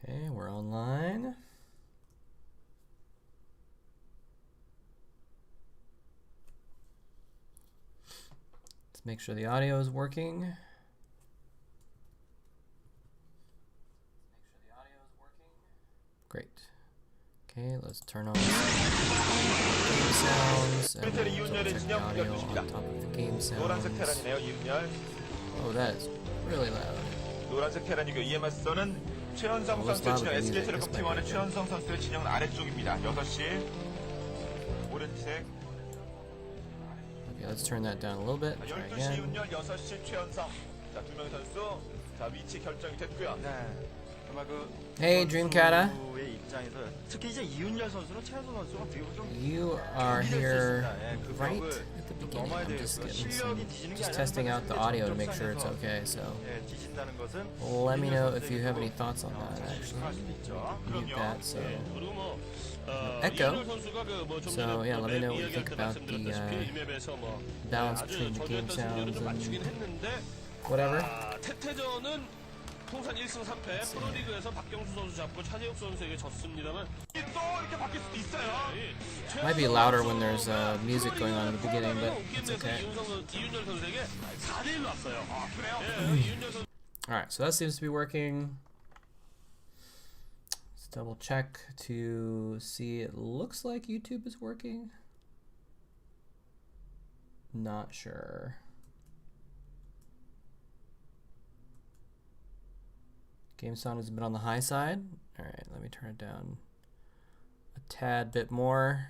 Okay, we're online. Let's make sure the audio is working. Great. Okay, let's turn on the game sounds and we'll check the audio on top of the game sounds. Oh, that is really loud. 노란색 테란이고 EMS는 최현성 선수의 진영, SK텔레콤 팀원의 최현성 선수의 진영은 아래쪽입니다. 6시 오른색. Okay, let's turn that down a little bit. Try 12시 again. 윤열 6시 최현성. 자, 두 명의 선수. 자, 위치 결정이 됐고요. 네. 아마 그 Hey, Dreamcata. 선수의 입장에서 특히 이제 이윤열 선수는 최현성 선수가 어떻게 보면 좀 You are here 그 right 벽을 at the 좀 beginning. 넘어야 I'm 돼요. just 그 getting 실력이 some, 뒤지는 게 just 아니라 testing out the audio to make sure it's 적상에서, okay. So 예, 뒤진다는 것은 let me know 이윤열 if you have any 선수에게도, thoughts on that. 자존심 Actually, 상할 수도 있죠. mute that. So 그리고 뭐 echo. 좀 So 전에 yeah, let me know what you 이야기할 think 때 about the 말씀드렸다시피 이 맵에서 뭐 balance 아주 between the game 저조했던 승률을 좀 sounds 맞추긴 and 했는데 whatever. 태태전은 통산 1승 3패 프로리그에서 박경수 선수 잡고 차재욱 선수에게 졌습니다만 또 이렇게 바뀔 수도 있어요. Might be louder when there's music going on in the beginning, but it's okay. 이윤열 선수에게 4대1로 왔어요. 그래요? 이윤열 선수 Alright, so that seems to be working. Let's double check to see. It looks like YouTube is working. Not sure. Game sound is a bit on the high side. Alright, let me turn it down a tad bit more.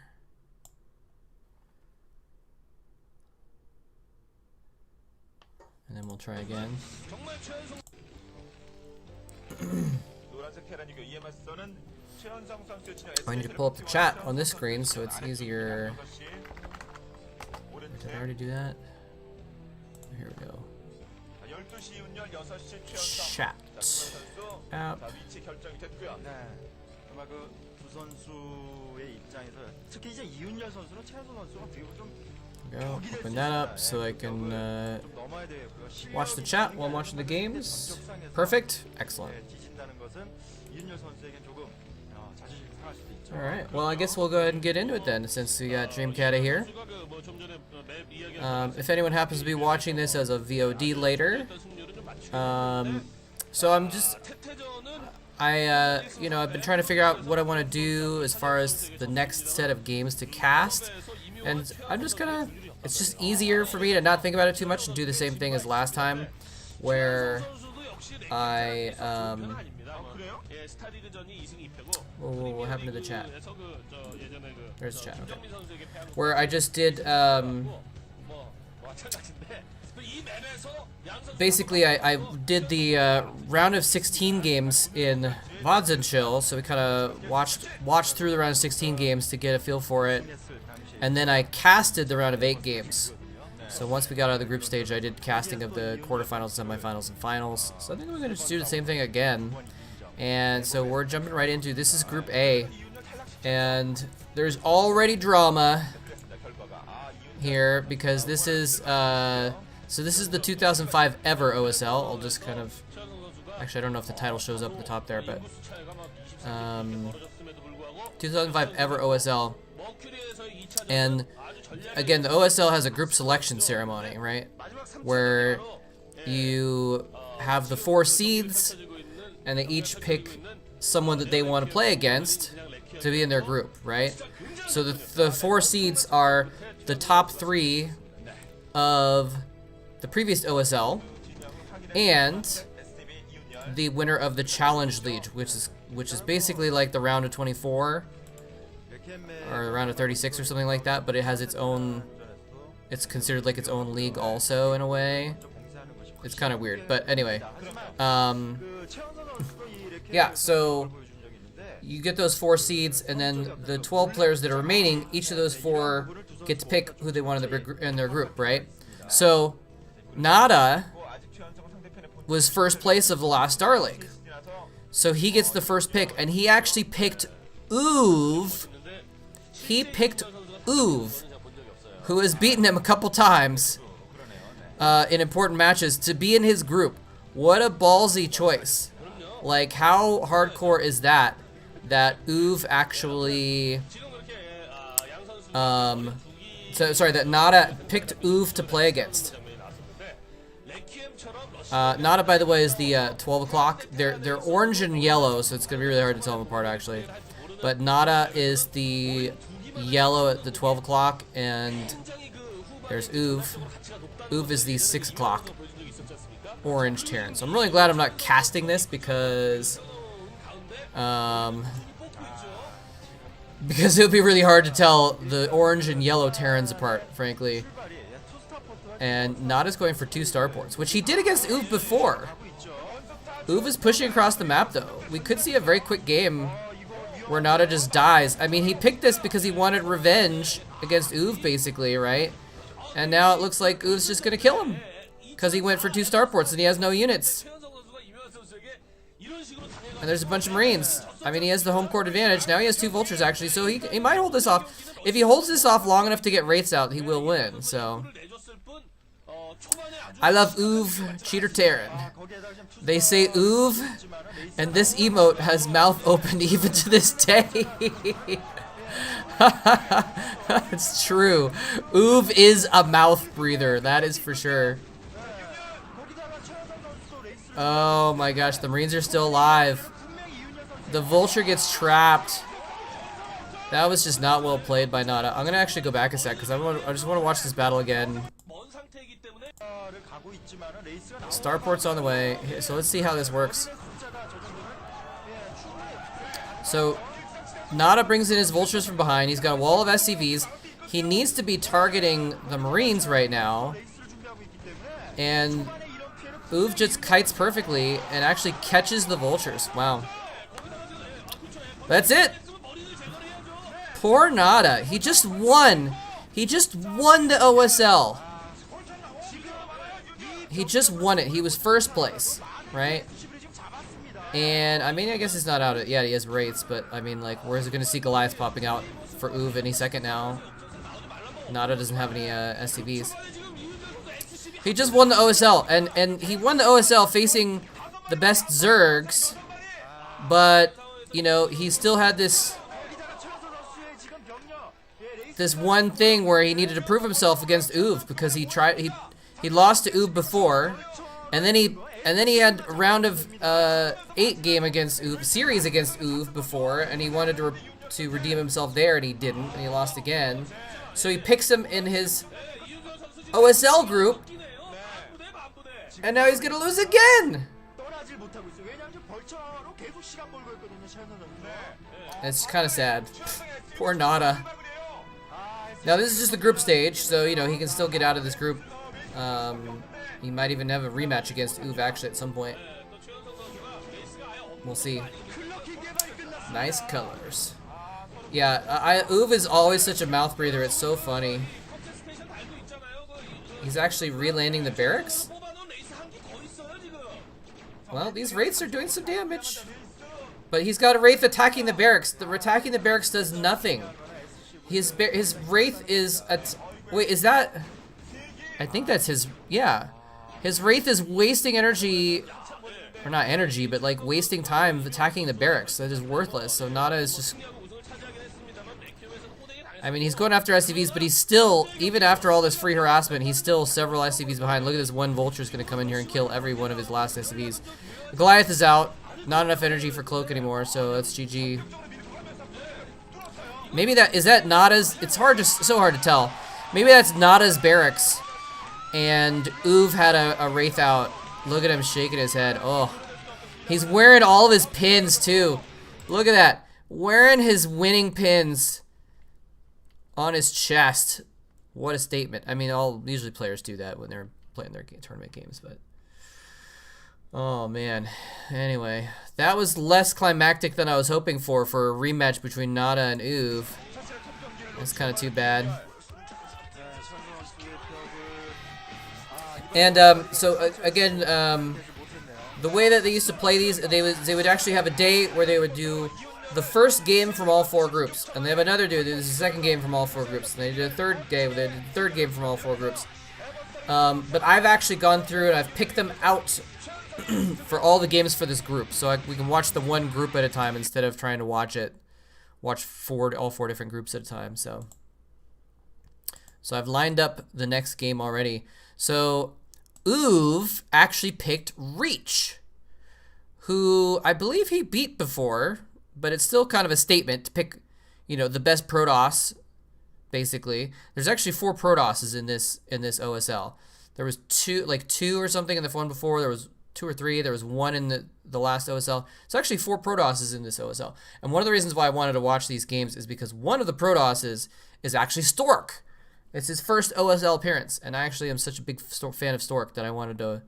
And then we'll try again. 정말 최현성 노란색 테란이고 EMS는 최현성 선수의 진영 I need to pull up the chat on this screen so it's easier. Did I already do that? Here we go. 12시 윤열 6시 최현성. Chat. App. 자, 위치 결정이 됐고요. 네. 아마 그 두 선수의 입장에서 특히 이제 이윤열 선수는 최현성 선수가 어떻게 보면 좀 Go. Open that up so I can 좀 넘어야 돼요. 그 watch the chat while I'm watching the games. 적상에서, Perfect. Excellent. 예, 뒤진다는 것은 이윤열 선수에겐 조금 자존심 상할 수도 있죠. Alright, well I guess we'll go ahead and get into it then since we got Dreamcata here. If anyone happens to be watching this as a VOD later, so I'm just, you know, I've been trying to figure out what I want to do as far as the next set of games to cast, and I'm just gonna, it's just easier for me to not think about it too much and do the same thing as last time, where I, whoa, what happened to the chat? There's the chat, okay. Where I just did, basically I did the round of 16 games in VODs and Chill, so we kind of watched through the round of 16 games to get a feel for it, and then I casted the round of 8 games. So once we got out of the group stage, I did casting of the quarterfinals, semifinals, and finals. So I think we're going to just do the same thing again. And so we're jumping right into, this is Group A, and there's already drama here because this is so this is the 2005 ever OSL. I'll just kind of, actually I don't know if the title shows up at the top there, but 2005 ever OSL. And again, the OSL has a group selection ceremony, right, where you have the 4 seeds and they each pick someone that they want to play against to be in their group, right? So the 4 seeds are the top 3 of the previous OSL and the winner of the Challenge League, which is basically like the round of 24 or the round of 36 or something like that, but it has its own, it's considered like its own league also in a way. It's kind of weird, but anyway, yeah, so you get those 4 seeds, and then the 12 players that are remaining, each of those 4 get to pick who they want in their group, right? So Nada was first place of the last Star League, so he gets the first pick, and he actually picked Uv. He picked Uv, who has beaten him a couple times in important matches, to be in his group. What a ballsy choice. Like, how hardcore is that? That Uv actually, that Nada picked Uv to play against. Nada, by the way, is the 12 o'clock. They're orange and yellow, so it's gonna be really hard to tell them apart, actually. But Nada is the yellow at the 12 o'clock, and there's Uv. Uv is the 6 o'clock orange Terran. So I'm really glad I'm not casting this because it would be really hard to tell the orange and yellow Terrans apart, frankly. And Nada's going for 2 starports, which he did against Uv before. Uv is pushing across the map, though. We could see a very quick game where Nada just dies. I mean, he picked this because he wanted revenge against Uv, basically, right? And now it looks like Uv's just gonna kill him because he went for 2 starports and he has no units. And there's a bunch of Marines. I mean, he has the home court advantage. Now he has 2 vultures, actually, so he might hold this off. If he holds this off long enough to get Wraiths out, he will win, so. I love Uv Cheater Terran. They say Uv, and this emote has mouth open even to this day. It's true. Uv is a mouth breather, that is for sure. Oh my gosh, the Marines are still alive. The Vulture gets trapped. That was just not well played by Nada. I'm gonna actually go back a sec because I just want to watch this battle again. Starport's on the way, so let's see how this works. So Nada brings in his Vultures from behind. He's got a wall of SCVs. He needs to be targeting the Marines right now. And Uv just kites perfectly and actually catches the Vultures. Wow. That's it. Poor Nada. He just won. He just won the OSL. He just won it. He was first place, right? And I mean, I guess he's not out of, yeah, he has Wraiths, but I mean, like, where's it gonna see Goliath popping out for Uv any second now? Nada doesn't have any SCVs. He just won the OSL, and he won the OSL facing the best Zergs, but you know, he still had this one thing where he needed to prove himself against Uv because he lost to Uv before, and then he had a round of 8 game against Uv, series against Uv before, and he wanted to redeem himself there, and he didn't, and he lost again. So he picks him in his OSL group, and now he's gonna lose again. It's kind of sad. Poor Nada. Now this is just the group stage, so you know he can still get out of this group. He might even have a rematch against Uv actually at some point. We'll see. Nice colors. Yeah, Uv is always such a mouth breather. It's so funny. He's actually re-landing the barracks. Well, these Wraiths are doing some damage. But he's got a Wraith attacking the barracks. Attacking the barracks does nothing. His Wraith is wait, is that? I think that's his, yeah. His Wraith is wasting energy, or not energy, but like wasting time attacking the barracks. That is worthless. So Nada is just, I mean, he's going after SCVs, but he's still, even after all this free harassment, he's still several SCVs behind. Look at this one Vulture's gonna come in here and kill every one of his last SCVs. Goliath is out. Not enough energy for Cloak anymore, so that's GG. Maybe is that Nada's, it's so hard to tell. Maybe that's Nada's barracks. And Uv had a Wraith out. Look at him shaking his head. Oh. He's wearing all of his pins too. Look at that. Wearing his winning pins on his chest. What a statement. I mean, usually players do that when they're playing their tournament games, but oh man. Anyway, that was less climactic than I was hoping for a rematch between Nada and Uv. That's kind of too bad. And so again, the way that they used to play these, they would actually have a day where they would do the first game from all 4 groups, and they have another day. There's a second game from all 4 groups, and they did a third day. They did the third game from all 4 groups. But I've actually gone through and I've picked them out for all the games for this group, so we can watch the one group at a time instead of trying to watch all four different groups at a time. So I've lined up the next game already. So Uv actually picked Reach, who I believe he beat before, but it's still kind of a statement to pick, the best Protoss. Basically, there's actually 4 Protosses in this OSL. There was two or something in the one before. There was 2 or 3. There was 1 in the last OSL. It's actually 4 Protosses in this OSL. And one of the reasons why I wanted to watch these games is because one of the Protosses is actually Stork. It's his first OSL appearance, and I actually am such a big fan of Stork that I wanted to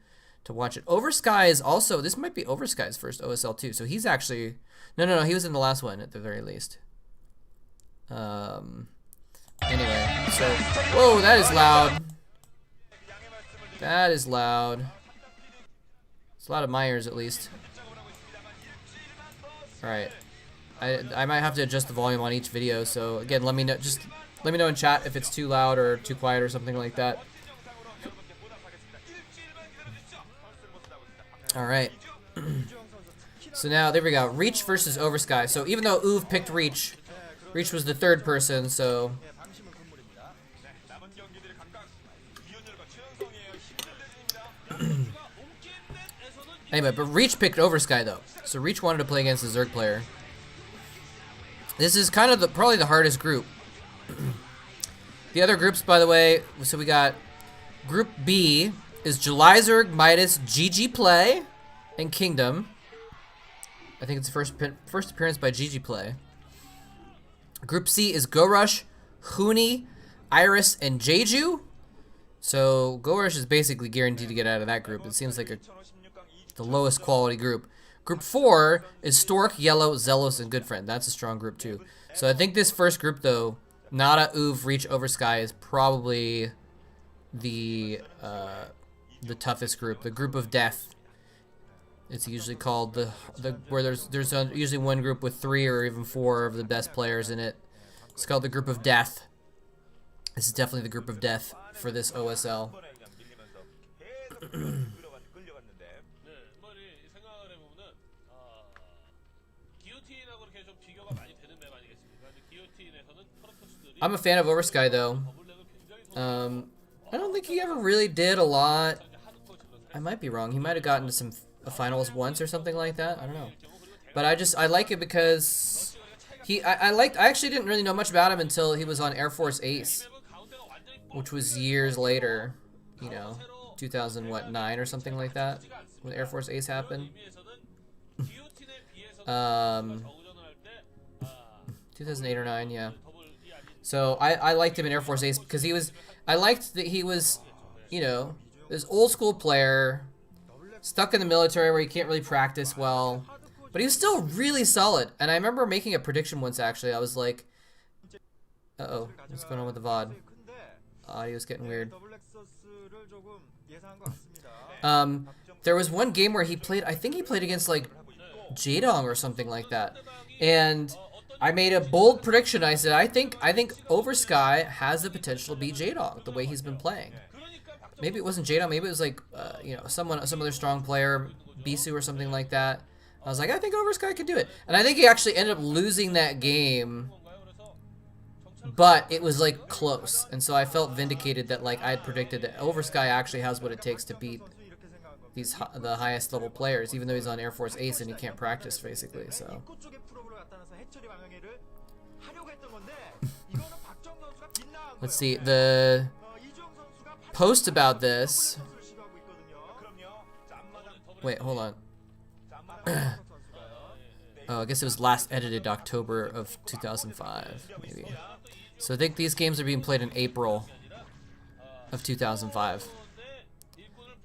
watch it. Oversky is also, this might be Oversky's first OSL too. So he's actually, no, he was in the last one at the very least. Anyway, so, whoa, that is loud. That is loud. It's loud in my ears, at least. Alright. I might have to adjust the volume on each video, so again, let me know in chat if it's too loud or too quiet or something like that. Alright. So now, there we go. Reach versus Oversky. So even though Uv picked Reach was the third person, so... Anyway, but Reach picked Oversky though. So Reach wanted to play against the Zerg player. This is kind of probably the hardest group. The other groups, by the way, so we got Group B is July Zerg, Midas, GG Play, and Kingdom. I think it's the first appearance by GG Play. Group C is Go Rush, Huni, Iris, and Jeju. So Go Rush is basically guaranteed to get out of that group. It seems like the lowest quality group. Group 4 is Stork, Yellow, Zealous, and Goodfriend. That's a strong group too. So I think this first group though, Nada, Uv, Reach, Oversky is probably the toughest group. The group of death. It's usually called where there's usually one group with 3 or even 4 of the best players in it. It's called the group of death. This is definitely the group of death for this OSL. I'm a fan of Oversky though. I don't think he ever really did a lot. I might be wrong. He might have gotten to some finals once or something like that. I don't know. But I like it because I actually didn't really know much about him until he was on Air Force Ace, which was years later, 2009 or something like that, when Air Force Ace happened. 2008 or 9, yeah. So I liked him in Air Force Ace because I liked that he was, this old school player, stuck in the military where he can't really practice well, but he was still really solid. And I remember making a prediction once, actually. I was like, uh-oh, what's going on with the VOD? Audio's getting weird. There was one game where he played, I think he played against like Jaedong or something like that. And I made a bold prediction. I said, I think Oversky has the potential to beat Jaedong the way he's been playing. Maybe it wasn't Jaedong, maybe it was like, some other strong player, Bisu or something like that. I was like, I think Oversky could do it. And I think he actually ended up losing that game, but it was like close. And so I felt vindicated that like I had predicted that Oversky actually has what it takes to beat the highest level players, even though he's on Air Force Ace and he can't practice basically, so. Let's see, the post about this. Wait, hold on. Oh, I guess it was last edited October of 2005, maybe. So I think these games are being played in April of 2005.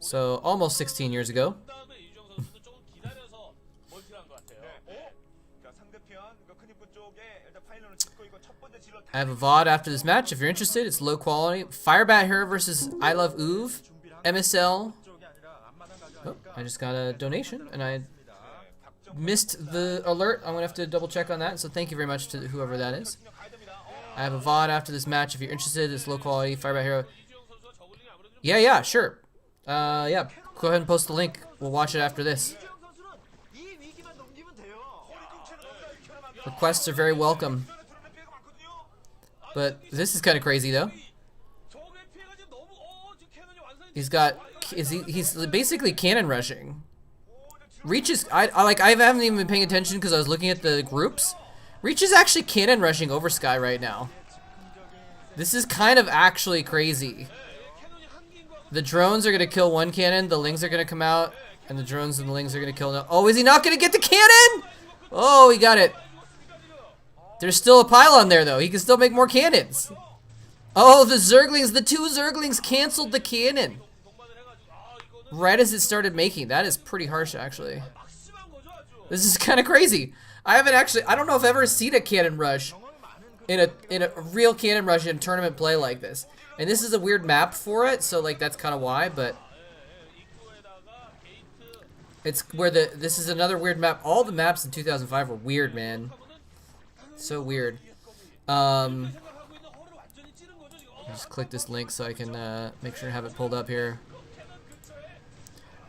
So almost 16 years ago. I have a VOD after this match if you're interested. It's low quality. Firebat Hero versus I Love Uv. MSL. Oh, I just got a donation and I missed the alert. I'm gonna have to double check on that. So thank you very much to whoever that is. I have a VOD after this match if you're interested. It's low quality. Firebat Hero. Yeah, sure. Yeah. go ahead and post the link. We'll watch it after this. 이주영 선수는 이 위기만 넘기면 돼요. Requests are very welcome. But this is kind of crazy though. He's got he's basically cannon rushing. Reach is I haven't even been paying attention because I was looking at the groups. Reach is actually cannon rushing over Sky right now. This is kind of actually crazy. The drones are gonna kill one cannon, the lings are gonna come out, and the drones and the lings are gonna kill no. Oh, is he not gonna get the cannon? Oh, he got it. There's still a pylon there though. He can still make more cannons. Oh, the Zerglings, the 2 Zerglings canceled the cannon. Right as it started making. That is pretty harsh actually. This is kind of crazy. I don't know if I've ever seen a cannon rush in a real cannon rush in tournament play like this. And this is a weird map for it, so like that's kind of why, but it's where this is another weird map. All the maps in 2005 were weird, man. So weird. Just click this link so I can make sure to have it pulled up here.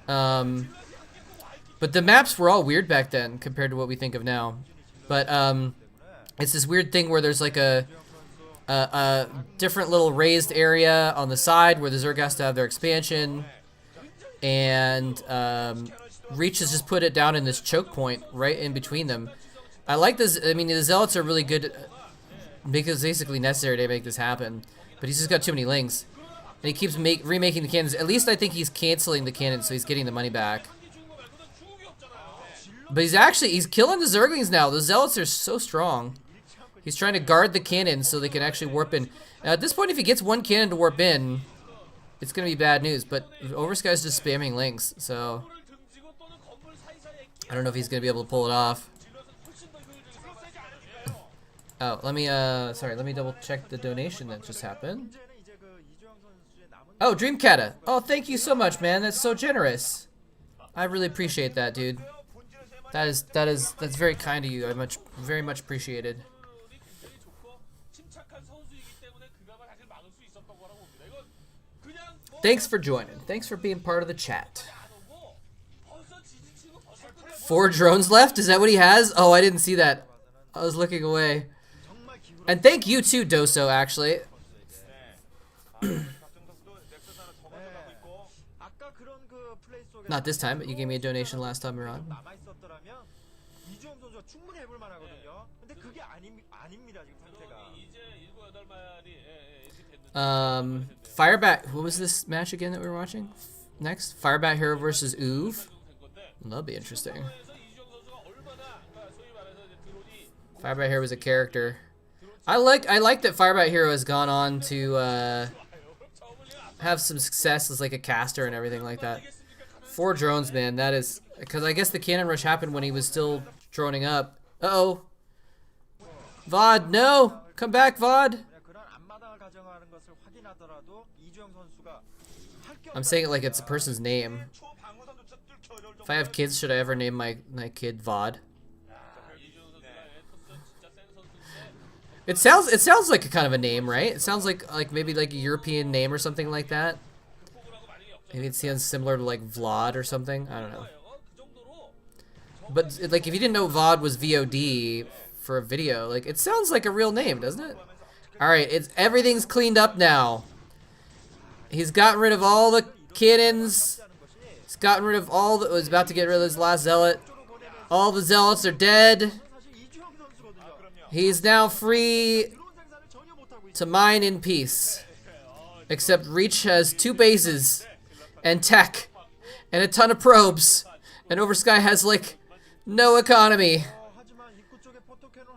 But the maps were all weird back then compared to what we think of now. But it's this weird thing where there's like a different little raised area on the side where the Zerg has to have their expansion, and Reach has just put it down in this choke point right in between them. I like this. I mean, the Zealots are really good because it's basically necessary to make this happen, but he's just got too many lings, and he keeps remaking the cannons. At least I think he's canceling the cannons, so he's getting the money back. But he's killing the Zerglings now. The Zealots are so strong. He's trying to guard the cannons so they can actually warp in. Now, at this point, if he gets one cannon to warp in, it's going to be bad news. But Oversky's just spamming links, so I don't know if he's going to be able to pull it off. Oh, let me double check the donation that just happened. Oh, Dreamcata. Oh, thank you so much, man. That's so generous. I really appreciate that, dude. That's very kind of you. Very much appreciated. Thanks for joining. Thanks for being part of the chat. 4 drones left? Is that what he has? Oh, I didn't see that. I was looking away. And thank you too, Doso, actually. Not this time, but you gave me a donation last time around. Firebat, what was this match again that we were watching? Next, Firebat Hero versus Uve. That'll be interesting. Firebat Hero was a character. I like that Firebat Hero has gone on to have some success as like a caster and everything like that. 4 drones, man. That is because I guess the cannon rush happened when he was still droning up. Uh-oh. VOD, no! Come back, VOD! I'm saying it like it's a person's name. If I have kids, should I ever name my kid VOD? It sounds like a kind of a name, right? It sounds like maybe like a European name or something like that. Maybe it sounds similar to like Vlad or something. I don't know. But like if you didn't know VOD was VOD for a video, like it sounds like a real name, doesn't it? All right, everything's cleaned up now. He's gotten rid of all the cannons. He's gotten rid of all the. Was about to get rid of his last zealot. All the zealots are dead. He's now free to mine in peace. Except Reach has 2 bases and tech and a ton of probes, and Oversky has like no economy.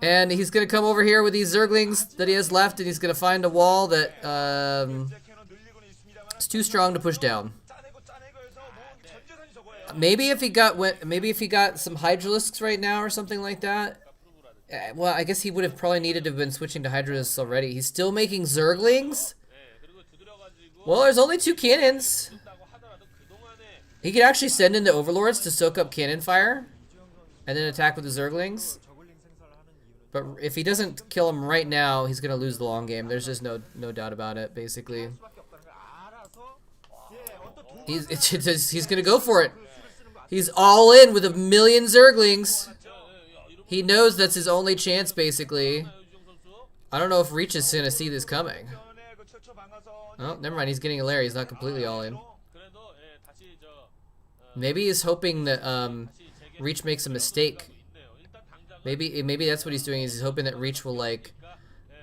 And he's gonna come over here with these Zerglings that he has left, and he's gonna find a wall that it's too strong to push down. Maybe if he got some Hydralisks right now or something like that. Well, I guess he would have probably needed to have been switching to Hydralisks already. He's still making Zerglings? Well, there's only 2 cannons. He could actually send in the Overlords to soak up cannon fire and then attack with the Zerglings. But if he doesn't kill him right now, he's going to lose the long game. There's just no doubt about it, basically. He's gonna go for it. He's all in with 1,000,000 Zerglings. He knows that's his only chance, basically. I don't know if Reach is gonna see this coming. Oh, never mind. He's getting a Larry. He's not completely all in. Maybe he's hoping that Reach makes a mistake. Maybe that's what he's doing. Is he's hoping that Reach will like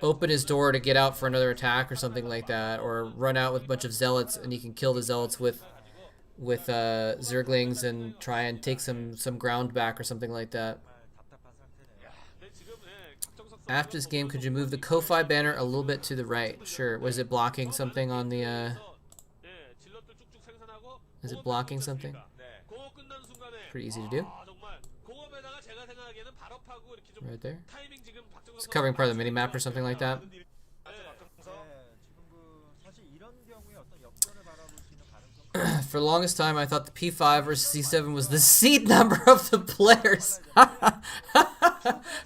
open his door to get out for another attack or something like that, or run out with a bunch of zealots and he can kill the zealots with Zerglings and try and take some ground back or something like that. After this game, could you move the Ko-Fi banner a little bit to the right? Sure. Was it blocking something on the is it blocking something? Pretty easy to do. Right there. It's covering part of the mini-map or something like that. For the longest time, I thought the P5 versus C7 was the seed number of the players.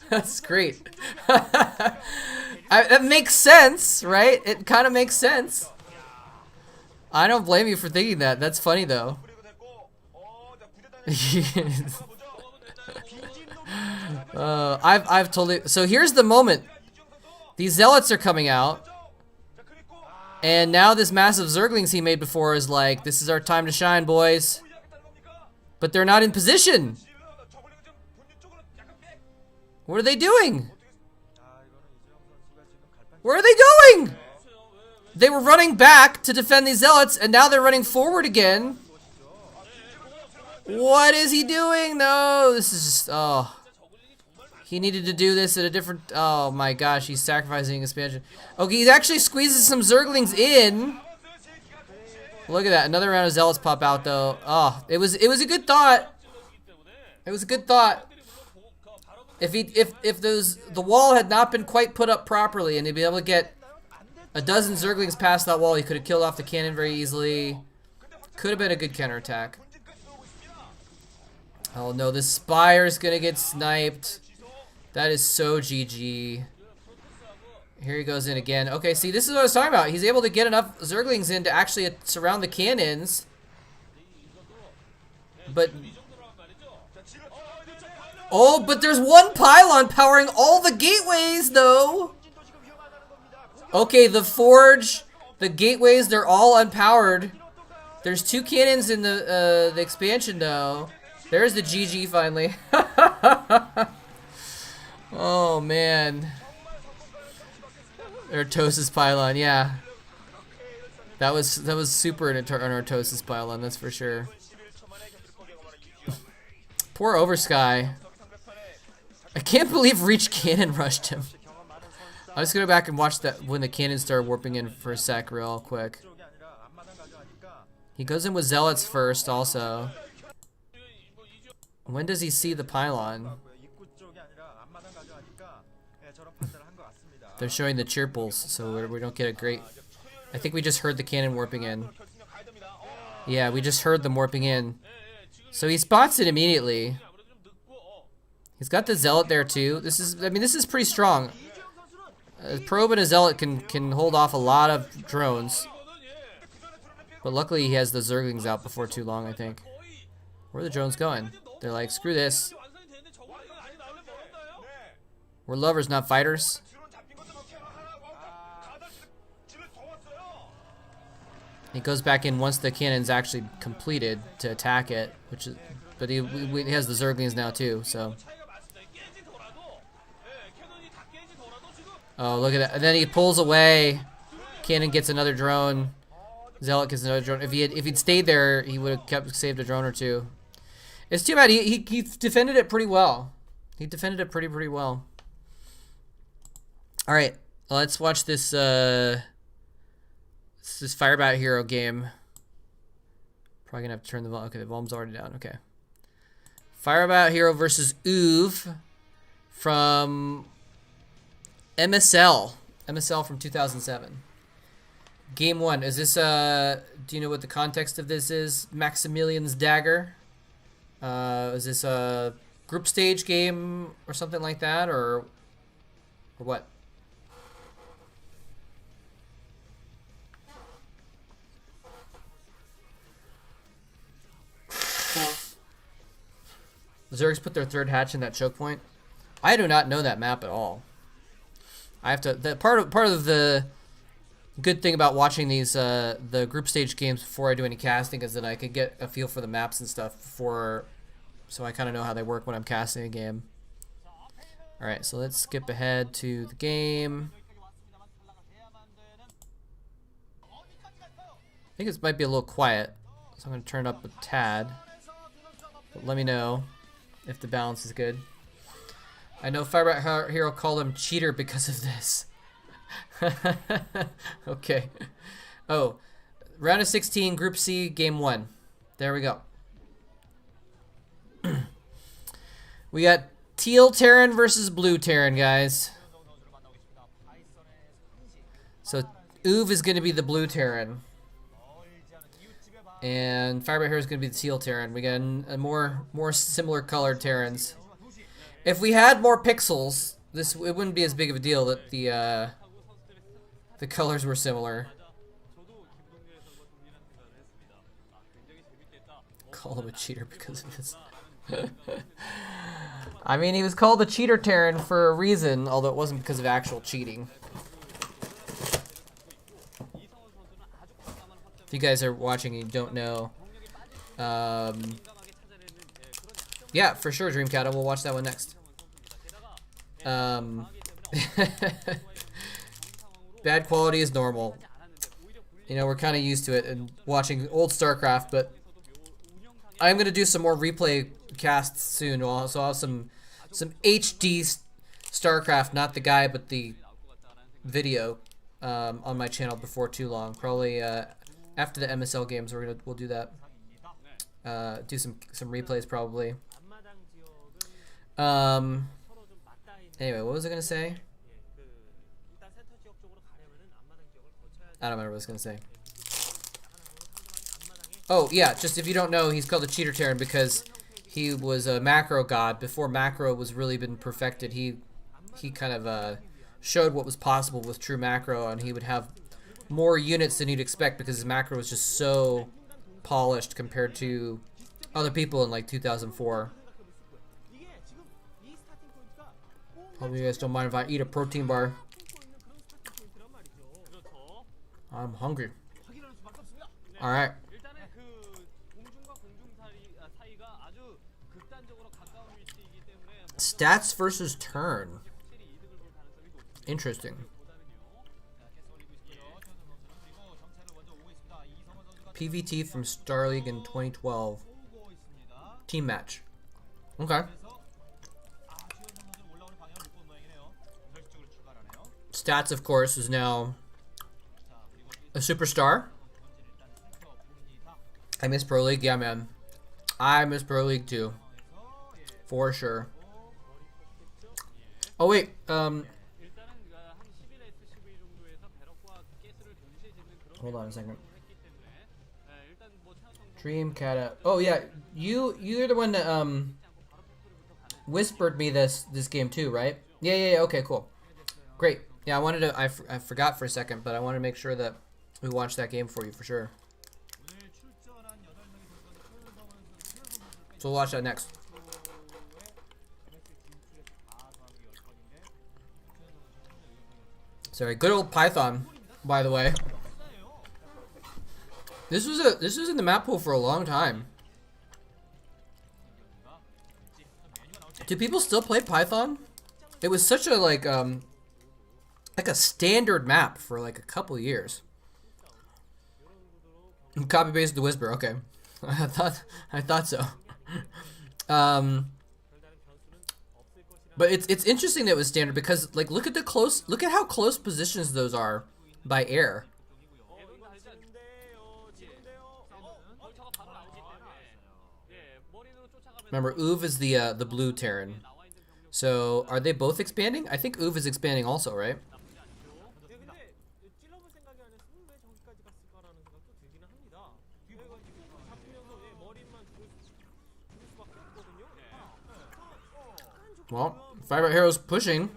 That's great. That makes sense, right? It kind of makes sense. I don't blame you for thinking that. That's funny, though. I've totally. So here's the moment. These zealots are coming out. And now this massive Zerglings he made before is like, this is our time to shine, boys. But they're not in position. What are they doing? Where are they going? They were running back to defend these zealots, and now they're running forward again. What is he doing? No, this is just, oh. He needed to do this at a different, oh my gosh, he's sacrificing expansion. Okay, he's actually squeezing some Zerglings in. Look at that, another round of zealots pop out though. Oh, it was a good thought. It was a good thought. If the wall had not been quite put up properly and he'd be able to get a dozen Zerglings past that wall, he could have killed off the cannon very easily. Could have been a good counterattack. Oh no, this Spire's gonna get sniped. That is so GG. Here he goes in again. Okay, see, this is what I was talking about. He's able to get enough Zerglings in to actually surround the cannons. But... oh, but there's one pylon powering all the gateways, though. Okay, the forge, the gateways, they're all unpowered. There's 2 cannons in the expansion, though. There's the GG finally. Oh man. Artosis pylon, yeah. That was super an Artosis pylon, that's for sure. Poor Oversky. I can't believe Reach Cannon rushed him. I'm just gonna go back and watch that when the cannons start warping in for a sec real quick. He goes in with zealots first also. When does he see the pylon? They're showing the chirples, so we don't get a great... I think we just heard the cannon warping in. Yeah, we just heard them warping in. So he spots it immediately. He's got the zealot there too. This is, I mean, this is pretty strong. A probe and a zealot can hold off a lot of drones. But luckily he has the Zerglings out before too long, I think. Where are the drones going? They're like, screw this. We're lovers, not fighters. He goes back in once the cannon's actually completed to attack it, which is, but he has the Zerglings now too, so. Oh, look at that! And then he pulls away. Cannon gets another drone. Zealot gets another drone. If he'd stayed there, he would have saved a drone or two. It's too bad. He defended it pretty well. He defended it pretty well. All right, let's watch this. This Firebat Hero game. Probably gonna have to turn the volume. Okay, the volume's already down. Okay. Firebat Hero versus Uv from MSL. MSL from 2007. Game 1. Is this do you know what the context of this is? Maximilian's Dagger. Is this a group stage game or something like that, or what? Zergs put their third hatch in that choke point. I do not know that map at all. I have to. Part of the good thing about watching these the group stage games before I do any casting is that I can get a feel for the maps and stuff before, so I kind of know how they work when I'm casting a game. All right, so let's skip ahead to the game. I think it might be a little quiet, so I'm going to turn it up a tad. But let me know if the balance is good. I know Firebat Hero called him cheater because of this. Okay. Oh, round of 16, Group C, Game 1. There we go. We got Teal Terran versus Blue Terran, guys. So Uv is going to be the Blue Terran. And Firebat Hero is going to be the Teal Terran. We got a more similar colored Terrans. If we had more pixels, it wouldn't be as big of a deal that the colors were similar. Call him a cheater because of this. I mean, he was called the Cheater Terran for a reason, although it wasn't because of actual cheating. If you guys are watching and you don't know, yeah, for sure, Dreamcat. We'll watch that one next. Bad quality is normal. You know, we're kind of used to it and watching old StarCraft, but I'm gonna do some more replay casts soon. So I'll have some HD StarCraft, not the guy, but the video, on my channel before too long. Probably after the MSL games, we'll do that. Do some replays probably. Anyway, what was I gonna say? I don't remember what I was gonna say. Oh yeah, just if you don't know, he's called the Cheater Terran because he was a macro god before macro was really been perfected. He kind of showed what was possible with true macro, and he would have more units than you'd expect because his macro was just so polished compared to other people in like 2004. Hope you guys don't mind if I eat a protein bar. I'm hungry. Alright. Stats versus turn. Interesting. PVT from Star League in 2012. Team match. Okay. Stats, of course, is now a superstar. I miss Pro League. Yeah, man. I miss Pro League too. For sure. Oh, wait. Hold on a second. Dreamcat. Oh, yeah. You're the one that whispered me this game too, right? Yeah. Okay, cool. Great. Yeah, I wanted to. I forgot for a second, but I wanted to make sure that we watched that game for you for sure. So we'll watch that next. Sorry, good old Python, by the way. This was in the map pool for a long time. Do people still play Python? It was such a like a standard map for like a couple years. Copy paste the whisper. Okay, I thought so. But it's interesting that it was standard because like look at how close positions those are by air. Remember, Uv is the blue Terran. So are they both expanding? I think Uv is expanding also, right? Well, Firebat Hero's pushing.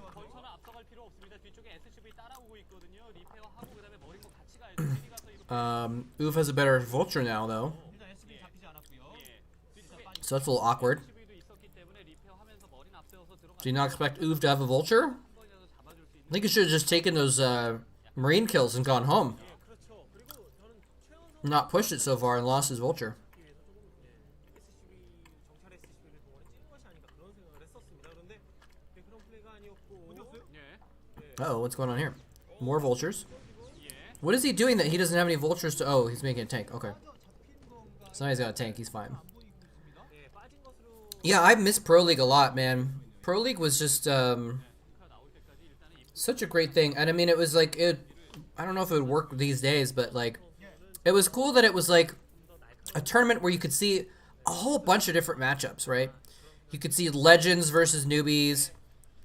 Uv has a better vulture now, though. So that's a little awkward. Do you not expect Uv to have a vulture? I think you should have just taken those marine kills and gone home. Not pushed it so far and lost his vulture. Uh oh, what's going on here? More vultures. What is he doing that he doesn't have any vultures to... Oh, he's making a tank. Okay. So now he's got a tank. He's fine. Yeah, I miss Pro League a lot, man. Pro League was just such a great thing. And I mean, it was like... I don't know if it would work these days, but like... It was cool that it was like a tournament where you could see a whole bunch of different matchups, right? You could see legends versus newbies.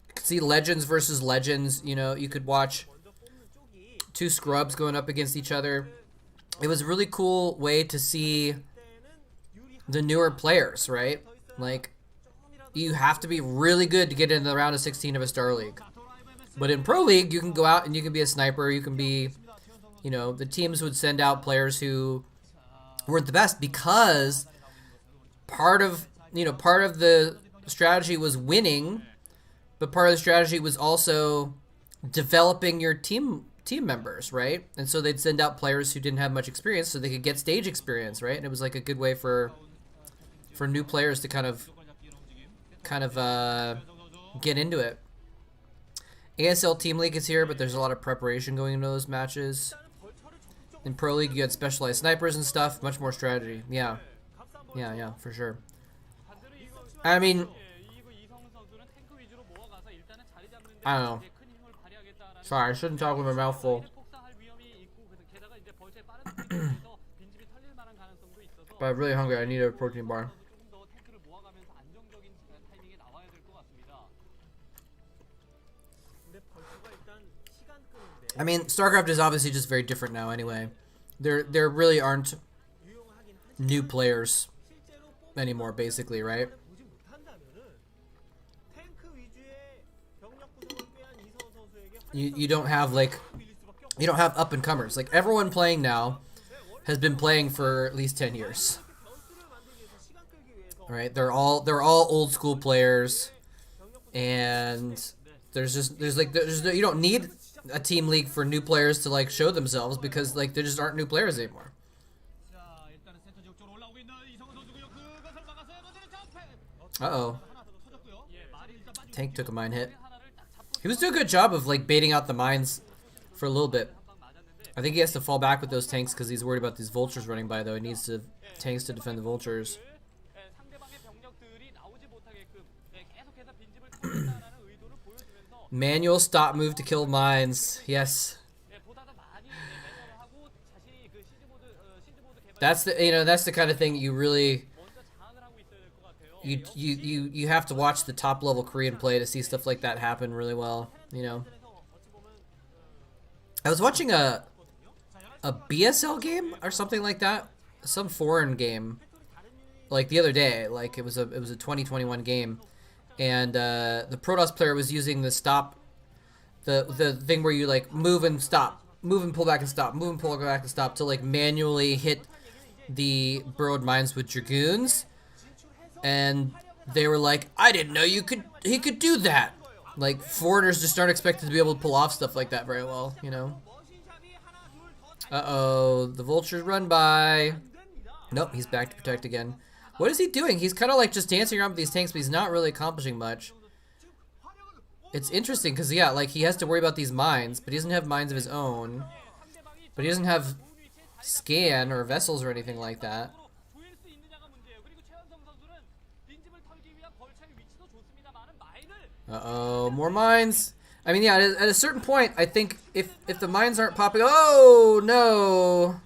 You could see legends versus legends. You know, you could watch two scrubs going up against each other. It was a really cool way to see the newer players, right? Like, you have to be really good to get into the round of 16 of a Star League. But in Pro League, you can go out and you can be a sniper. You can be, you know, the teams would send out players who weren't the best because part of the strategy was winning, but part of the strategy was also developing your team members, right? And so they'd send out players who didn't have much experience so they could get stage experience, right? And it was like a good way for new players to kind of get into it. ASL Team League is here, but there's a lot of preparation going into those matches. In Pro League, you had specialized snipers and stuff, much more strategy. Yeah, for sure. I mean, I don't know. Sorry, I shouldn't talk with my mouth full. But I'm really hungry. I need a protein bar. I mean, StarCraft is obviously just very different now anyway. There really aren't new players anymore, basically, right? You don't have, like, you don't have up-and-comers. Like, everyone playing now has been playing for at least 10 years. Right? They're all old school players, and you don't need a team league for new players to like show themselves because like there just aren't new players anymore. Uh-oh. Tank took a mine hit. He was doing a good job of like baiting out the mines for a little bit. I think he has to fall back with those tanks because he's worried about these vultures running by though. He needs tanks to defend the vultures. Manual stop move to kill mines. Yes. That's the kind of thing you really you have to watch the top level Korean play to see stuff like that happen really well, you know. I was watching a BSL game or something like that, some foreign game, like the other day. Like it was a 2021 game. And the Protoss player was using the stop, the thing where you like move and stop, move and pull back and stop, move and pull back and stop to like manually hit the burrowed mines with dragoons. And they were like, I didn't know he could do that. Like foreigners just aren't expected to be able to pull off stuff like that very well, you know. Uh-oh, the vultures run by. Nope, he's back to protect again. What is he doing? He's kind of like just dancing around with these tanks, but he's not really accomplishing much. It's interesting because, yeah, like he has to worry about these mines, but he doesn't have mines of his own. But he doesn't have scan or vessels or anything like that. Uh-oh, more mines. I mean, yeah, at a certain point, I think if the mines aren't popping... Oh, no.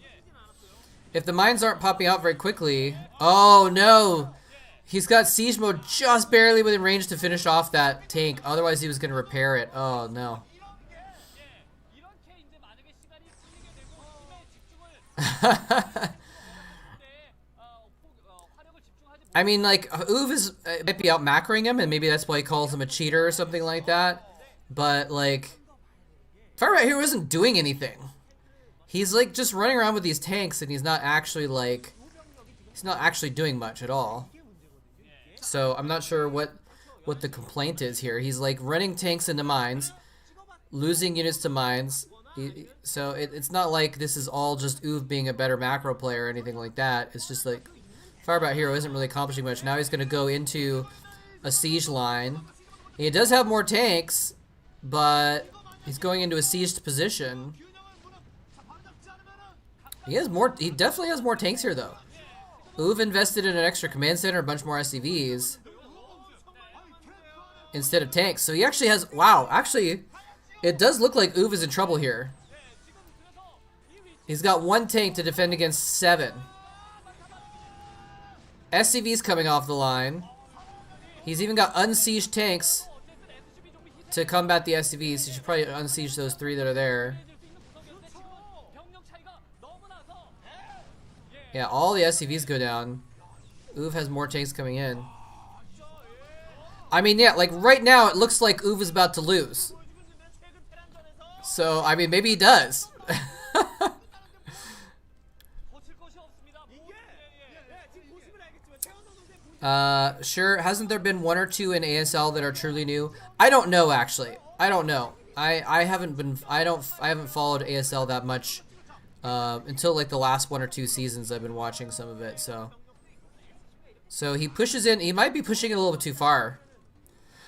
If the mines aren't popping out very quickly... Oh, no. He's got siege mode just barely within range to finish off that tank. Otherwise, he was going to repair it. Oh, no. I mean, like, Uv might be out macroing him, and maybe that's why he calls him a cheater or something like that. But, like, Fire right here isn't doing anything. He's, like, just running around with these tanks, and he's not actually, like, he's not actually doing much at all. So, I'm not sure what what the complaint is here. He's like running tanks into mines, losing units to mines. So it's not like this is all just Uve being a better macro player or anything like that. It's just like Firebat Hero isn't really accomplishing much. Now he's going to go into a siege line. He does have more tanks, but he's going into a sieged position. He definitely has more tanks here, though. Uve invested in an extra command center, a bunch more SCVs instead of tanks. So he actually has, wow, actually, it does look like Uve is in trouble here. He's got 1 tank to defend against 7. SCV's coming off the line. He's even got unsieged tanks to combat the SCVs. He should probably unsiege those 3 that are there. Yeah, all the SCVs go down. Uve has more tanks coming in. I mean, yeah, like right now it looks like Uve is about to lose. So, I mean, maybe he does. Sure, hasn't there been 1 or 2 in ASL that are truly new? I don't know, actually. I don't know. I haven't followed ASL that much until like the last 1 or 2 seasons. I've been watching some of it, so he pushes in. He might be pushing it a little bit too far.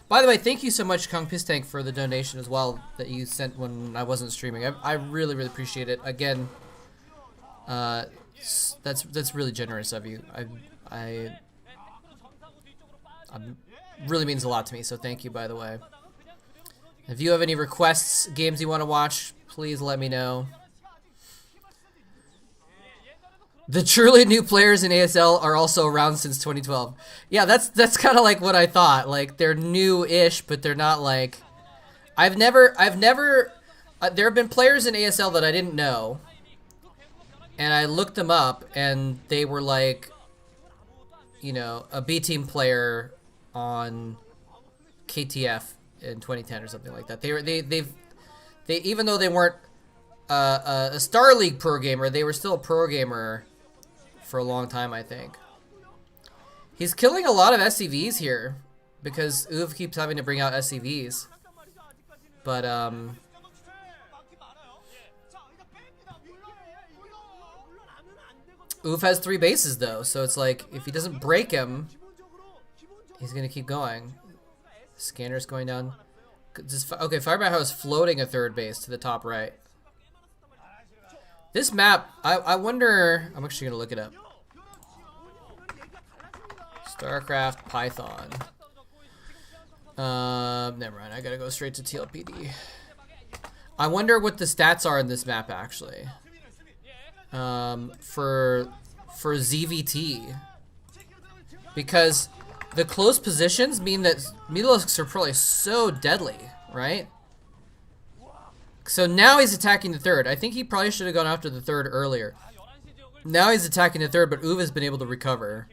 By the way, thank you so much, Kung Pistank, for the donation as well that you sent when I wasn't streaming. I really, really appreciate it. Again, that's really generous of you. I really means a lot to me, so thank you, by the way. If you have any requests, games you want to watch, please let me know. The truly new players in ASL are also around since 2012. Yeah, that's kind of like what I thought. Like, they're new-ish, but they're not like... I've never there have been players in ASL that I didn't know, and I looked them up, and they were like, you know, a B-team player on KTF in 2010 or something like that. They even though they weren't a Star League pro gamer, they were still a pro gamer for a long time, I think. He's killing a lot of SCVs here because Uve keeps having to bring out SCVs. But Uve has 3 bases though, so it's like if he doesn't break him, he's gonna keep going. Scanner's going down. Okay, Firebat Hero is floating a 3rd base to the top right. This map, I wonder. I'm actually gonna look it up. StarCraft Python. Never mind. I gotta go straight to TLPD. I wonder what the stats are in this map actually. For ZVT, because the close positions mean that Metelisks are probably so deadly, right? So now he's attacking the 3rd. I think he probably should have gone after the 3rd earlier. Now he's attacking the 3rd, but Uve has been able to recover.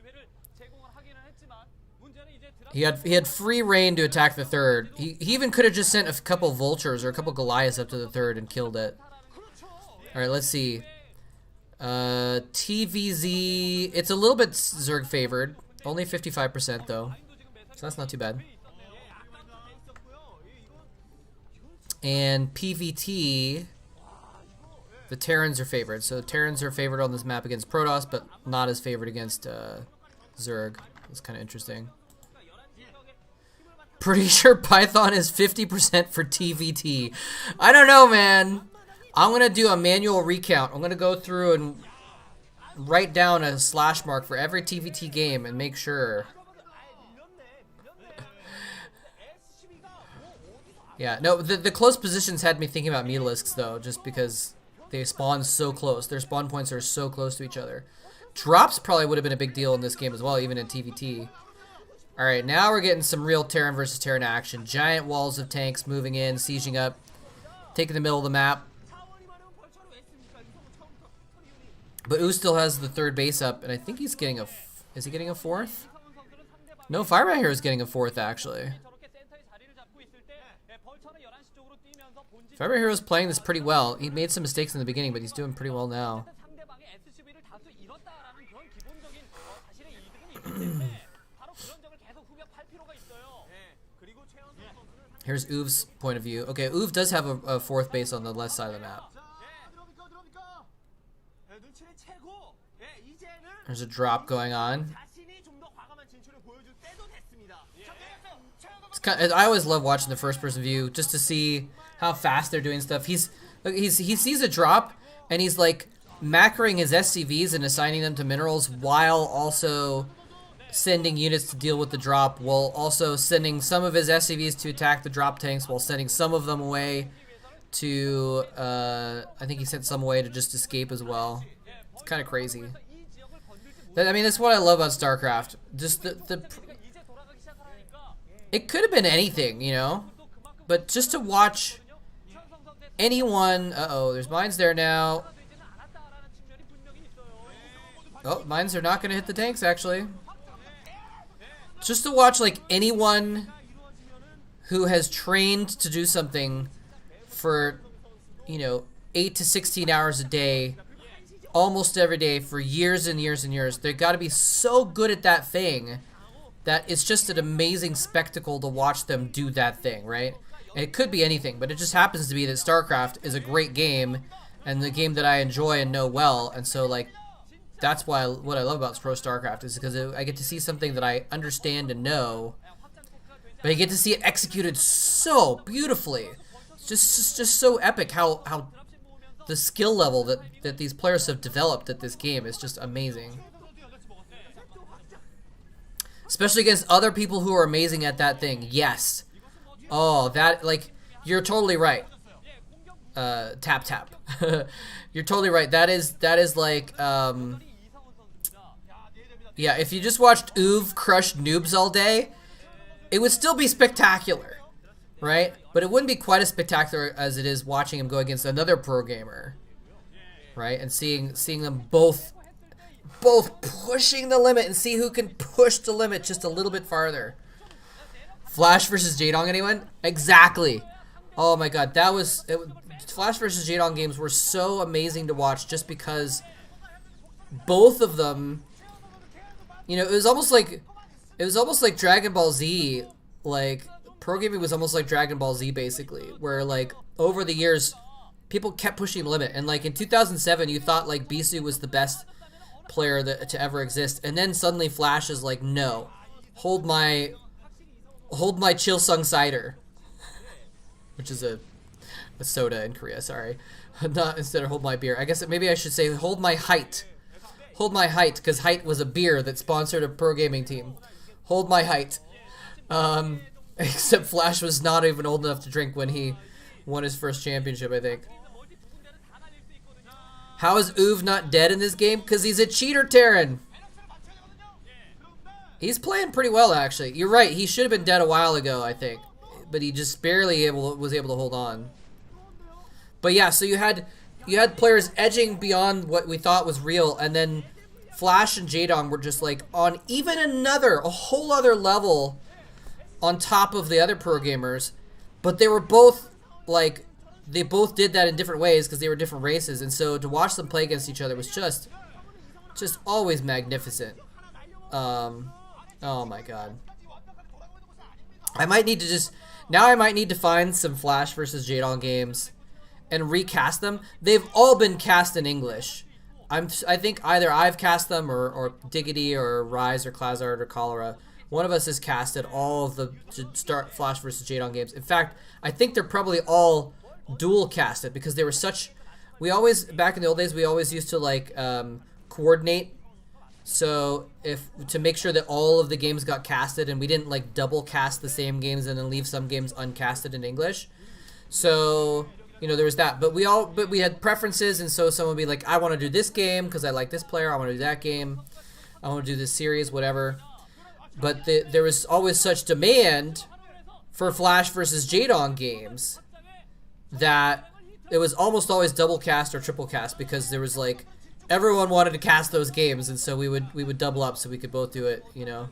He had free reign to attack the 3rd. He even could have just sent a couple vultures or a couple Goliaths up to the 3rd and killed it. All right, let's see. TVZ, it's a little bit Zerg favored. Only 55% though, so that's not too bad. And PVT, the Terrans are favored. So Terrans are favored on this map against Protoss, but not as favored against Zerg. That's kind of interesting. Pretty sure Python is 50% for TVT. I don't know, man. I'm going to do a manual recount. I'm going to go through and write down a slash mark for every TVT game and make sure. Yeah, no, the close positions had me thinking about Metelisks, though, just because they spawn so close. Their spawn points are so close to each other. Drops probably would have been a big deal in this game as well, even in TVT. Alright, now we're getting some real Terran versus Terran action. Giant walls of tanks moving in, sieging up, taking the middle of the map. But Uve still has the 3rd base up, and I think he's getting a... Is he getting a 4th? No, Firebat Hero is getting a 4th, actually. Firebat Hero is playing this pretty well. He made some mistakes in the beginning, but he's doing pretty well now. Here's Uve's point of view. Okay, Uve does have a fourth base on the left side of the map. There's a drop going on. It's kind of, I always love watching the first-person view just to see how fast they're doing stuff. He sees a drop and he's like macroing his SCVs and assigning them to minerals while also sending units to deal with the drop, while also sending some of his SCVs to attack the drop tanks, while sending some of them away to I think he sent some away to just escape as well. It's kind of crazy. I mean, that's what I love about StarCraft. Just it could have been anything, you know, but just to watch anyone. Uh-oh, there's mines there now. Oh, mines are not going to hit the tanks, actually. Just to watch, like, anyone who has trained to do something for, you know, 8 to 16 hours a day, almost every day for years and years and years. They've got to be so good at that thing that it's just an amazing spectacle to watch them do that thing, right? And it could be anything, but it just happens to be that StarCraft is a great game and the game that I enjoy and know well, and so, like, that's why what I love about Pro StarCraft is because I get to see something that I understand and know, but I get to see it executed so beautifully. It's just so epic how the skill level that these players have developed at this game is just amazing. Especially against other people who are amazing at that thing. Yes. Oh, that, like, you're totally right. Tap. You're totally right. That is like, yeah, if you just watched Uve crush noobs all day, it would still be spectacular, right? But it wouldn't be quite as spectacular as it is watching him go against another pro gamer, right? And seeing them both pushing the limit and see who can push the limit just a little bit farther. Flash versus Jaedong, anyone? Exactly. Oh my god, that was Flash versus Jaedong games were so amazing to watch just because both of them, you know, it was almost like Dragon Ball Z. Like, pro gaming was almost like Dragon Ball Z, basically, where, like, over the years people kept pushing the limit, and, like, in 2007 you thought, like, Bisu was the best player to ever exist, and then suddenly Flash is like, no, hold my Chill Sung cider, which is a soda in Korea, sorry. Not instead of hold my beer. I guess maybe I should say hold my height. Hold my height, because height was a beer that sponsored a pro gaming team. Hold my height. Except Flash was not even old enough to drink when he won his first championship, I think. How is Uve not dead in this game? Because he's a cheater, Terran. He's playing pretty well, actually. You're right, he should have been dead a while ago, I think. But he just barely was able to hold on. But yeah, so you had players edging beyond what we thought was real, and then Flash and Jaedong were just like on even a whole other level on top of the other pro gamers, but they were both like, they both did that in different ways because they were different races, and so to watch them play against each other was just always magnificent. Oh my god. I might need to find some Flash versus Jaedong games and recast them. They've all been cast in English. I think either I've cast them or Diggity or Rise or Klazard or Cholera. One of us has casted all of the start Flash versus Jaedong games. In fact, I think they're probably all dual casted because they were such. We always, back in the old days, we always used to like coordinate. So to make sure that all of the games got casted and we didn't like double cast the same games and then leave some games uncasted in English. So, you know, there was that, but we had preferences, and so someone would be like, I want to do this game because I like this player, I want to do that game, I want to do this series, whatever. But there was always such demand for Flash versus Jaedong games that it was almost always double cast or triple cast because there was like, everyone wanted to cast those games, and so we would double up so we could both do it, you know.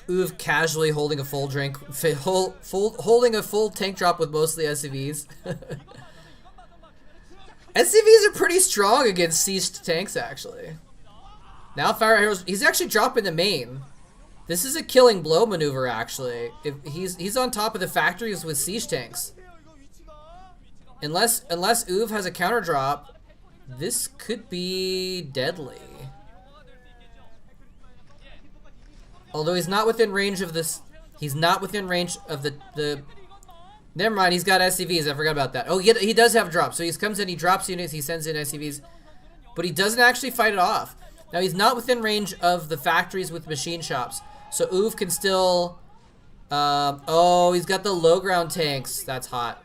Uve casually holding a full drink, holding a full tank drop with mostly SCVs. SCVs are pretty strong against sieged tanks, actually. Now Fire Heroes, he's actually dropping the main. This is a killing blow maneuver, actually. If he's on top of the factories with siege tanks. Unless Uv has a counter drop, this could be deadly. Although he's not within range of this. He's not within range of the. Never mind, he's got SCVs. I forgot about that. Oh, he does have drops. So he comes in, he drops units, he sends in SCVs, but he doesn't actually fight it off. Now he's not within range of the factories with machine shops. So Uv can still, oh, he's got the low ground tanks. That's hot.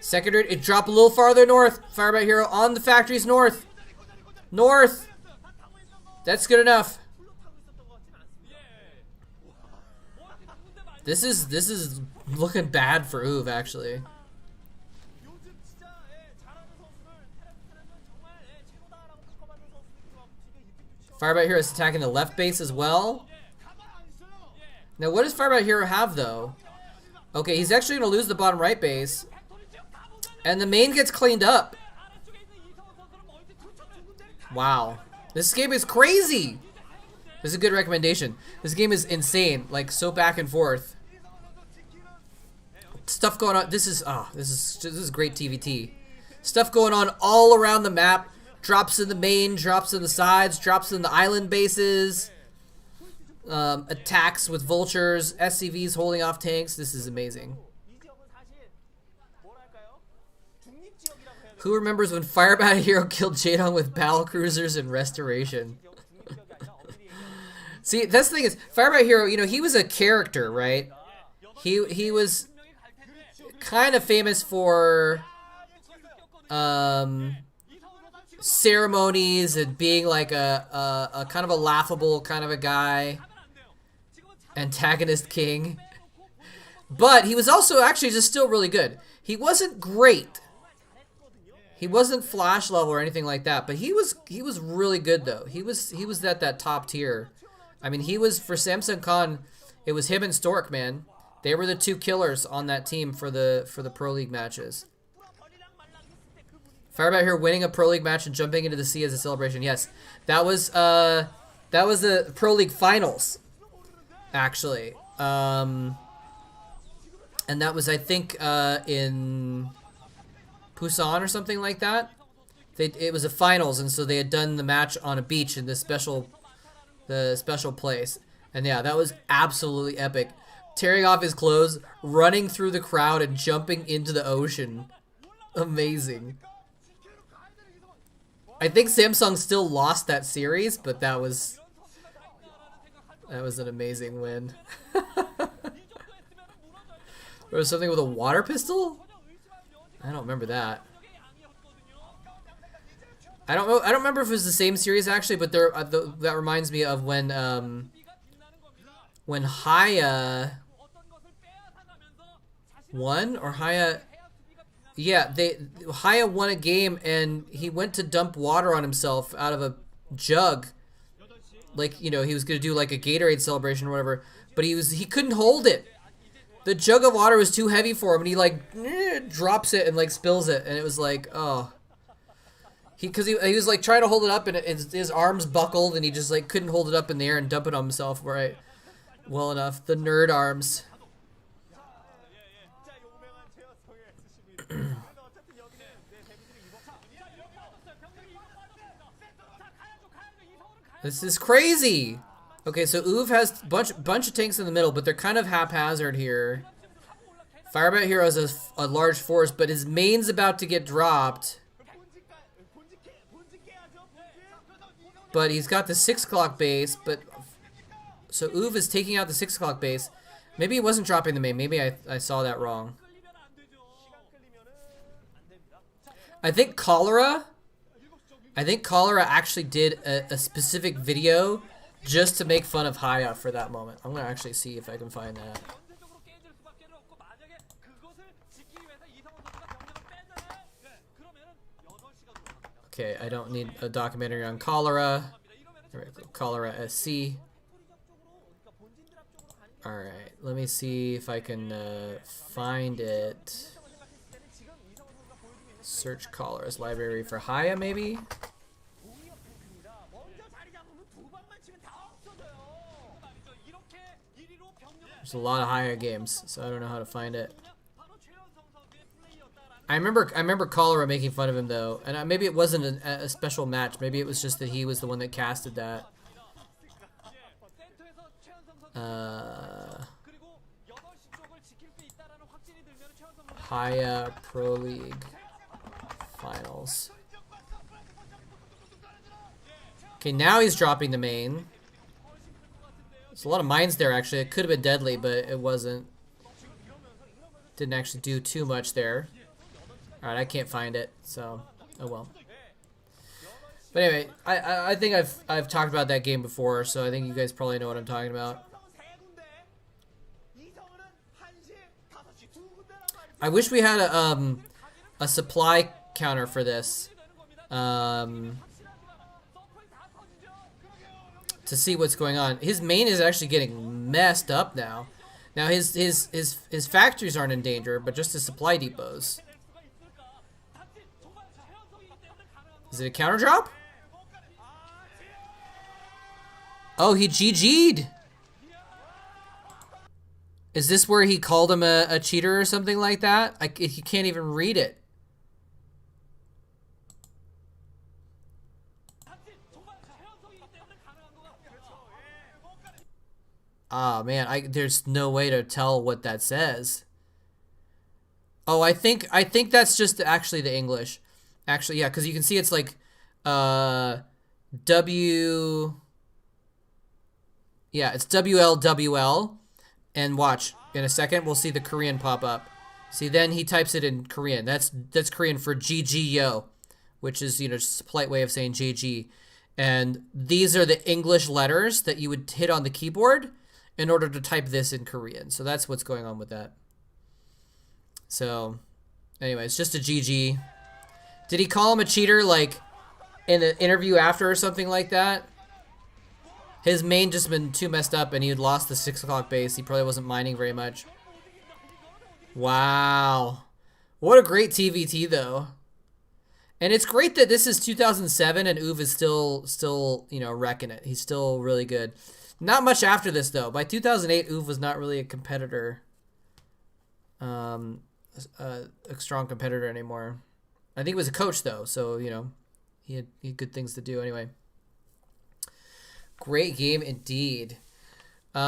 Secondary, it dropped a little farther north. Fire by Hero on the factories north. North. That's good enough. This is looking bad for Uv, actually. Firebat Hero is attacking the left base as well. Now, what does Firebat Hero have, though? Okay, he's actually going to lose the bottom right base. And the main gets cleaned up. Wow. This game is crazy. This is a good recommendation. This game is insane. Like, so back and forth. Stuff going on. This is great TVT. Stuff going on all around the map. Drops in the main, drops in the sides, drops in the island bases. Attacks with vultures, SCVs holding off tanks. This is amazing. Who remembers when Firebat Hero killed Jaedong with battle cruisers and restoration? See, that's the thing is, Firebat Hero, you know, he was a character, right? He was kind of famous for ceremonies and being like a kind of a laughable kind of a guy. Antagonist king. But he was also actually just still really good. He wasn't great. He wasn't Flash level or anything like that, but he was really good though. He was at that top tier. I mean, he was for Samsung Khan. It was him and Stork, man. They were the two killers on that team for the Pro League matches. Firebat here winning a Pro League match and jumping into the sea as a celebration. Yes, that was the Pro League finals, actually. And that was, I think, in Busan or something like that. It was a finals, and so they had done the match on a beach in the special place. And yeah, that was absolutely epic. Tearing off his clothes, running through the crowd, and jumping into the ocean. Amazing. I think Samsung still lost that series, but that was an amazing win. There was something with a water pistol? I don't remember that. I don't remember if it was the same series actually, but that reminds me of when Haya won, or Haya, yeah, Haya won a game and he went to dump water on himself out of a jug, like, you know, he was gonna do like a Gatorade celebration or whatever, but he couldn't hold it. The jug of water was too heavy for him, and he like drops it and like spills it, and it was like, oh. Because he was like trying to hold it up, and his arms buckled, and he just like couldn't hold it up in the air and dump it on himself right well enough. The nerd arms. This is crazy. Okay, so Uv has bunch of tanks in the middle, but they're kind of haphazard here. Firebat Hero has a large force, but his main's about to get dropped. But he's got the 6 o'clock base, but so Uv is taking out the 6 o'clock base. Maybe he wasn't dropping the main. Maybe I saw that wrong. I think Cholera actually did a specific video just to make fun of Haya for that moment. I'm gonna actually see if I can find that. Okay, I don't need a documentary on cholera. Cholera SC. Alright, let me see if I can find it. Search cholera's library for Haya, maybe? There's a lot of higher games, so I don't know how to find it. I remember Cholera making fun of him though, and maybe it wasn't a special match. Maybe it was just that he was the one that casted that. Haya Pro League Finals. Okay, now he's dropping the main. There's a lot of mines there, actually. It could have been deadly, but it wasn't. Didn't actually do too much there. Alright, I can't find it, so oh well. But anyway, I think I've talked about that game before, so I think you guys probably know what I'm talking about. I wish we had a supply counter for this. To see what's going on. His main is actually getting messed up now. Now his factories aren't in danger, but just his supply depots. Is it a counter drop? Oh, he GG'd. Is this where he called him a cheater or something like that? You can't even read it. Oh man, there's no way to tell what that says. Oh, I think that's just actually the English. Actually, yeah, because you can see it's like W. Yeah, it's WLWL. And watch, in a second we'll see the Korean pop up. See, then he types it in Korean. That's Korean for GG yo, which is, just a polite way of saying GG. And these are the English letters that you would hit on the keyboard in order to type this in Korean. So that's what's going on with that. So, anyway, it's just a GG. Did he call him a cheater, like, in the interview after or something like that? His main just been too messed up and he had lost the 6 o'clock base. He probably wasn't mining very much. Wow. What a great TVT, though. And it's great that this is 2007 and Uve is still, wrecking it. He's still really good. Not much after this, though. By 2008, Uve was not really a competitor. A strong competitor anymore. I think he was a coach, though. So, he had good things to do anyway. Great game indeed. Do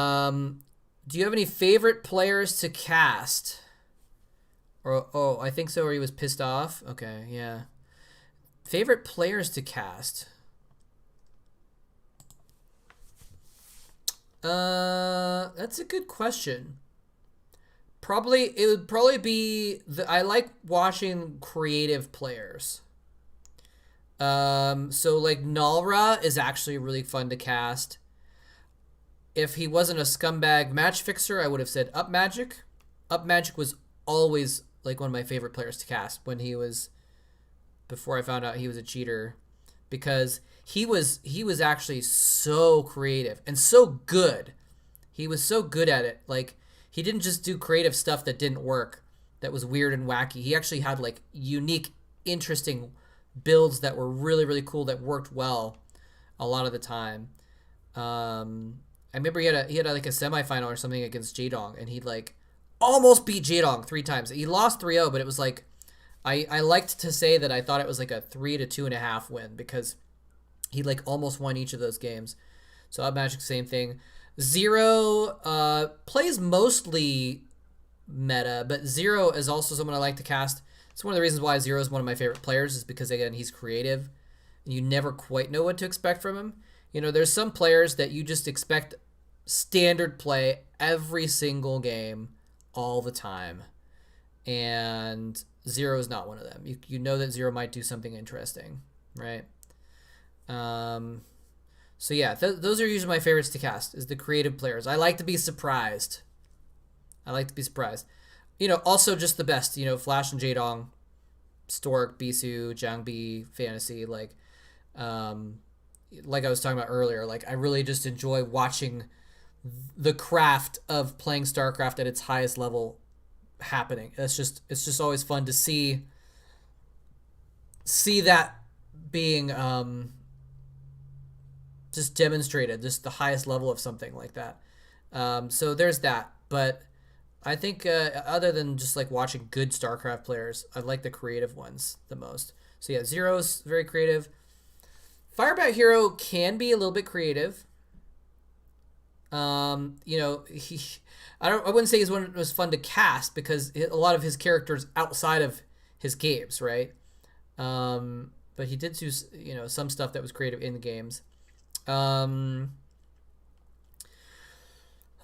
you have any favorite players to cast? Or, oh, I think so, or he was pissed off. Okay, yeah. Favorite players to cast? That's a good question. It would probably be I like watching creative players. So like Nalra is actually really fun to cast. If he wasn't a scumbag match fixer, I would have said Up Magic. Up Magic was always like one of my favorite players to cast before I found out he was a cheater, because he was actually so creative and so good. He was so good at it. Like, he didn't just do creative stuff that didn't work, that was weird and wacky. He actually had like unique, interesting builds that were really, really cool, that worked well a lot of the time. I remember he had like a semifinal or something against Jadong, and he like almost beat Jadong 3 times. He lost 3-0, but it was like, I liked to say that I thought it was like a 3 to 2.5 win, because he like almost won each of those games. So Up Magic, same thing. Zero plays mostly meta, but Zero is also someone I like to cast. It's one of the reasons why Zero is one of my favorite players, is because, again, he's creative. And you never quite know what to expect from him. There's some players that you just expect standard play every single game all the time. And Zero is not one of them. You know that Zero might do something interesting, right? So yeah, those are usually my favorites to cast, is the creative players. I like to be surprised. Also just the best, Flash and Jadong, Stork, Bisu, Jiangbi, Fantasy, like I was talking about earlier, like I really just enjoy watching the craft of playing StarCraft at its highest level happening. It's just always fun to see that being just demonstrated, just the highest level of something like that. So there's that. But I think other than just like watching good StarCraft players, I like the creative ones the most. So yeah, Zero's very creative. Firebat Hero can be a little bit creative. You know, I wouldn't say he's one that was fun to cast because a lot of his characters outside of his games, right? But he did do, you know, some stuff that was creative in the games.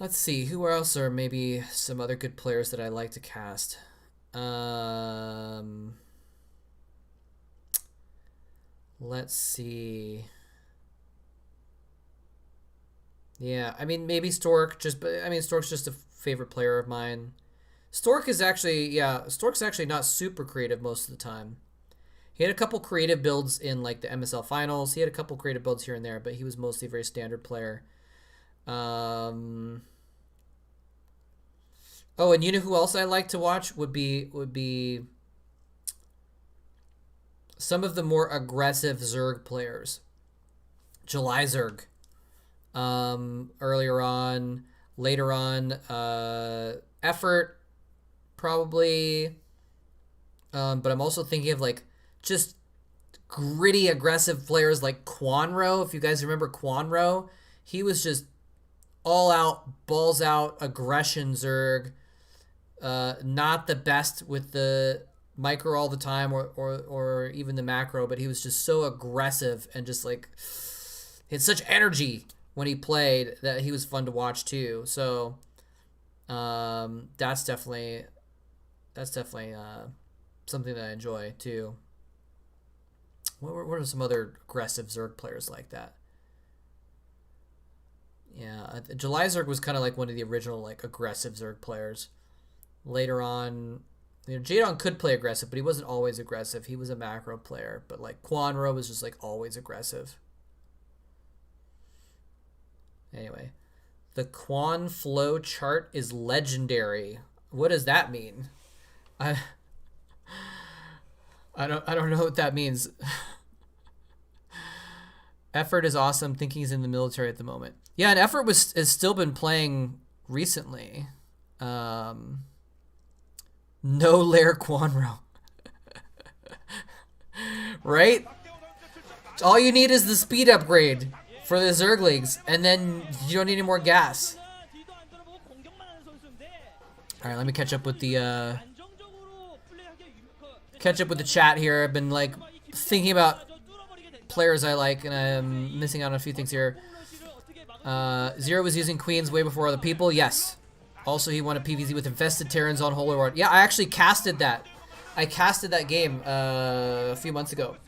Let's see, who else are maybe some other good players that I like to cast? Let's see. Yeah, I mean, maybe Stork, but I mean, Stork's just a favorite player of mine. Stork's actually not super creative most of the time. He had a couple creative builds in like the MSL finals. He had a couple creative builds here and there, but he was mostly a very standard player. Oh, and you know who else I like to watch would be some of the more aggressive Zerg players. July Zerg. Earlier on, later on, Effort, probably. But I'm also thinking of like just gritty, aggressive players like Quanro. If you guys remember Quanro, he was just all out, balls out, aggression Zerg. Not the best with the micro all the time or even the macro, but he was just so aggressive and just like he had such energy when he played that he was fun to watch too. So that's definitely something that I enjoy too. What are some other aggressive Zerg players like that? Yeah, July Zerg was kind of like one of the original like aggressive Zerg players. Later on, you know, Jadon could play aggressive, but he wasn't always aggressive. He was a macro player, but like Quanro was just like always aggressive. Anyway, the Quan flow chart is legendary. What does that mean? I don't know what that means. Effort is awesome. Thinking he's in the military at the moment. Yeah, and Effort has still been playing recently. No Lair Quanro. Right? All you need is the speed upgrade for the Zerg leagues, and then you don't need any more gas. All right, let me catch up with the chat here. I've been like thinking about players I like, and I'm missing out on a few things here. Zero was using Queens way before other people. Yes. Also, he won a PvZ with Infested Terrans on Holy War. Yeah, I actually casted that. I casted that game a few months ago.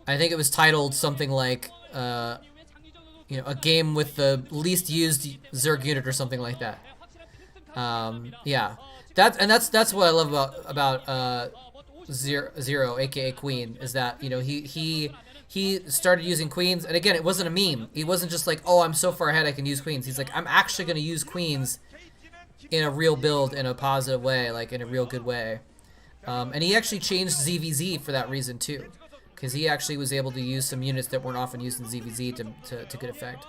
I think it was titled something like, you know, a game with the least used Zerg unit or something like that. Yeah, that's what I love about Zero, aka Queen, is that, you know, he started using Queens, and again, it wasn't a meme. He wasn't just like, oh, I'm so far ahead I can use Queens. He's like, I'm actually going to use Queens in a real build, in a positive way, like in a real good way. And he actually changed ZVZ for that reason too, because he actually was able to use some units that weren't often used in ZVZ to good effect.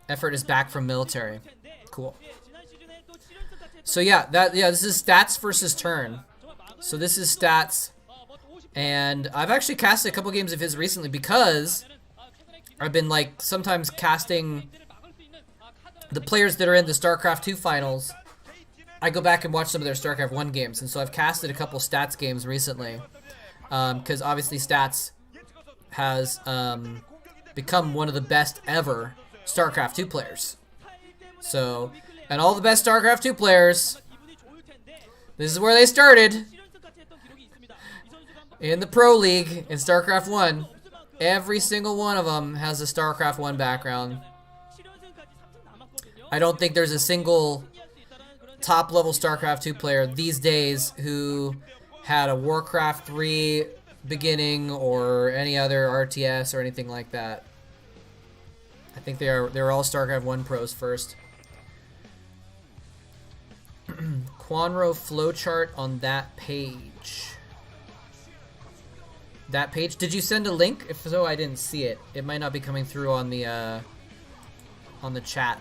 Effort is back from military. Cool. So yeah, this is stats versus turn. So this is stats. And I've actually casted a couple games of his recently because I've been like sometimes casting the players that are in the StarCraft 2 finals. I go back and watch some of their StarCraft 1 games, and so I've casted a couple stats games recently because obviously stats has become one of the best ever StarCraft 2 players. So, and all the best StarCraft 2 players, this is where they started. In the Pro League, in StarCraft 1, every single one of them has a StarCraft 1 background. I don't think there's a single top-level StarCraft 2 player these days who had a Warcraft 3 beginning or any other RTS or anything like that. I think they're all StarCraft 1 pros first. Quanro flowchart on that page. That page. Did you send a link? If so, I didn't see it. It might not be coming through on the chat.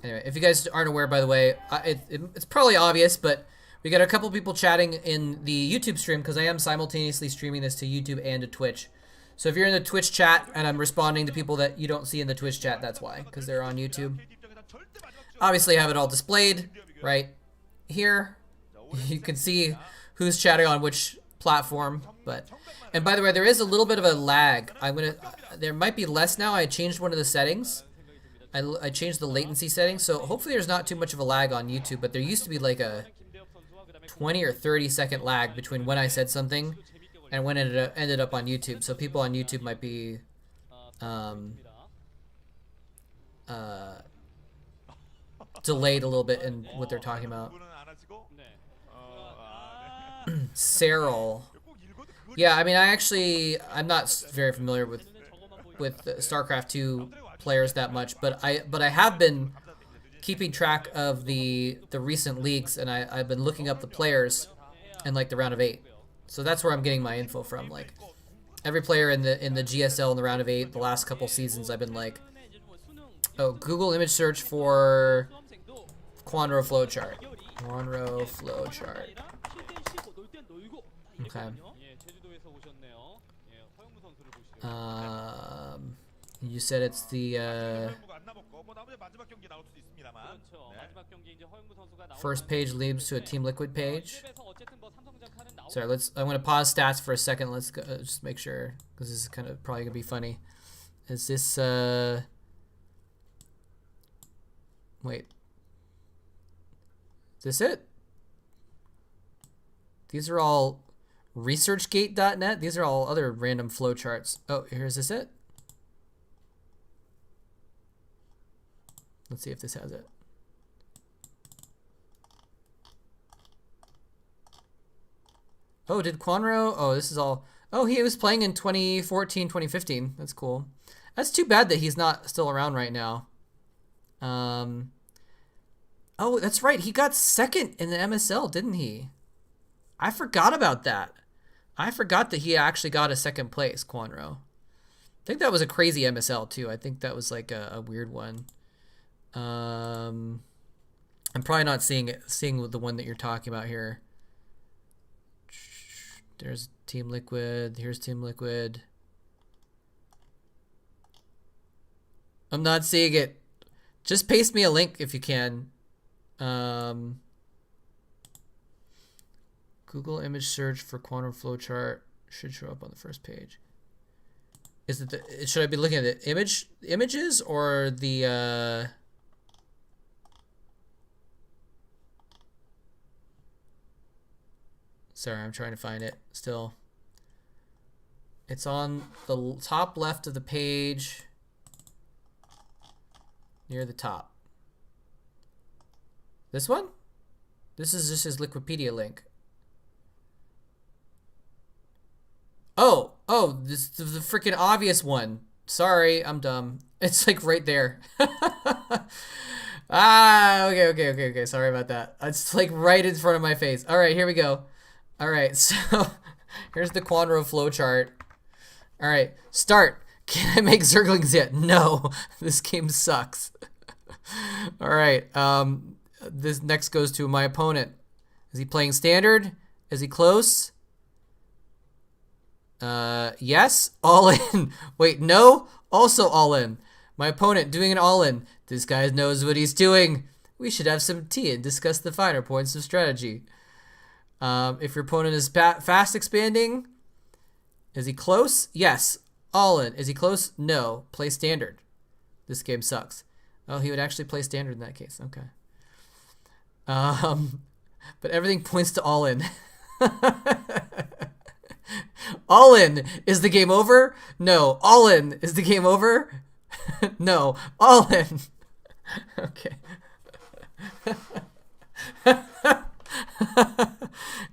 Anyway, if you guys aren't aware, by the way, it's probably obvious, but we got a couple people chatting in the YouTube stream because I am simultaneously streaming this to YouTube and to Twitch. So if you're in the Twitch chat and I'm responding to people that you don't see in the Twitch chat, that's why, because they're on YouTube. Obviously, I have it all displayed right here. You can see who's chatting on which platform. And by the way, there is a little bit of a lag. There might be less now. I changed one of the settings. I changed the latency settings, so hopefully there's not too much of a lag on YouTube, but there used to be like a 20 or 30 second lag between when I said something and when it ended up on YouTube. So people on YouTube might be delayed a little bit in what they're talking about. Cyril. Yeah, I mean, I'm not very familiar with StarCraft 2 players that much, but I have been keeping track of the recent leagues, and I've been looking up the players in like the round of 8. So that's where I'm getting my info from. Like every player in the GSL in the round of 8, the last couple seasons, I've been like, oh, Google image search for Quanro flowchart. Quanro flowchart. Okay. You said it's the first page leads to a Team Liquid page. Sorry, I'm gonna pause stats for a second. Let's go, just make sure, because this is kind of probably gonna be funny. Is this wait, is this it? These are all researchgate.net. These are all other random flowcharts. Oh, here's this it. Let's see if this has it. Oh, did Quanro? Oh, this is all. Oh, he was playing in 2014, 2015. That's cool. That's too bad that he's not still around right now. Oh, that's right. He got second in the MSL, didn't he? I forgot about that. I forgot that he actually got a second place, Quanro. I think that was a crazy MSL too. I think that was like a weird one. I'm probably not seeing the one that you're talking about here. There's Team Liquid. Here's Team Liquid. I'm not seeing it. Just paste me a link if you can. Google image search for quantum flowchart should show up on the first page. Is it should I be looking at the images or the Sorry, I'm trying to find it still. It's on the top left of the page, near the top. This one? This is just his Wikipedia link. Oh, this is the freaking obvious one. Sorry, I'm dumb. It's like right there. Okay. Sorry about that. It's like right in front of my face. All right, here we go. All right, so here's the Quanro flowchart. All right, start. Can I make Zerglings yet? No, this game sucks. All right, this next goes to my opponent. Is he playing standard? Is he close? Yes, all in. Wait, no, also all in. My opponent doing an all in. This guy knows what he's doing. We should have some tea and discuss the finer points of strategy. If your opponent is fast expanding, is he close? Yes, all in. Is he close? No, play standard. This game sucks. Oh, he would actually play standard in that case. Okay. But everything points to all in. All in. Is the game over? No. All in. Is the game over? No. All in. Okay.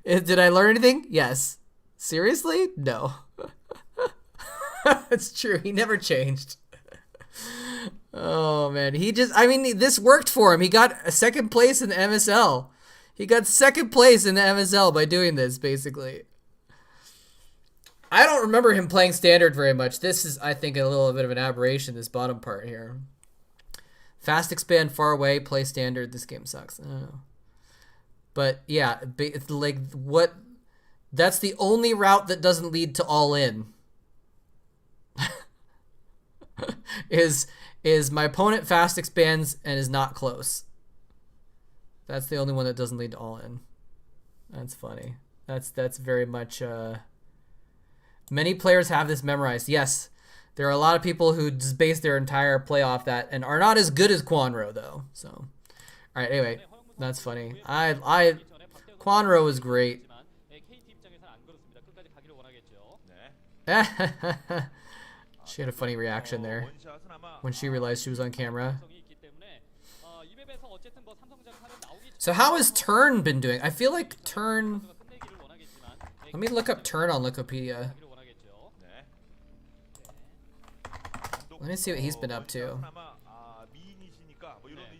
Did I learn anything? Yes. Seriously? No. It's true. He never changed. Oh man, I mean, this worked for him. He got a second place in the MSL. He got second place in the MSL by doing this, basically. I don't remember him playing standard very much. This is, I think, a little bit of an aberration, this bottom part here. Fast expand, far away, play standard. This game sucks. I don't know. But yeah, it's like what? That's the only route that doesn't lead to all in. is my opponent fast expands and is not close. That's the only one that doesn't lead to all in. That's funny. That's very much. Many players have this memorized. Yes, there are a lot of people who just base their entire play off that and are not as good as Quanro though. So, all right. Anyway, that's funny. Quanro is great. She had a funny reaction there when she realized she was on camera. So how has Turn been doing? I feel like Turn... Let me look up Turn on Wikipedia. Let me see what he's been up to.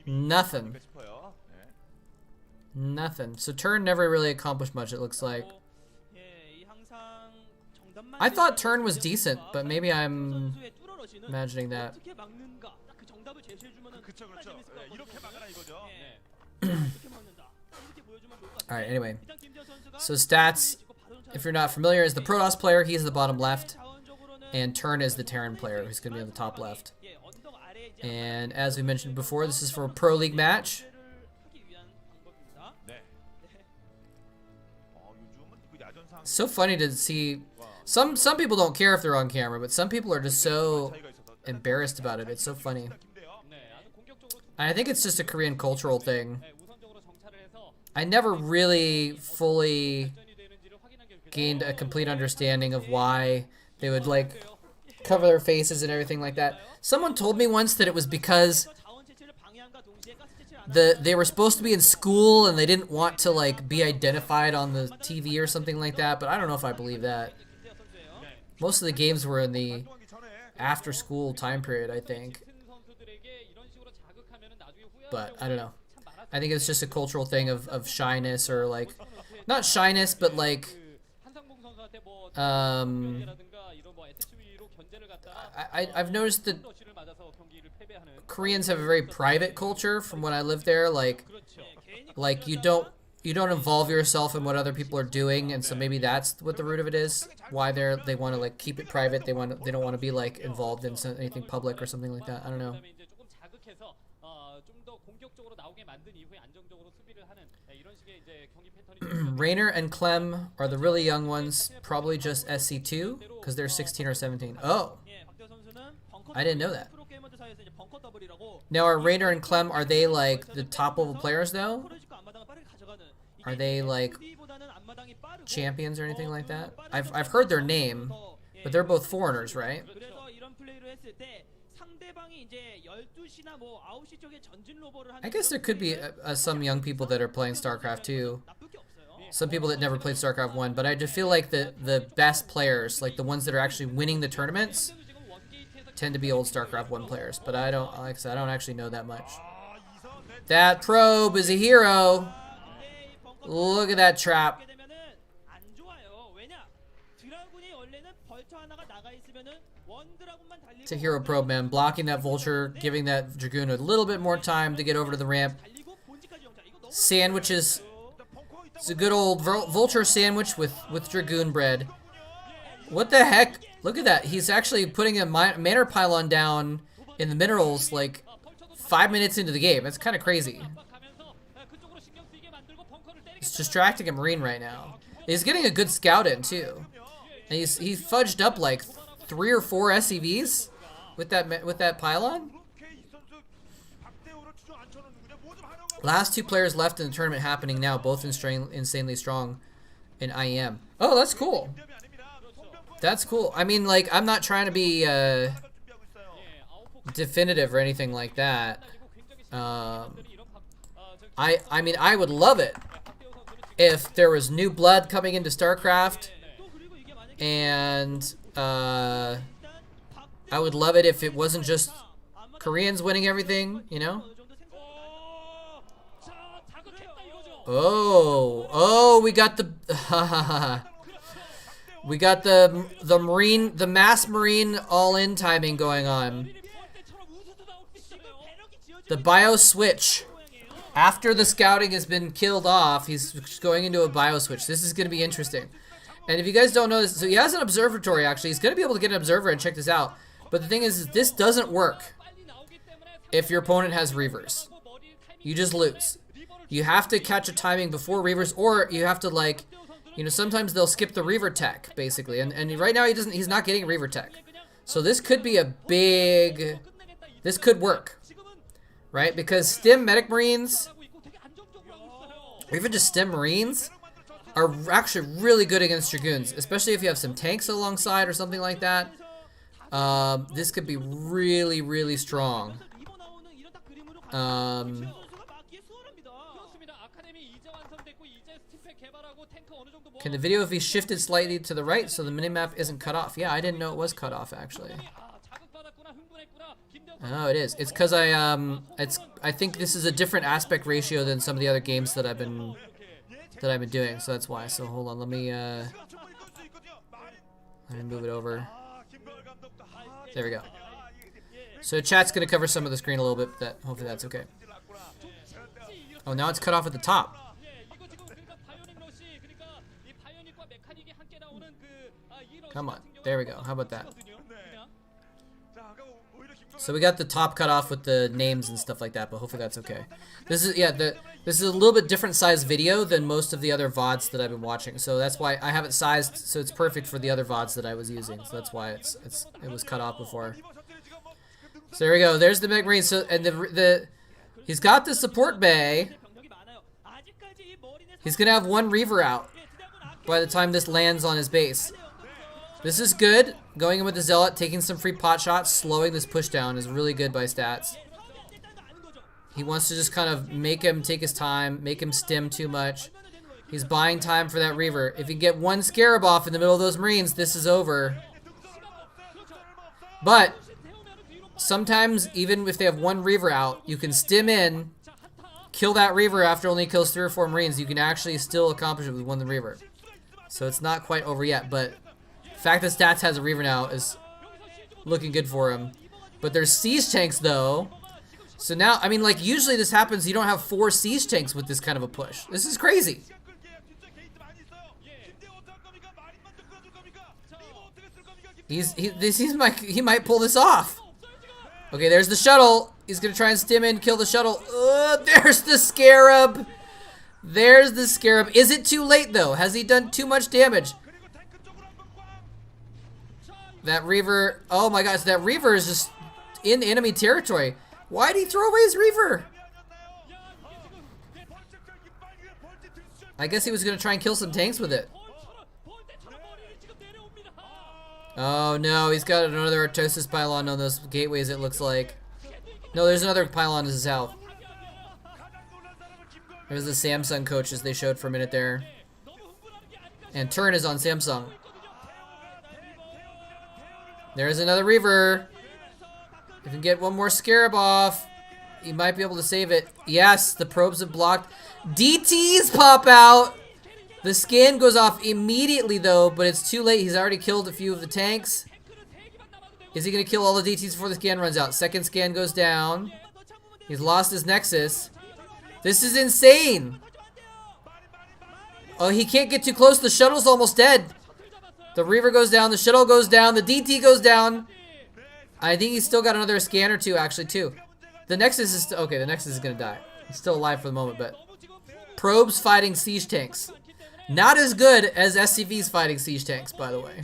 Nothing. Nothing. So Turn never really accomplished much, it looks like. I thought Turn was decent, but maybe I'm imagining that. Alright, anyway. So stats, if you're not familiar, is the Protoss player, he's the bottom left. And Turn is the Terran player, who's going to be on the top left. And as we mentioned before, this is for a Pro League match. So funny to see. Some people don't care if they're on camera, but some people are just so embarrassed about it. It's so funny. I think it's just a Korean cultural thing. I never really fully gained a complete understanding of why they would like cover their faces and everything like that. Someone told me once that it was because they were supposed to be in school and they didn't want to like be identified on the TV or something like that, but I don't know if I believe that. Most of the games were in the after school time period, I think. But I don't know. I think it's just a cultural thing of shyness, or like, not shyness, but like, I've noticed that Koreans have a very private culture from when I lived there. Like you don't involve yourself in what other people are doing, and so maybe that's what the root of it is. Why they want to like keep it private. They don't want to be like involved in anything public or something like that. I don't know. Rainer and Clem are the really young ones, probably just SC2 because they're 16 or 17. Oh, I didn't know that. Now, are Rainer and Clem, are they like the top level players though? Are they like champions or anything like that? I've heard their name, but they're both foreigners, right? I guess there could be some young people that are playing StarCraft 2. Some people that never played StarCraft 1, but I just feel like the best players, like the ones that are actually winning the tournaments, tend to be old StarCraft 1 players. But I don't, like I said, I don't actually know that much. That probe is a hero. Look at that trap. It's a hero probe, man. Blocking that vulture, giving that Dragoon a little bit more time to get over to the ramp. Sandwiches. It's a good old vulture sandwich with Dragoon bread. What the heck? Look at that. He's actually putting a manor pylon down in the minerals like 5 minutes into the game. That's kind of crazy. He's distracting a Marine right now. He's getting a good scout in too. And he's fudged up like 3 or 4 SCVs with that pylon. Last 2 players left in the tournament happening now, both insanely strong in IEM. Oh, that's cool. That's cool. I mean, like, I'm not trying to be definitive or anything like that. I mean, I would love it if there was new blood coming into StarCraft, and I would love it if it wasn't just Koreans winning everything, you know? Oh, we got the we got the mass marine all-in timing going on. The bio switch. After the scouting has been killed off, he's going into a bio switch. This is going to be interesting. And if you guys don't know this, so he has an observatory actually. He's going to be able to get an observer and check this out. But the thing is this doesn't work if your opponent has reavers. You just lose. You have to catch a timing before reavers, or you have to, like, you know, sometimes they'll skip the reaver tech basically. And right now he's not getting reaver tech. So this could be a big, this could work. Right? Because stim medic marines, or even just stim marines, are actually really good against dragoons, especially if you have some tanks alongside or something like that. This could be really, really strong. Can the video be shifted slightly to the right so the minimap isn't cut off? Yeah, I didn't know it was cut off actually. Oh, it is. It's because I think this is a different aspect ratio than some of the other games that I've been doing, so that's why. So hold on, let me move it over. There we go. So chat's gonna cover some of the screen a little bit. Hopefully that's okay. Oh, now it's cut off at the top. Come on, there we go. How about that? So we got the top cut off with the names and stuff like that, but hopefully that's okay. This is this is a little bit different size video than most of the other VODs that I've been watching. So that's why I have it sized so it's perfect for the other VODs that I was using. So that's why it was cut off before. So there we go. There's the Meg Marine. So and he's got the support bay. He's gonna have one Reaver out by the time this lands on his base. This is good. Going in with the Zealot, taking some free pot shots, slowing this push down is really good by stats. He wants to just kind of make him take his time, make him stim too much. He's buying time for that Reaver. If you get one Scarab off in the middle of those Marines, this is over. But sometimes, even if they have one Reaver out, you can stim in, kill that Reaver after only kills 3 or 4 Marines. You can actually still accomplish it with one Reaver. So it's not quite over yet, but the fact that Stats has a Reaver now is looking good for him. But there's siege tanks though. So now, I mean, like, usually this happens, you don't have 4 siege tanks with this kind of a push. This is crazy. He might pull this off. Okay, there's the shuttle. He's gonna try and stim in, kill the shuttle. There's the Scarab. There's the Scarab. Is it too late though? Has he done too much damage? That Reaver, oh my gosh, that Reaver is just in enemy territory. Why did he throw away his Reaver? I guess he was gonna try and kill some tanks with it. Oh no, he's got another Artosis pylon on those gateways, it looks like. No, there's another pylon to the south. There's the Samsung coaches they showed for a minute there. And turn is on Samsung. There's another Reaver. If you can get one more Scarab off, you might be able to save it. Yes, the probes have blocked. DTs pop out. The scan goes off immediately though, but it's too late. He's already killed a few of the tanks. Is he going to kill all the DTs before the scan runs out? Second scan goes down. He's lost his Nexus. This is insane. Oh, he can't get too close. The shuttle's almost dead. The Reaver goes down. The shuttle goes down. The DT goes down. I think he's still got another scan or two, actually, too. The Nexus is okay. The Nexus is going to die. He's still alive for the moment, but probes fighting siege tanks. Not as good as SCVs fighting siege tanks, by the way.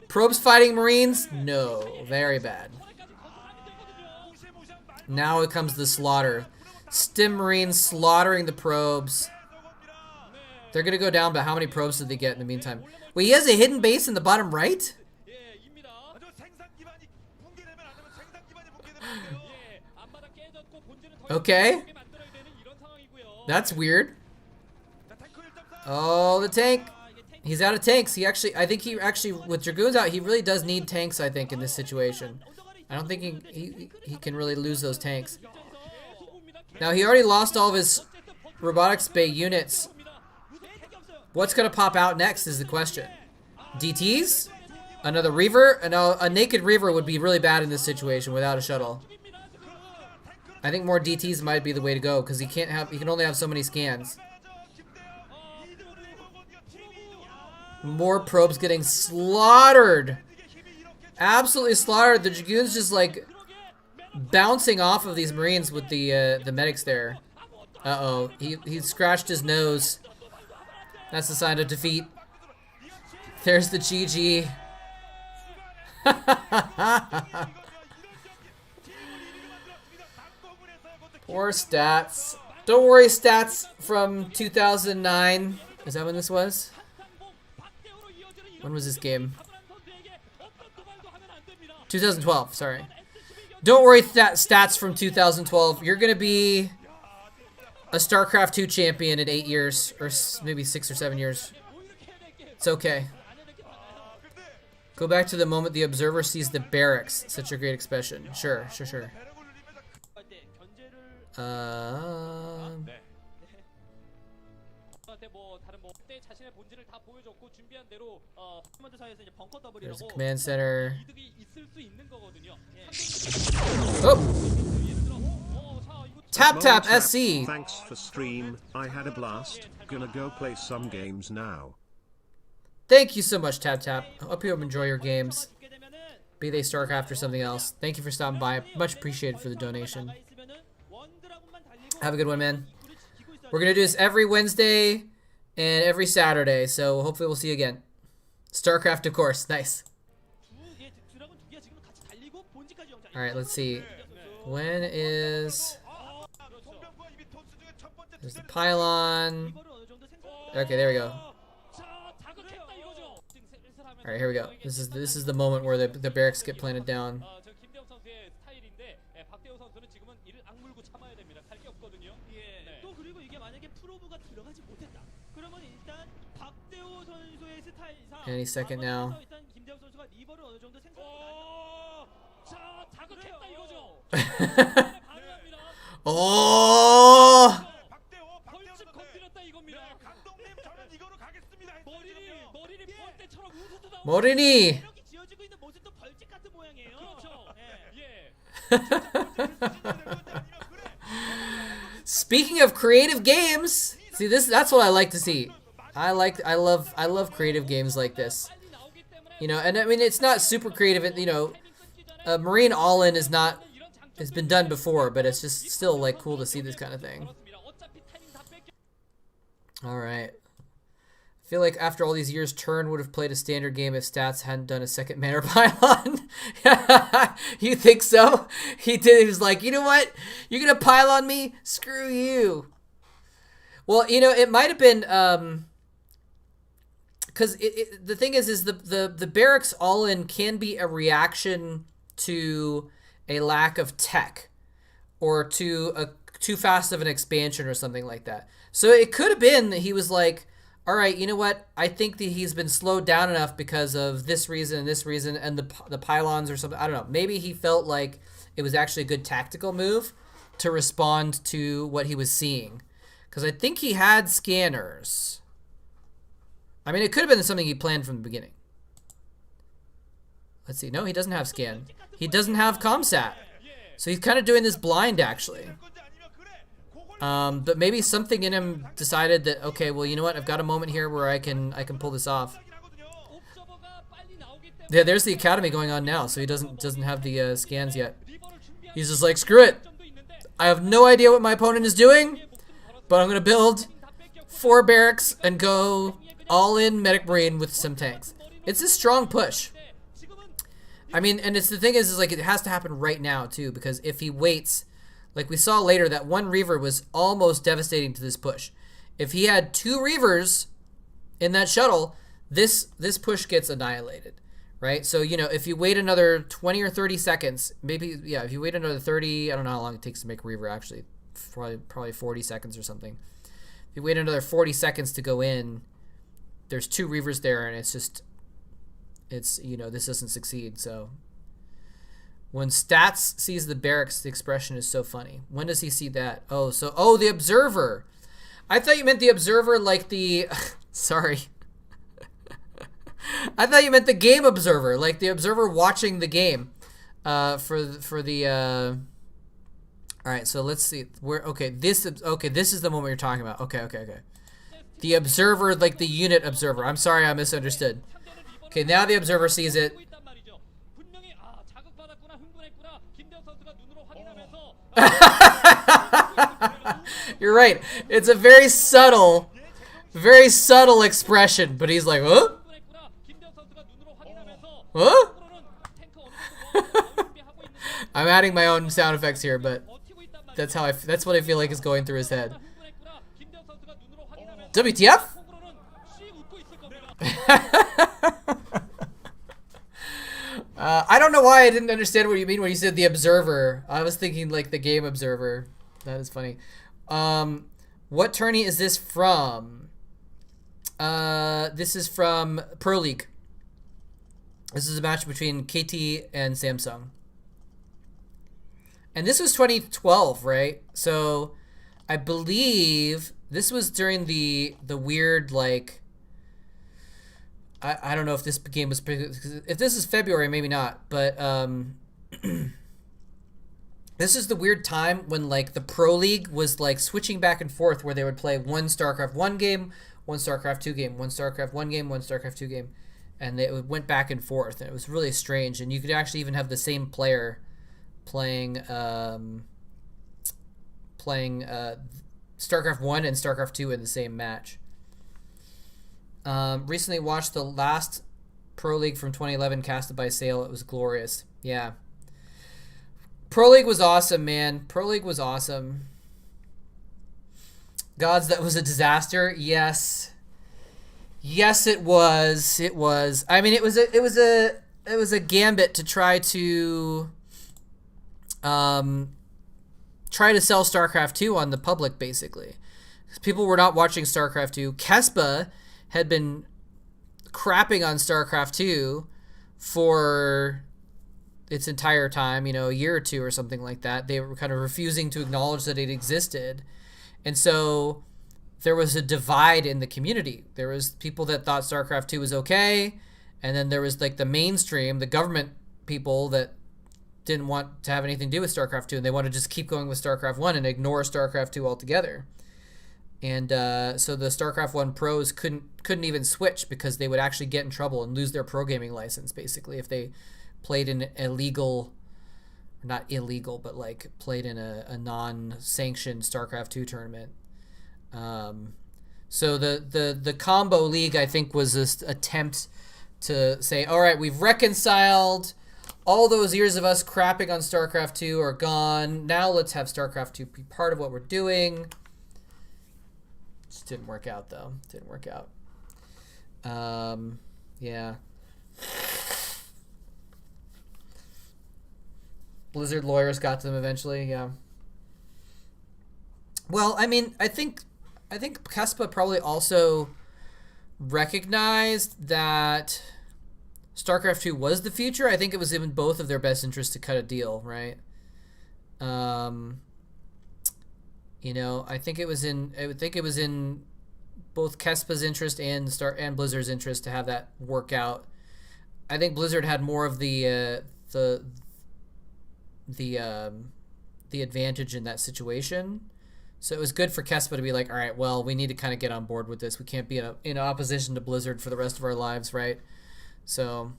Probes fighting Marines? No. Very bad. Now it comes the slaughter. Stim Marines slaughtering the probes. They're going to go down, but how many probes did they get in the meantime? Wait, he has a hidden base in the bottom right? Okay. That's weird. Oh, the tank. He's out of tanks. I think he actually, with Dragoons out, he really does need tanks, I think, in this situation. I don't think he can really lose those tanks. Now, he already lost all of his robotics bay units. What's going to pop out next is the question. DTs? Another Reaver? A naked Reaver would be really bad in this situation without a shuttle. I think more DTs might be the way to go because he can only have so many scans. More probes getting slaughtered. Absolutely slaughtered. The Dragoons just like bouncing off of these Marines with the medics there. Uh-oh. He scratched his nose. That's a sign of defeat. There's the GG. Poor stats. Don't worry, stats from 2009. Is that when this was? When was this game? 2012, sorry. Don't worry, stats from 2012. You're going to be a StarCraft 2 champion in 8 years, or maybe 6 or 7 years. It's okay. Go back to the moment the observer sees the barracks. Such a great expression. Sure. There's a command center. Oh! Tap SC. Thanks for stream. I had a blast. Gonna go play some games now. Thank you so much, Tap. Hope you enjoy your games. Be they StarCraft or something else. Thank you for stopping by. Much appreciated for the donation. Have a good one, man. We're gonna do this every Wednesday and every Saturday, so hopefully we'll see you again. StarCraft, of course. Nice. Alright, let's see. When is... There's the pylon. Okay, there we go. Alright, here we go. This is the moment where the barracks get planted down. Any second now. Oh! 모리니! Speaking of creative games, see that's what I like to see. I love creative games like this. You know, and I mean it's not super creative, you know, Marine All-In has been done before, but it's just still like cool to see this kind of thing. All right. I feel like after all these years, Turn would have played a standard game if Stats hadn't done a second Manor Pylon. You think so? He did. He was like, you know what? You're gonna pylon me? Screw you. Well, you know, it might have been because the thing is the barracks All-In can be a reaction to a lack of tech or to a too fast of an expansion or something like that. So it could have been that he was like, all right, you know what? I think that he's been slowed down enough because of this reason and this reason and the pylons or something. I don't know. Maybe he felt like it was actually a good tactical move to respond to what he was seeing. Because I think he had scanners. I mean, it could have been something he planned from the beginning. Let's see. No, he doesn't have scan. He doesn't have ComSat. So he's kind of doing this blind, actually. But maybe something in him decided that, okay, well, you know what? I've got a moment here where I can pull this off. Yeah, there's the academy going on now, so he doesn't have the scans yet. He's just like, screw it. I have no idea what my opponent is doing, but I'm gonna build 4 barracks and go all in medic marine with some tanks. It's a strong push. I mean, and it's the thing is like it has to happen right now too, because if he waits. Like we saw later, that one Reaver was almost devastating to this push. If he had 2 Reavers in that shuttle, this push gets annihilated, right? So, you know, if you wait another 20 or 30 seconds, maybe, yeah, if you wait another 30, I don't know how long it takes to make a Reaver, actually. Probably 40 seconds or something. If you wait another 40 seconds to go in, there's 2 Reavers there, and it's, you know, this doesn't succeed, so... When Stats sees the barracks, the expression is so funny. When does he see that? Oh, the Observer. I thought you meant the Observer like the... Sorry. I thought you meant the game observer, like the observer watching the game. For the... All right, so let's see. This is the moment you're talking about. Okay. The observer, like the unit observer. I'm sorry, I misunderstood. Okay, now the observer sees it. You're right. It's a very subtle expression, but he's like, huh? Huh? I'm adding my own sound effects here, but that's what I feel like is going through his head. WTF? I don't know why I didn't understand what you mean when you said the observer. I was thinking like the game observer. That is funny. What tourney is this from? This is from Pro League. This is a match between KT and Samsung. And this was 2012, right? So I believe this was during the weird, like, I don't know if this game was, if this is February, maybe not, but this is the weird time when, like, the Pro League was, like, switching back and forth where they would play one StarCraft 1 game, one StarCraft 2 game, one StarCraft 1 game, one StarCraft 2 game. And it went back and forth, and it was really strange. And you could actually even have the same player playing StarCraft 1 and StarCraft 2 in the same match. Recently watched the last Pro League from 2011 casted by Sale. It was glorious. Yeah. Pro League was awesome, man. Pro League was awesome. Gods, that was a disaster. Yes. Yes, it was. It was. I mean, it was a gambit to try to sell StarCraft 2 on the public, basically. People were not watching StarCraft 2. Kespa had been crapping on StarCraft 2 for its entire time, you know, a year or two or something like that. They were kind of refusing to acknowledge that it existed. And so there was a divide in the community. There was people that thought StarCraft 2 was okay, and then there was like the mainstream, the government people that didn't want to have anything to do with StarCraft 2, and they wanted to just keep going with StarCraft 1 and ignore StarCraft 2 altogether. And so the StarCraft 1 pros couldn't even switch because they would actually get in trouble and lose their pro gaming license, basically, if they played in illegal, not illegal, but like played in a non-sanctioned StarCraft 2 tournament. So the combo league, I think, was this attempt to say, all right, we've reconciled. All those years of us crapping on StarCraft 2 are gone. Now let's have StarCraft 2 be part of what we're doing. Just didn't work out, though. Didn't work out. Yeah. Blizzard lawyers got to them eventually, yeah. Well, I mean, I think Kespa probably also recognized that StarCraft 2 was the future. I think it was in both of their best interests to cut a deal, right? You know, I think it was in both Kespa's interest and Blizzard's interest to have that work out. I think Blizzard had more of the advantage in that situation. So it was good for Kespa to be like, all right, well, we need to kind of get on board with this. We can't be in opposition to Blizzard for the rest of our lives, right? So,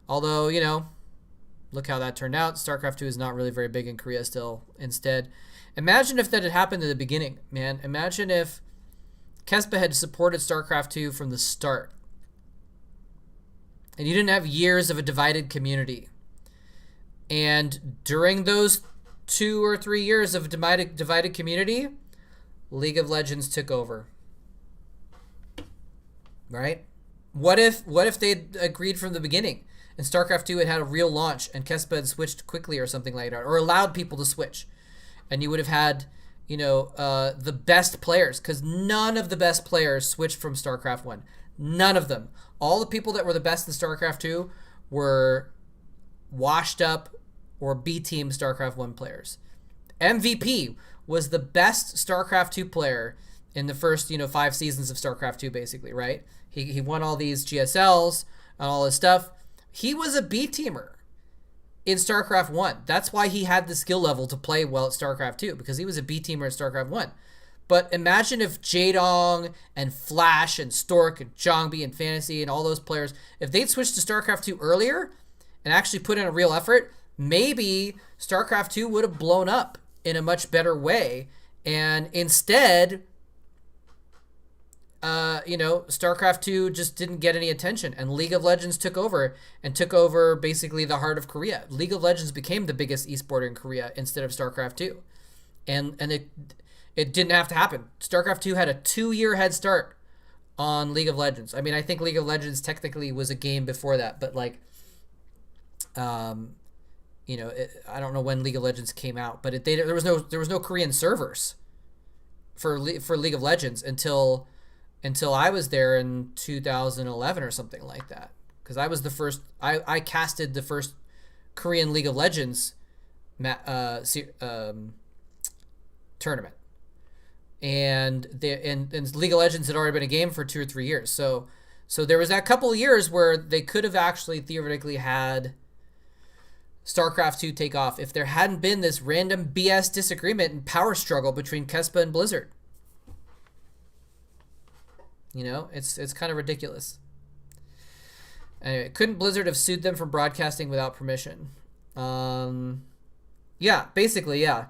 although, you know, look how that turned out. StarCraft 2 is not really very big in Korea still. Instead, imagine if that had happened in the beginning, man. Imagine if Kespa had supported StarCraft 2 from the start. And you didn't have years of a divided community. And during those 2 or 3 years of divided community, League of Legends took over. Right? What if they'd agreed from the beginning and StarCraft 2 had a real launch and Kespa had switched quickly or something like that, or allowed people to switch, and you would have had, you know, the best players, because none of the best players switched from StarCraft 1. None of them. All the people that were the best in StarCraft 2 were washed up or B team StarCraft 1 players. MVP was the best StarCraft 2 player in the first, 5 seasons of StarCraft 2, basically, right? He won all these GSLs and all this stuff. He was a B teamer in StarCraft 1. That's why he had the skill level to play well at StarCraft 2, because he was a B teamer at StarCraft 1. But imagine if Jaedong and Flash and Stork and Zhongbi and Fantasy and all those players, if they'd switched to StarCraft 2 earlier and actually put in a real effort, maybe StarCraft 2 would have blown up in a much better way. And instead, StarCraft 2 just didn't get any attention, and League of Legends took over basically the heart of Korea. League of Legends became the biggest esport in Korea instead of StarCraft 2. And it didn't have to happen. StarCraft 2 had a 2-year head start on League of Legends. I mean, I think League of Legends technically was a game before that, but I don't know when League of Legends came out, but there was no Korean servers for League of Legends until I was there in 2011 or something like that, because I was the first. I casted the first Korean League of Legends tournament, and League of Legends had already been a game for 2 or 3 years. So there was that couple of years where they could have actually theoretically had StarCraft 2 take off if there hadn't been this random BS disagreement and power struggle between Kespa and Blizzard. It's kind of ridiculous. Anyway, couldn't Blizzard have sued them for broadcasting without permission? Yeah, basically, yeah.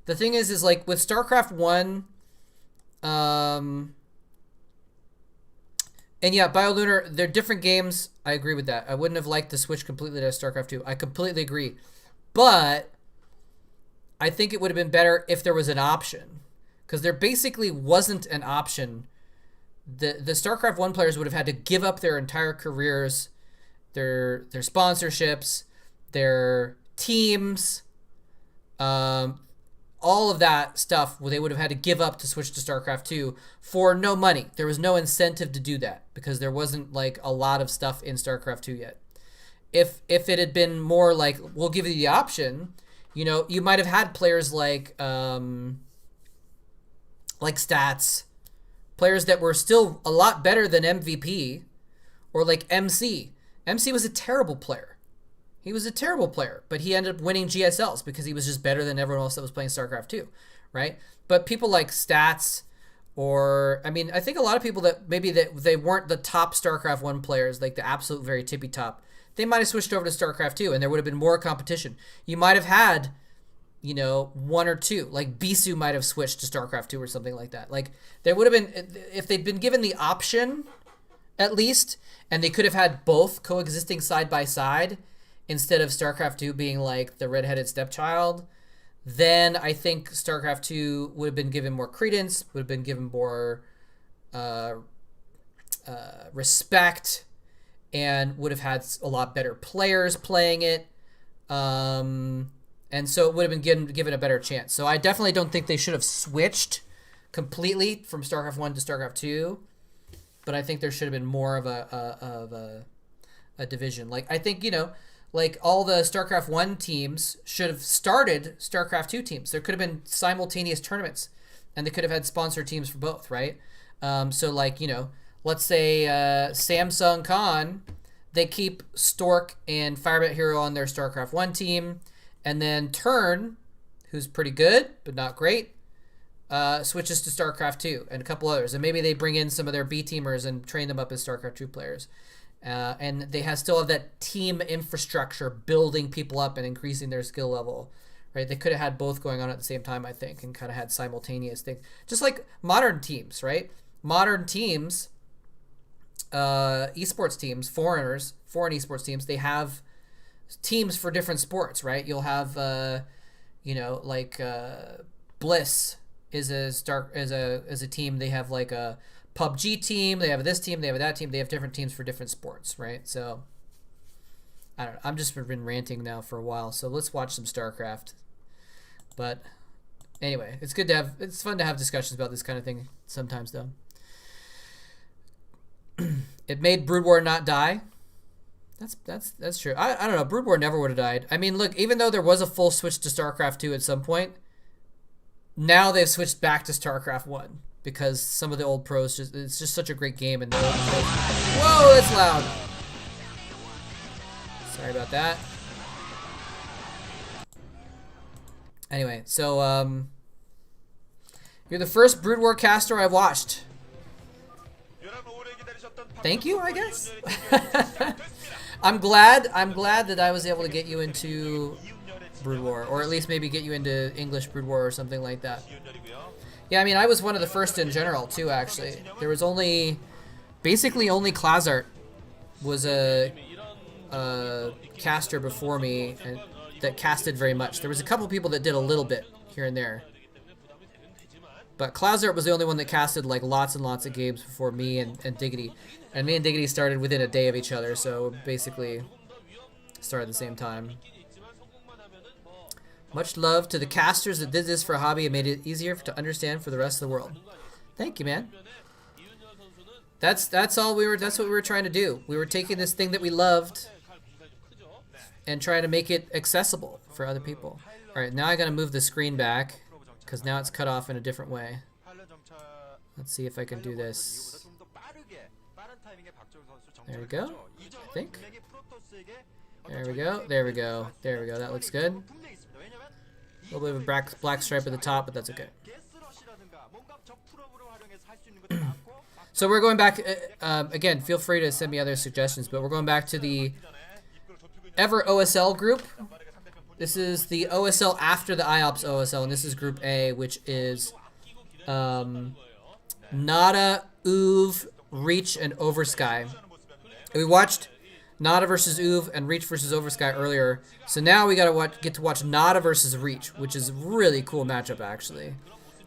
The thing is like with StarCraft 1, and yeah, BioLunar, they're different games. I agree with that. I wouldn't have liked to switch completely to StarCraft 2. I completely agree. But I think it would have been better if there was an option, because there basically wasn't an option. The StarCraft 1 players would have had to give up their entire careers, their sponsorships, their teams, all of that stuff they would have had to give up to switch to StarCraft 2 for no money. There was no incentive to do that because there wasn't like a lot of stuff in StarCraft 2 yet. If it had been more like, we'll give you the option, you might have had players like Stats, players that were still a lot better than MVP, or like MC. MC was a terrible player. He was a terrible player, but he ended up winning GSLs because he was just better than everyone else that was playing StarCraft 2, right? But people like Stats, I think a lot of people that maybe that they weren't the top StarCraft 1 players, like the absolute very tippy top, they might have switched over to StarCraft 2 and there would have been more competition. You might have had, 1 or 2, like Bisu might have switched to StarCraft 2 or something like that. Like there would have been, if they'd been given the option at least, and they could have had both coexisting side by side, instead of StarCraft 2 being like the redheaded stepchild, then I think StarCraft 2 would have been given more credence, would have been given more respect, and would have had a lot better players playing it. And so it would have been given a better chance. So I definitely don't think they should have switched completely from StarCraft 1 to StarCraft 2, but I think there should have been more of a division. Like I think, like all the StarCraft 1 teams should have started StarCraft 2 teams. There could have been simultaneous tournaments, and they could have had sponsor teams for both, right? So like, let's say Samsung Con, they keep Stork and Firebat Hero on their StarCraft 1 team, and then Turn, who's pretty good but not great, switches to StarCraft 2 and a couple others. And maybe they bring in some of their B teamers and train them up as StarCraft 2 players. And they still have that team infrastructure, building people up and increasing their skill level, right? They could have had both going on at the same time, I think, and kind of had simultaneous things. Just like modern teams, right? Modern teams, esports teams, foreign esports teams, they have teams for different sports, right? You'll have, Bliss is a team. They have like a PUBG team, they have this team, they have that team, they have different teams for different sports, right? So I don't know. I'm just been ranting now for a while, so let's watch some StarCraft. But anyway, it's fun to have discussions about this kind of thing sometimes, though. It made Brood War not die. That's true. I don't know. Brood War never would have died. I mean, look, even though there was a full switch to StarCraft 2 at some point, now they've switched back to StarCraft 1 because some of the old pros it's just such a great game and the old pros. Whoa, that's loud. Sorry about that. Anyway, so you're the first Brood War caster I've watched. Thank you, I guess. I'm glad that I was able to get you into Brood War, or at least maybe get you into English Brood War or something like that. Yeah, I mean, I was one of the first in general too. Actually, there was basically only Klazart was a caster before me and that casted very much. There was a couple people that did a little bit here and there, but Klazart was the only one that casted like lots and lots of games before me and Diggity. And me and Diggity started within a day of each other, so basically started at the same time. Much love to the casters that did this for a hobby and made it easier to understand for the rest of the world. Thank you, man. That's what we were trying to do. We were taking this thing that we loved and trying to make it accessible for other people. All right, now I gotta move the screen back because now it's cut off in a different way. Let's see if I can do this. There we go, I think. There we go, there we go, there we go. That looks good. A little bit of a black stripe at the top, but that's okay. So we're going back, again, feel free to send me other suggestions, but we're going back to the Ever OSL group. This is the OSL after the IOPS OSL, and this is Group A, which is Nada, Uv, Reach, and Oversky. We watched Nada versus Uv and Reach versus Oversky earlier, so now we gotta get to watch Nada versus Reach, which is a really cool matchup actually.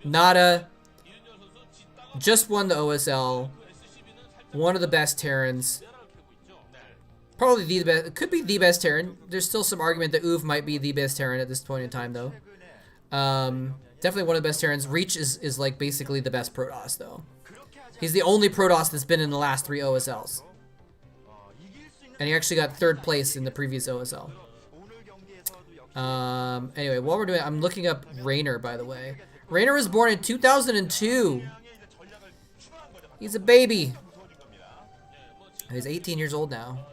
Nada just won the OSL, one of the best Terrans, probably the best. It could be the best Terran. There's still some argument that Uv might be the best Terran at this point in time though. Definitely one of the best Terrans. Reach is like basically the best Protoss though. He's the only Protoss that's been in the last 3 OSLs. And he actually got 3rd place in the previous OSL. Anyway, while we're doing it, I'm looking up Raynor, by the way. Raynor was born in 2002. He's a baby. He's 18 years old now.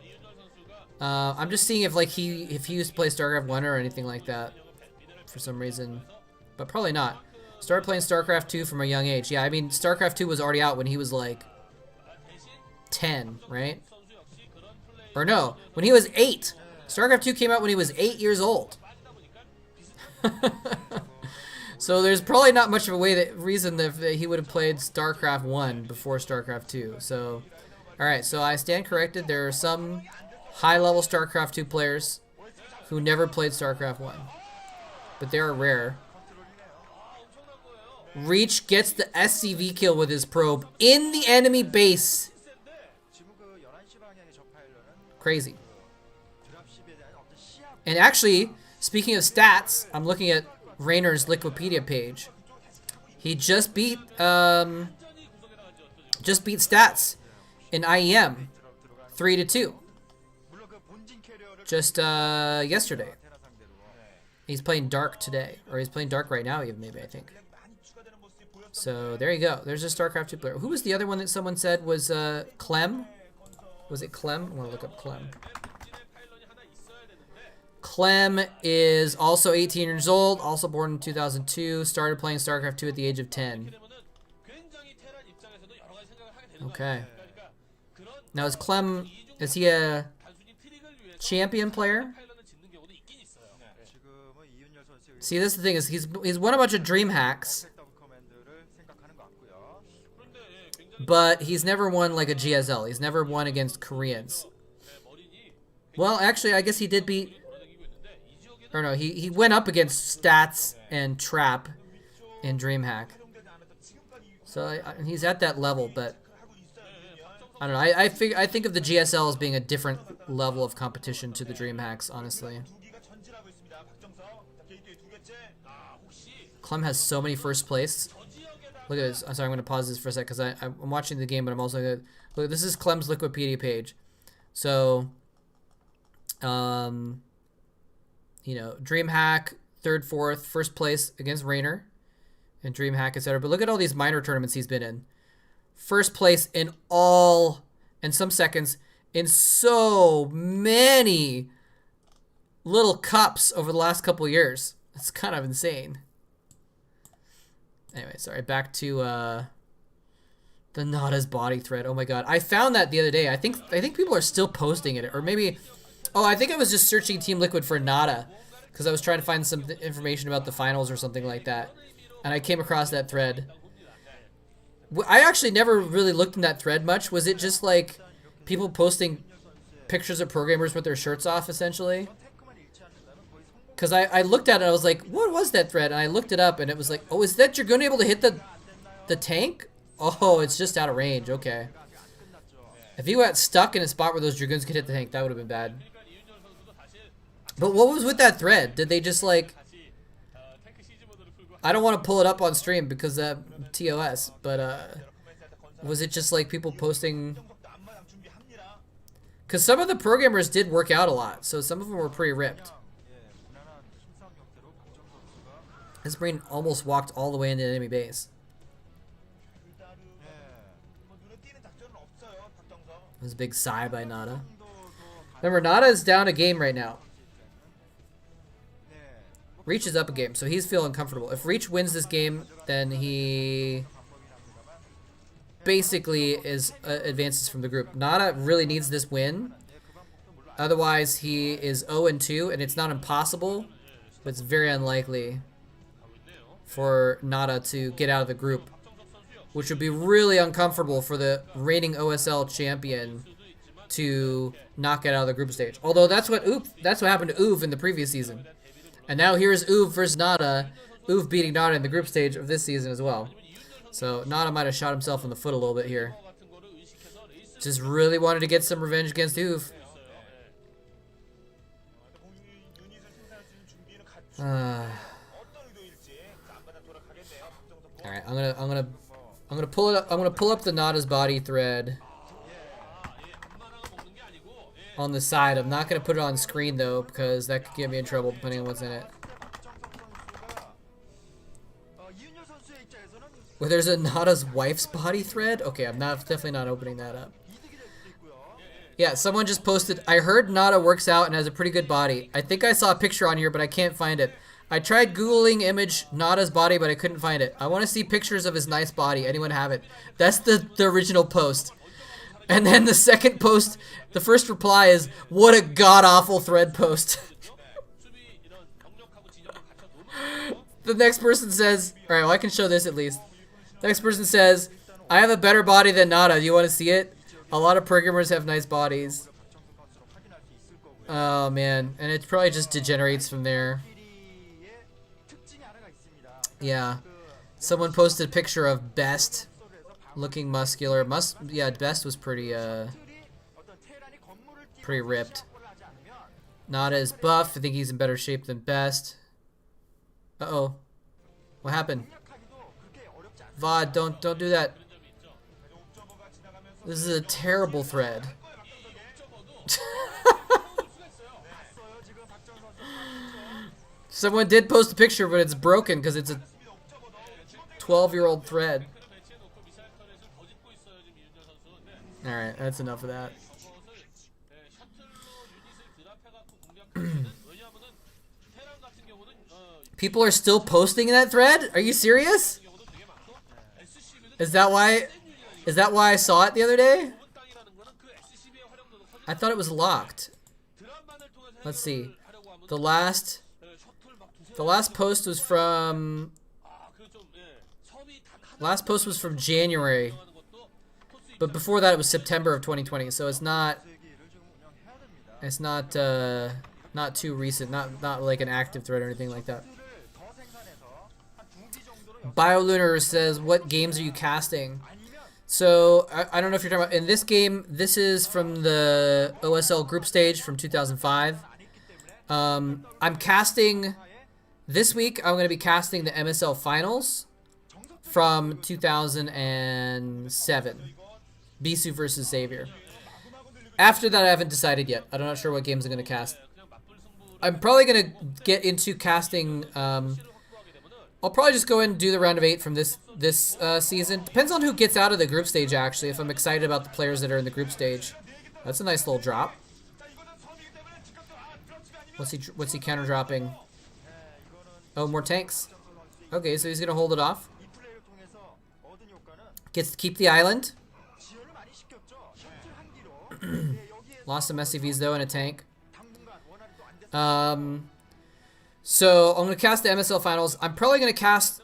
I'm just seeing if he used to play StarCraft 1 or anything like that for some reason. But probably not. Started playing StarCraft 2 from a young age. Yeah, I mean, StarCraft 2 was already out when he was like 10, right? Or no, when he was 8. StarCraft 2 came out when he was 8 years old. So there's probably not much of a reason that he would have played StarCraft 1 before StarCraft 2. So, alright, so I stand corrected. There are some high-level StarCraft 2 players who never played StarCraft 1. But they are rare. Reach gets the SCV kill with his probe in the enemy base. Crazy. And actually, speaking of stats, I'm looking at Raynor's Wikipedia page. He just beat stats in IEM 3-2. Just yesterday. He's playing Dark today, or he's playing Dark right now even, maybe, I think. So there you go. There's a StarCraft 2 player. Who was the other one that someone said was Clem? Was it Clem? I want to look up Clem. Clem is also 18 years old, also born in 2002, started playing StarCraft 2 at the age of 10. Okay. Now is he a champion player? See, this is the thing, is he's won a bunch of dream hacks, but he's never won like a GSL. He's never won against Koreans. Well, actually, I guess he did beat... Or no, he went up against Stats and Trap in DreamHack. So he's at that level, but... I don't know, I think of the GSL as being a different level of competition to the DreamHacks, honestly. Clem has so many first place. Look at this. I'm sorry, I'm going to pause this for a sec because I'm watching the game, but I'm also going to... Look, this is Clem's Wikipedia page. So, You know, DreamHack, 3rd, 4th, 1st place against Rainer and DreamHack, etc. But look at all these minor tournaments he's been in. 1st place in all, and some seconds, in so many little cups over the last couple years. It's kind of insane. Anyway, sorry, back to the Nada's body thread. Oh my god. I found that the other day. I think people are still posting it, or maybe, oh, I think I was just searching Team Liquid for Nada because I was trying to find some information about the finals or something like that. And I came across that thread. I actually never really looked in that thread much. Was it just like people posting pictures of programmers with their shirts off, essentially? Because I looked at it, I was like, what was that thread? And I looked it up, and it was like, oh, is that you're going to be able to hit the tank? Oh, it's just out of range. Okay. If you got stuck in a spot where those Dragoons could hit the tank, that would have been bad. But what was with that thread? Did they just, like... I don't want to pull it up on stream because TOS, but was it just, like, people posting... Because some of the programmers did work out a lot, so some of them were pretty ripped. His brain almost walked all the way into enemy base. It was a big sigh by Nada. Remember, Nada is down a game right now. Reach is up a game, so he's feeling comfortable. If Reach wins this game, then he basically advances from the group. Nada really needs this win. Otherwise, he is 0-2, and it's not impossible, but it's very unlikely for Nada to get out of the group, which would be really uncomfortable for the reigning OSL champion to not get out of the group stage. Although that's what happened to Uv in the previous season. And now here's Uv versus Nada. Uv beating Nada in the group stage of this season as well. So Nada might have shot himself in the foot a little bit here. Just really wanted to get some revenge against Uv. All right, I'm gonna pull it up. I'm gonna pull up the Nada's body thread on the side. I'm not gonna put it on screen though because that could get me in trouble depending on what's in it. Well, there's a Nada's wife's body thread. Okay, I'm definitely not opening that up. Yeah, someone just posted. I heard Nada works out and has a pretty good body. I think I saw a picture on here, but I can't find it. I tried Googling image Nada's body, but I couldn't find it. I want to see pictures of his nice body. Anyone have it? That's the original post. And then the second post, the first reply is, what a god-awful thread post. The next person says, alright, well I can show this at least. The next person says, I have a better body than Nada. Do you want to see it? A lot of programmers have nice bodies. Oh man, and it probably just degenerates from there. Yeah. Someone posted a picture of Best looking muscular. Yeah, Best was pretty ripped. Nada is buff. I think he's in better shape than Best. Uh-oh. What happened? VOD, don't do that. This is a terrible thread. Someone did post a picture, but it's broken because it's a 12-year-old thread. Alright, that's enough of that. People are still posting that thread? Are you serious? Is that why I saw it the other day? I thought it was locked. Let's see. The last post was from January. But before that it was September of 2020. So it's not too recent, not like an active thread or anything like that. BioLunar says, what games are you casting? So, I don't know if you're talking about... In this game, this is from the OSL group stage from 2005. I'm casting... This week, I'm going to be casting the MSL finals from 2007. Bisu versus Xavier. After that, I haven't decided yet. I'm not sure what games I'm going to cast. I'm probably going to get into casting... I'll probably just go and do the round of 8 from this season. Depends on who gets out of the group stage, actually, if I'm excited about the players that are in the group stage. That's a nice little drop. What's he counter dropping? Oh, more tanks. Okay, so he's going to hold it off. Gets to keep the island. Lost some SCVs, though, and a tank. So I'm gonna cast the MSL finals. I'm probably gonna cast.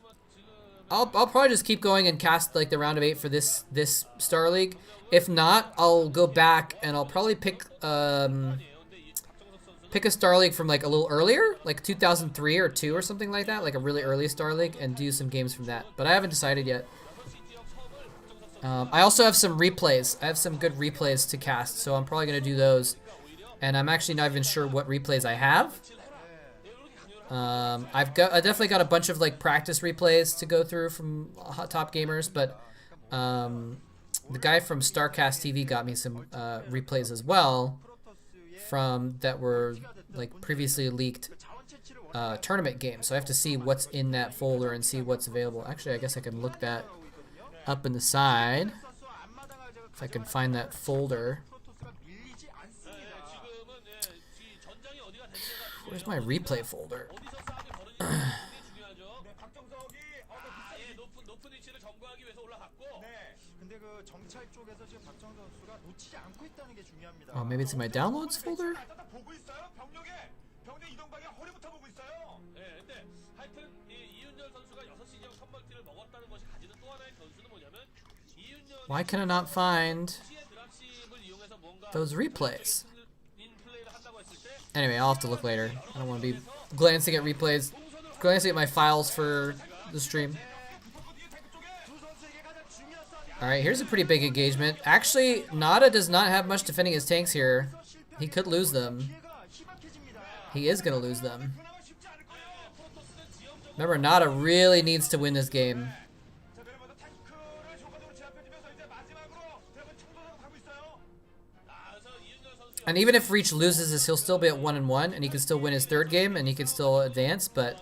I'll probably just keep going and cast like the round of 8 for this Star League. If not, I'll go back and I'll probably pick a Star League from like a little earlier, like 2003 or 2 or something like that, like a really early Star League, and do some games from that. But I haven't decided yet. I also have some replays. I have some good replays to cast, so I'm probably gonna do those. And I'm actually not even sure what replays I have. I definitely got a bunch of like practice replays to go through from Hot Top Gamers, but the guy from Starcast TV got me some replays as well from that were like previously leaked tournament games. So I have to see what's in that folder and see what's available. Actually, I guess I can look that up in the side if I can find that folder. Where's my replay folder? Oh, maybe it's in my downloads folder? Why can I not find those replays? Anyway, I'll have to look later. I don't want to be glancing at replays, glancing at my files for the stream. Alright, here's a pretty big engagement. Actually, Nada does not have much defending his tanks here. He could lose them. He is going to lose them. Remember, Nada really needs to win this game. And even if Reach loses this, he'll still be at 1-1, and he can still win his 3rd game, and he can still advance, but...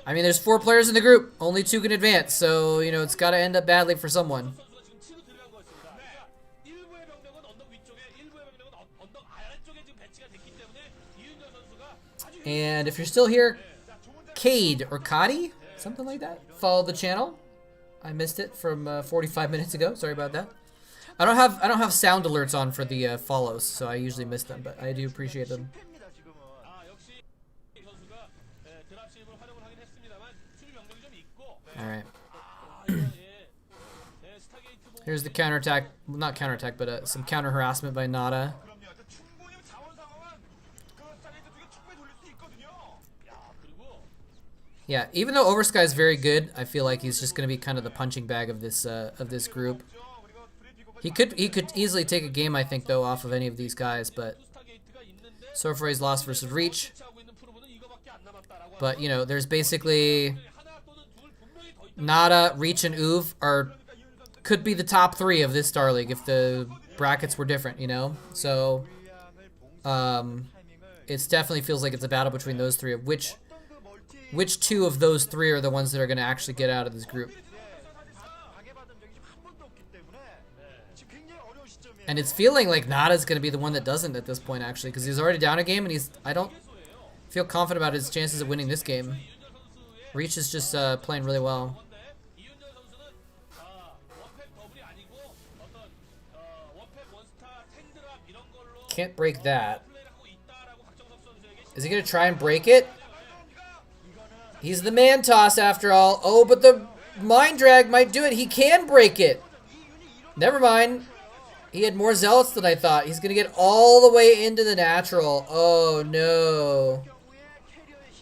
I mean, there's 4 players in the group. Only 2 can advance, so, you know, it's got to end up badly for someone. And if you're still here, Cade or Cody, something like that, follow the channel. I missed it from 45 minutes ago. Sorry about that. I don't have sound alerts on for the follows, so I usually miss them, but I do appreciate them. All right. Here's the counterattack, well, not counterattack, but some counter harassment by Nada. Yeah, even though Oversky is very good, I feel like he's just going to be kind of the punching bag of this group. He could easily take a game, I think, though, off of any of these guys, but so far he's lost versus Reach. But, you know, there's basically Nada, Reach, and Uv could be the top 3 of this Star League if the brackets were different, you know? So, it definitely feels like it's a battle between those 3 of which 2 of those 3 are the ones that are going to actually get out of this group. And it's feeling like Nada's going to be the one that doesn't at this point, actually, because he's already down a game, and I don't feel confident about his chances of winning this game. Reach is just playing really well. Can't break that. Is he going to try and break it? He's the man toss after all. Oh, but the mind drag might do it. He can break it. Never mind. He had more zealots than I thought. He's going to get all the way into the natural. Oh, no.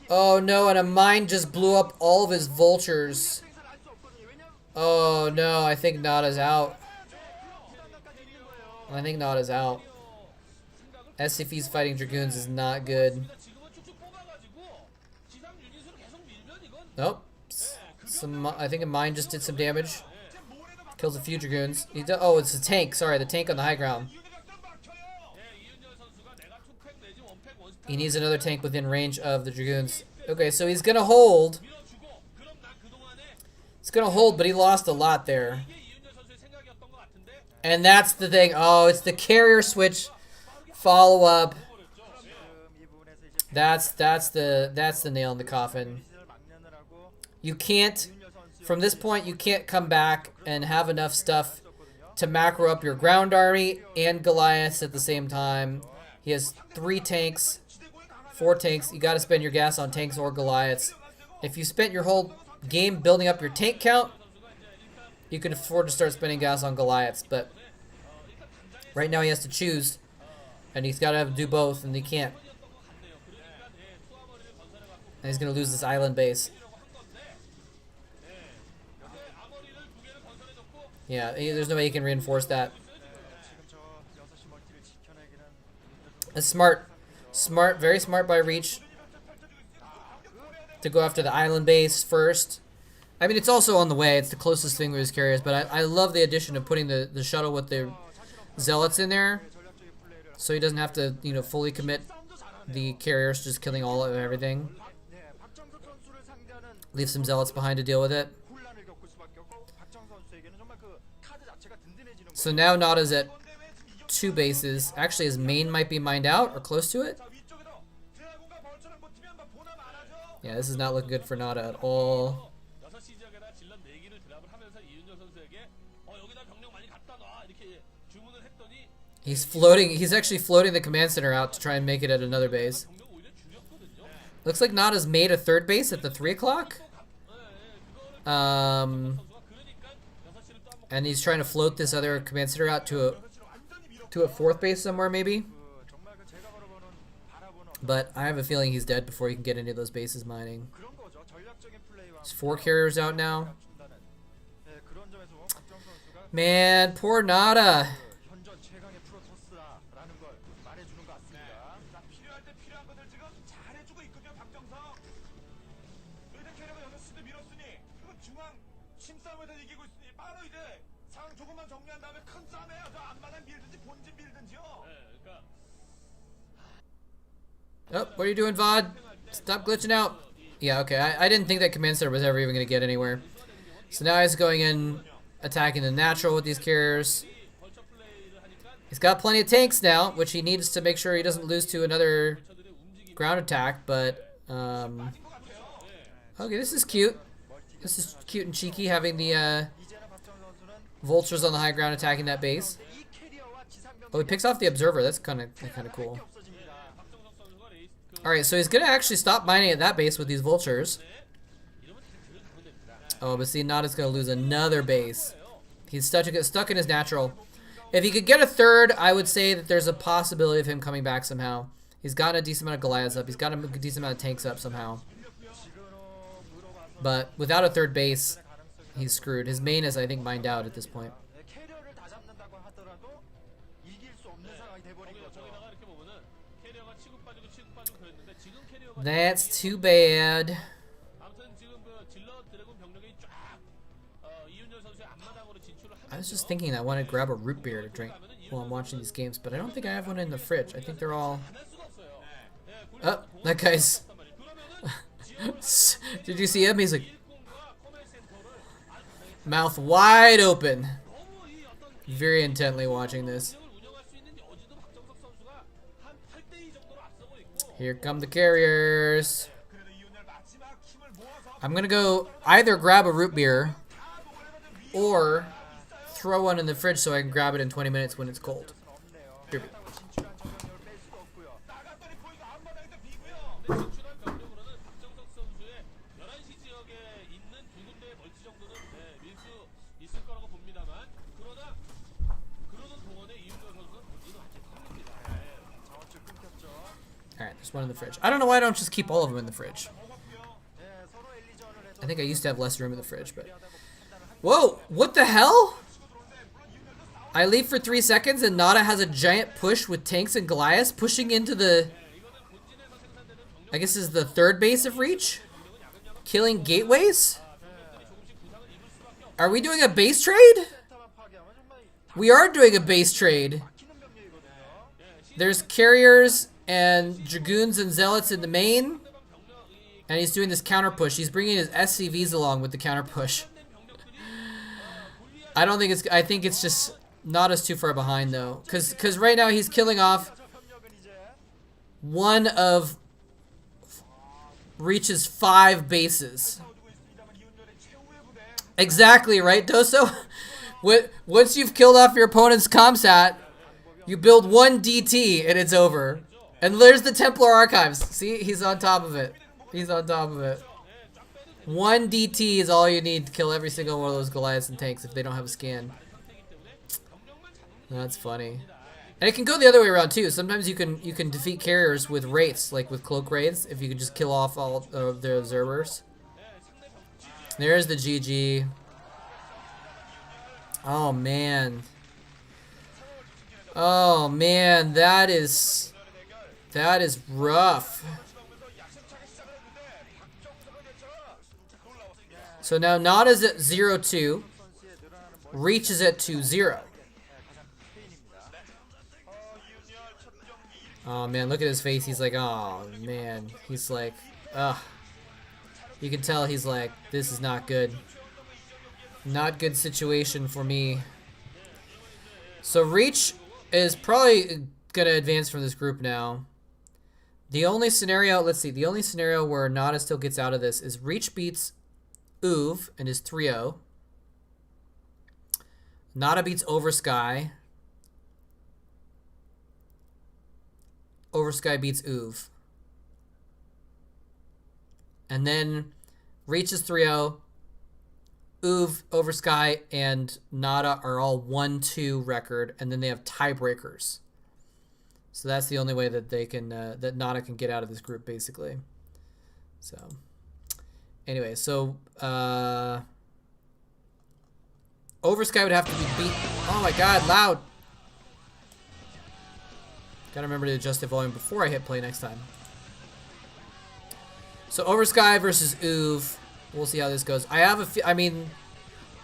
Oh, no, and a mine just blew up all of his vultures. Oh, no, I think Nada's out. I think Nada's out. SCV's fighting Dragoons is not good. Nope. I think a mine just did some damage. Kills a few Dragoons. Oh, it's a tank. Sorry, the tank on the high ground. He needs another tank within range of the Dragoons. Okay, so he's gonna hold. He's gonna hold, but he lost a lot there. And that's the thing. Oh, it's the carrier switch follow up. That's the nail in the coffin. You can't, from this point, you can't come back and have enough stuff to macro up your ground army and Goliaths at the same time. He has 3 tanks, 4 tanks. You got to spend your gas on tanks or Goliaths. If you spent your whole game building up your tank count, you can afford to start spending gas on Goliaths. But right now he has to choose, and he's got to do both, and he can't. And he's going to lose this island base. Yeah, there's no way he can reinforce that. It's smart. Smart, very smart by Reach to go after the island base first. I mean, it's also on the way. It's the closest thing with his carriers, but I love the addition of putting the shuttle with the zealots in there, so he doesn't have to, you know, fully commit the carriers, just killing all of everything. Leave some zealots behind to deal with it. So now Nada's at 2 bases. Actually, his main might be mined out or close to it. Yeah, this is not looking good for Nada at all. He's floating. He's actually floating the command center out to try and make it at another base. Looks like Nada's made a 3rd base at the 3 o'clock. And he's trying to float this other command center out to a 4th base somewhere, maybe. But I have a feeling he's dead before he can get any of those bases mining. There's 4 carriers out now. Man, poor Nada. Oh, what are you doing, VOD? Stop glitching out. Yeah, okay. I didn't think that command center was ever even going to get anywhere. So now he's going in, attacking the natural with these carriers. He's got plenty of tanks now, which he needs to make sure he doesn't lose to another ground attack, but, okay, this is cute. This is cute and cheeky, having the, vultures on the high ground attacking that base. Oh, he picks off the observer. That's kind of cool. Alright, so he's going to actually stop mining at that base with these vultures. Oh, but see, Nada's going to lose another base. He's stuck in his natural. If he could get a 3rd, I would say that there's a possibility of him coming back somehow. He's got a decent amount of Goliaths up. He's got a decent amount of tanks up somehow. But without a 3rd base, he's screwed. His main is, I think, mined out at this point. That's too bad. I was just thinking I want to grab a root beer to drink while I'm watching these games, but I don't think I have one in the fridge. I think they're all... Oh, that guy's... Did you see him? He's like... Mouth wide open. Very intently watching this. Here come the carriers. I'm gonna go either grab a root beer or throw one in the fridge so I can grab it in 20 minutes when it's cold. Here we go. Alright, there's one in the fridge. I don't know why I don't just keep all of them in the fridge. I think I used to have less room in the fridge, but... Whoa! What the hell? I leave for 3 seconds and Nada has a giant push with tanks and Goliaths pushing into the... I guess this is the 3rd base of Reach? Killing gateways? Are we doing a base trade? We are doing a base trade. There's carriers and dragoons and zealots in the main. And he's doing this counter push. He's bringing his SCVs along with the counter push. I don't think it's... I think it's just not us too far behind, though. Because right now he's killing off one of Reach's 5 bases. Exactly, right, Doso? Once you've killed off your opponent's comsat, you build 1 DT and it's over. And there's the Templar Archives. See, he's on top of it. He's on top of it. 1 DT is all you need to kill every single one of those Goliaths and tanks if they don't have a scan. That's funny. And it can go the other way around too. Sometimes you can defeat carriers with wraiths, like with cloak wraiths, if you can just kill off all of their observers. There's the GG. Oh man. Oh man, that is rough. So now Nada's at 0-2. Reach is at 2-0. Oh man, look at his face. He's like, oh man. He's like, ugh. You can tell he's like, this is not good. Not good situation for me. So Reach is probably gonna advance from this group now. The only scenario, let's see, the only scenario where Nada still gets out of this is Reach beats Uv and is 3-0. Nada beats Oversky. Oversky beats Uv. And then Reach is 3-0. Uv, Oversky, and Nada are all 1-2 record, and then they have tiebreakers. So that's the only way that they can that Nada can get out of this group, basically. So anyway, so Oversky would have to be beat. Oh my god, loud! Gotta remember to adjust the volume before I hit play next time. So Oversky versus Uv. We'll see how this goes. I mean,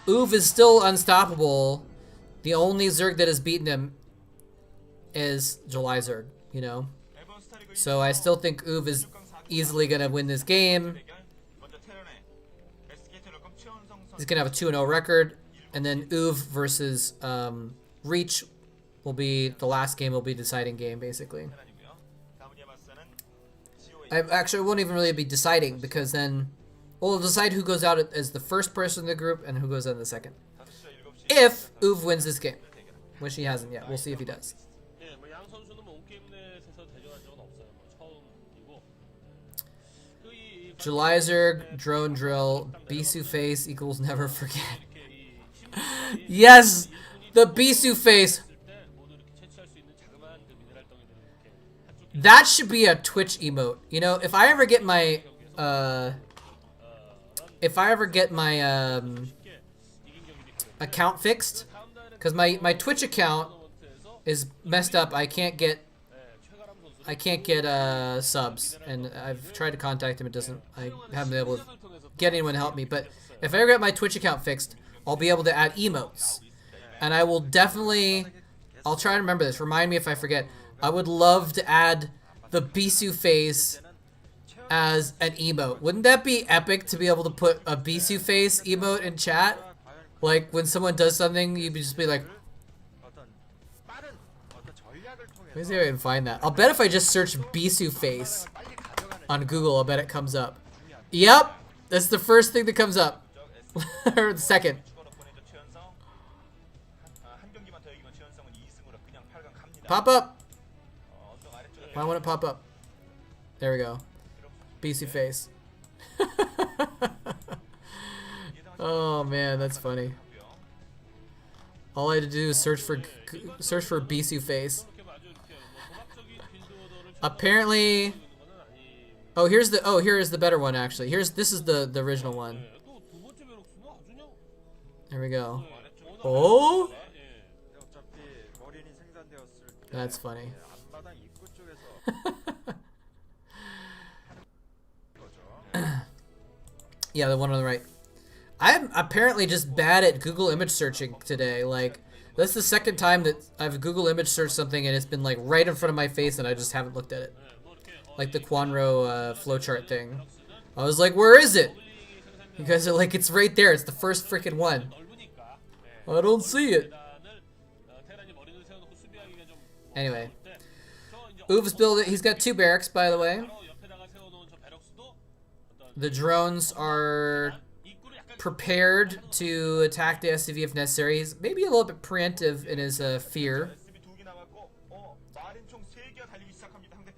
Uv is still unstoppable. The only Zerg that has beaten him is July Zerg, you know? So I still think Uv is easily gonna win this game. He's gonna have a 2-0 record. And then Uv versus Reach will be, the last game will be deciding game, basically. Actually, it won't even really be deciding, because then we'll decide who goes out as the first person in the group and who goes out in the second. If Uv wins this game, which he hasn't yet. We'll see if he does. July Zerg, drone drill, Bisu face equals never forget. Yes! The Bisu face! That should be a Twitch emote. You know, if I ever get my account fixed, because my Twitch account is messed up. I can't get subs, and I've tried to contact him. It doesn't. I haven't been able to get anyone to help me. But if I ever get my Twitch account fixed, I'll be able to add emotes, and I will definitely. I'll try to remember this. Remind me if I forget. I would love to add the Bisu face as an emote. Wouldn't that be epic to be able to put a Bisu face emote in chat? Like when someone does something, you'd just be like, let me see if I can find that. I'll bet if I just search Bisu face on Google, I'll bet it comes up. Yep, that's the first thing that comes up. Or the second. Pop up. Why won't it pop up? There we go. Bisu face. Oh man, that's funny. All I had to do is search for Bisu face. Apparently, here is the better one actually. This is the original one. There we go. Oh, that's funny. Yeah, the one on the right. I'm apparently just bad at Google image searching today. Like, That's the second time that I've Google image searched something and it's been like right in front of my face and I just haven't looked at it. Like the Quanro flowchart thing. I was like, where is it? You guys are like, it's right there. It's the first freaking one. I don't see it. Anyway. Uve's building. He's got 2 barracks, by the way. The drones are prepared to attack the SCV if necessary. He's maybe a little bit preemptive in his fear.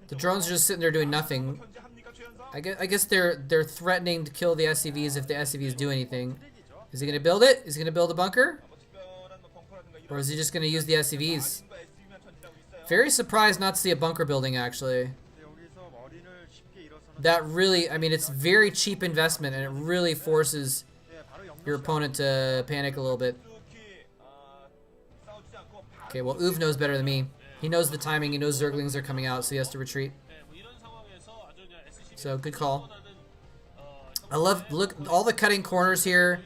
The drones are just sitting there doing nothing. I guess they're threatening to kill the SCVs if the SCVs do anything. Is he gonna build it? Is he gonna build a bunker? Or is he just gonna use the SCVs? Very surprised not to see a bunker building, actually. That really, I mean, it's very cheap investment and it really forces your opponent to panic a little bit. Okay, well, Uve knows better than me. He knows the timing, he knows Zerglings are coming out, so he has to retreat. So, good call. I love, look, all the cutting corners here.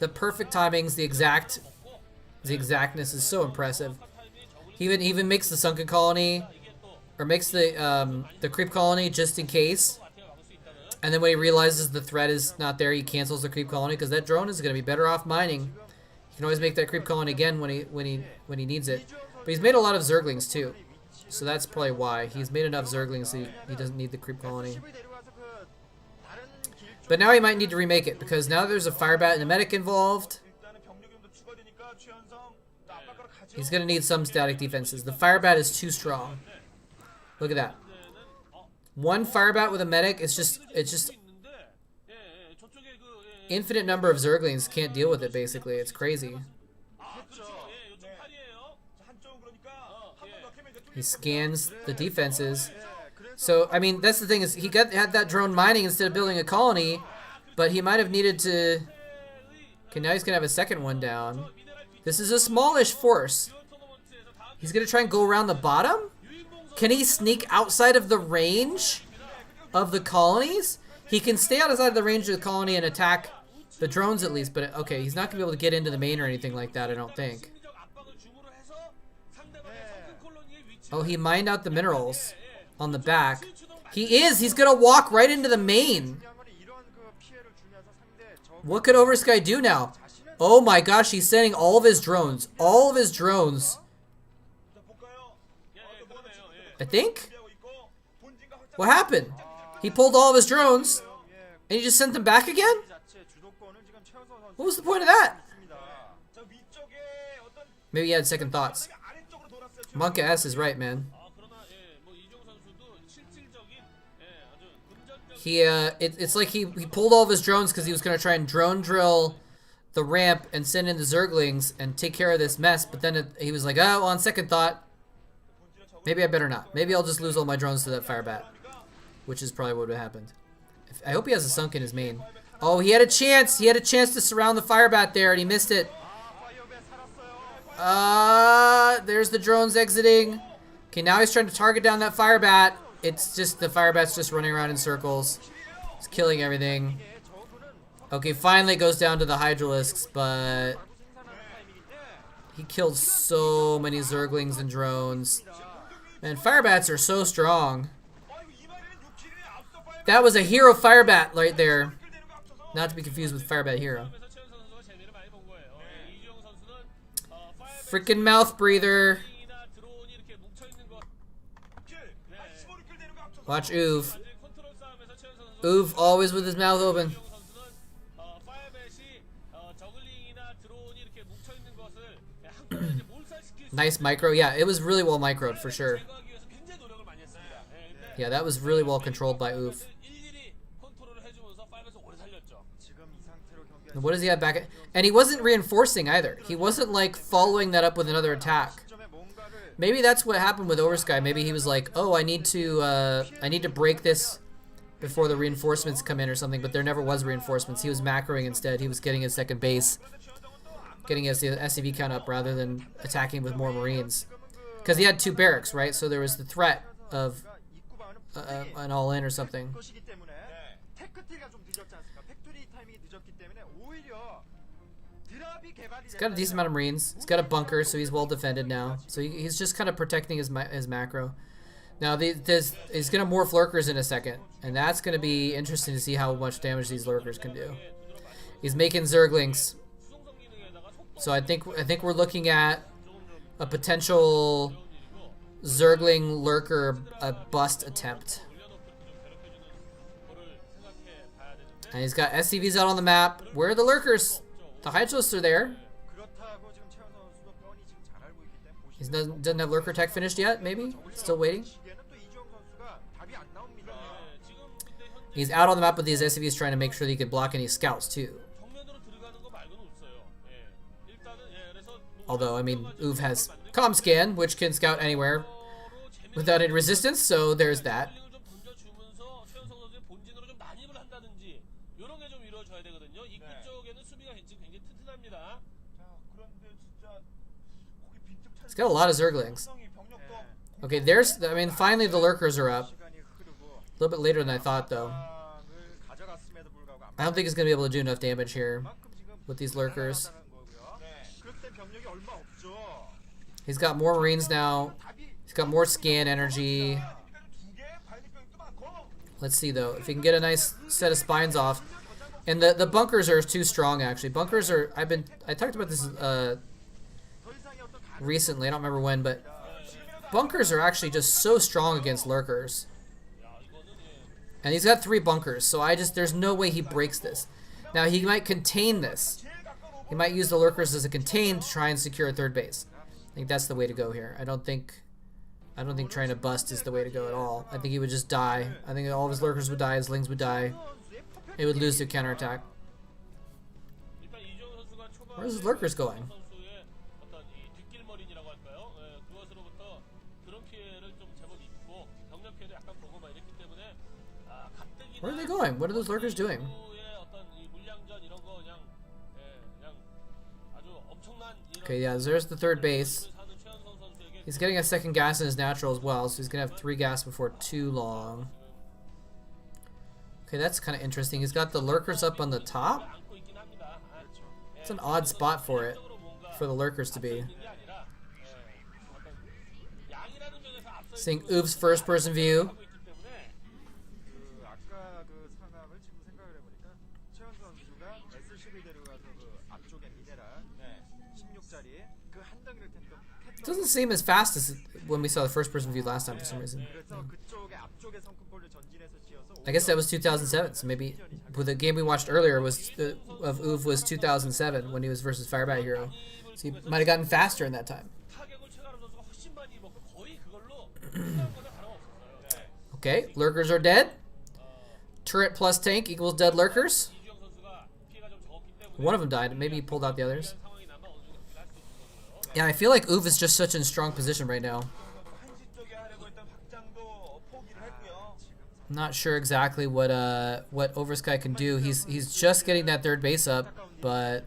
The perfect timings, the exactness is so impressive. He even makes the sunken colony, or makes the creep colony just in case. And then when he realizes the threat is not there, he cancels the creep colony because that drone is going to be better off mining. He can always make that creep colony again when he needs it. But he's made a lot of Zerglings too, so that's probably why he's made enough Zerglings. So he doesn't need the creep colony. But now he might need to remake it because now there's a Firebat and a medic involved. He's going to need some static defenses. The Firebat is too strong. Look at that. One Firebat with a medic, it's just infinite number of Zerglings can't deal with it, basically. It's crazy. He scans the defenses. So, I mean, that's the thing is he had that drone mining instead of building a colony, but he might have needed to... Okay, now he's going to have a second one down. This is a smallish force. He's going to try and go around the bottom? Can he sneak outside of the range of the colonies? He can stay outside the range of the colony and attack the drones at least, but okay, he's not going to be able to get into the main or anything like that, I don't think. Oh, he mined out the minerals on the back. He's going to walk right into the main. What could Oversky do now? Oh my gosh, he's sending all of his drones. All of his drones. I think? What happened? He pulled all of his drones and he just sent them back again? What was the point of that? Maybe he had second thoughts. Monka S is right, man. It's like he pulled all of his drones because he was going to try and drone drill the ramp and send in the Zerglings and take care of this mess, but then he was like, oh, well, on second thought, maybe I better not. Maybe I'll just lose all my drones to that Firebat, which is probably what would have happened. I hope he has a sunk in his main. Oh, he had a chance. He had a chance to surround the Firebat there, and he missed it. There's the drones exiting. Okay, now he's trying to target down that Firebat. It's just the Firebat's just running around in circles. It's killing everything. Okay, finally it goes down to the Hydralisks, but he killed so many Zerglings and drones. Man, Firebats are so strong. That was a hero Firebat right there. Not to be confused with Firebat Hero. Freaking mouth breather. Watch Uve. Uve always with his mouth open. Nice micro. Yeah, it was really well microed for sure. Yeah, that was really well controlled by Uve. And what does he have back? And he wasn't reinforcing either. He wasn't like following that up with another attack. Maybe that's what happened with Oversky. Maybe he was like, "Oh, I need to break this before the reinforcements come in or something." But there never was reinforcements. He was macroing instead. He was getting his second base, getting his SCV count up rather than attacking with more Marines. Because he had 2 barracks, right? So there was the threat of an all-in or something. He's got a decent amount of Marines. He's got a bunker, so he's well defended now. So he's just kind of protecting his macro. Now, he's going to morph lurkers in a second, and that's going to be interesting to see how much damage these lurkers can do. He's making Zerglings. So I think we're looking at a potential Zergling lurker bust attempt. And he's got SCVs out on the map. Where are the lurkers? The Hydralisks are there. He doesn't have lurker tech finished yet, maybe? Still waiting? He's out on the map with these SCVs trying to make sure that he can block any scouts too. Although, I mean, UV has comm scan, which can scout anywhere without any resistance, so there's that. He's got a lot of Zerglings. Okay, I mean, finally the lurkers are up. A little bit later than I thought, though. I don't think he's going to be able to do enough damage here with these lurkers. He's got more Marines now. He's got more scan energy. Let's see, though, if he can get a nice set of spines off. And the bunkers are too strong, actually. Bunkers are... I talked about this recently. I don't remember when, but bunkers are actually just so strong against lurkers. And he's got 3 bunkers, so there's no way he breaks this. Now, he might contain this. He might use the lurkers as a contain to try and secure a 3rd base. I think that's the way to go here. I don't think trying to bust is the way to go at all. I think he would just die. I think all of his lurkers would die, his lings would die. He would lose to counterattack. Where's his lurkers going? Where are they going? What are those lurkers doing? Okay, yeah, there's the 3rd base. He's getting a 2nd gas in his natural as well, so he's going to have 3 gas before too long. Okay, that's kind of interesting. He's got the lurkers up on the top. It's an odd spot for it, for the lurkers to be. Seeing Oof's first-person view. It doesn't seem as fast as when we saw the first-person view last time for some reason. I guess that was 2007, so maybe with the game we watched earlier of UV was 2007 when he was versus Firebat Hero. So he might have gotten faster in that time. Okay, lurkers are dead. Turret plus tank equals dead lurkers. One of them died. Maybe he pulled out the others. Yeah, I feel like UV is just such in strong position right now. I'm not sure exactly what Oversky can do. He's just getting that 3rd base up, but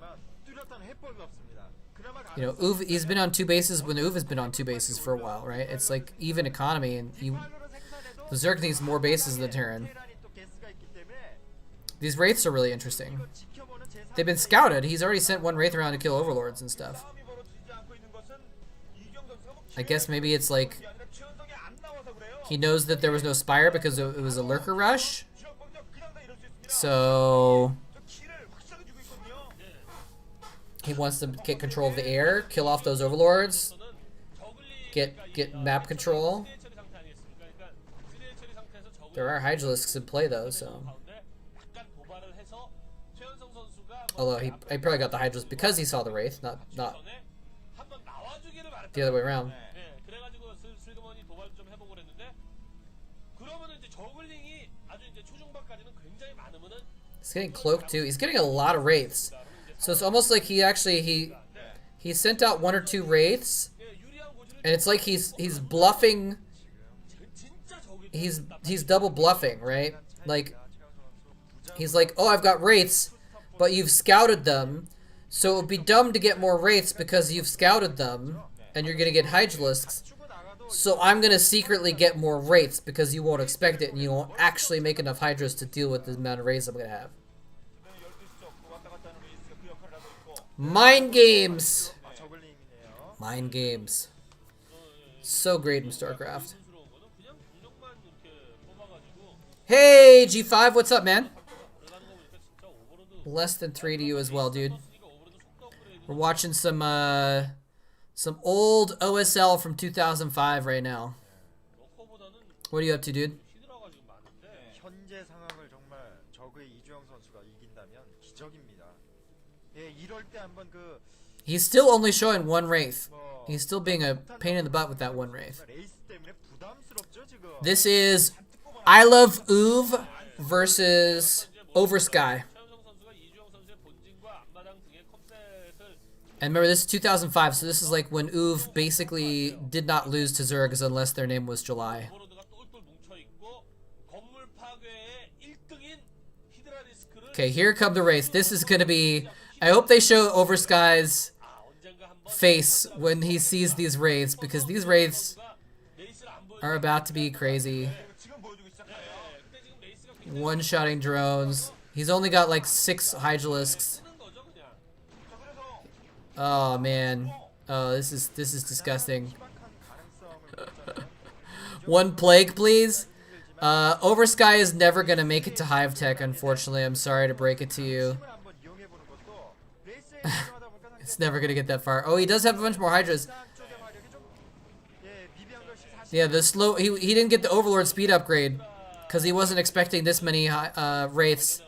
you know, UV, he's been on 2 bases when UV has been on 2 bases for a while, right? It's like even economy, and the Zerg needs more bases than the Terran. These Wraiths are really interesting. They've been scouted. He's already sent 1 Wraith around to kill Overlords and stuff. I guess maybe it's like he knows that there was no Spire because it was a lurker rush. So he wants to get control of the air, kill off those Overlords, get map control. There are Hydralisks in play though, so. Although he probably got the Hydralisk because he saw the Wraith, not the other way around. He's getting cloaked too. He's getting a lot of Wraiths. So it's almost like he sent out 1 or 2 Wraiths, and it's like he's bluffing. He's double bluffing, right? Like he's like, oh, I've got Wraiths, but you've scouted them, so it would be dumb to get more Wraiths because you've scouted them, and you're gonna get Hydralisks. So I'm gonna secretly get more Wraiths because you won't expect it, and you won't actually make enough Hydras to deal with the amount of Wraiths I'm gonna have. Mind games. 저글링이네요. Mind games. So great in StarCraft. 부담스러운 거는 그냥 공격만 이렇게 뽑아가지고 Hey, G5, what's up, man? 들어가는 거 보니까 진짜 오버로드 Less than 3 to you as well, dude. 쓰니까 오버로드 속도 업그레이드 We're watching some old OSL from 2005 right now. 러커보다는 What are you up to, dude? 히드라가 지금 많은데 현재 상황을 정말 저그의 이주영 선수가 이긴다면 기적입니다. 예, 이럴 때 한번 그 He's still only showing one Wraith. 뭐 He's still being a pain in the butt with that one Wraith. 레이스 때문에 부담스럽죠 지금. This is I Love Uv versus Oversky. 최현성 선수가 이주영 선수의 본진과 앞마당 등의 컵셋을 And remember, this is 2005, so this is like when Uv basically did not lose to Zergs unless their name was July. 오버로드가 똘똘 뭉쳐있고 건물 파괴의 1등인 히드라 리스크를 Okay, here come the Wraiths. This is gonna be... I hope they show Oversky's 언젠가 한번 face when he sees these Wraiths, because these Wraiths 레이스를 안 보여 are about to be crazy. 지금 보여주기 시작해요. 근데 지금 레이스가 굉장히 One-shotting drones. He's only got like 6 Hydralisks. 쓰는 거죠 그냥 Oh man. Oh, this is disgusting. One plague, please. Oversky is never gonna make it to Hive Tech, unfortunately. I'm sorry to break it to you. 한번 이용해 보는 것도 레이스에 집중하다 보니까 상대 It's never gonna get that far. Oh, he does have a bunch more Hydras. 쪽의 화력이 좀 예, 미비한 것이 사실 Yeah, the slow. He didn't get the Overlord speed upgrade because he wasn't expecting this many Wraiths.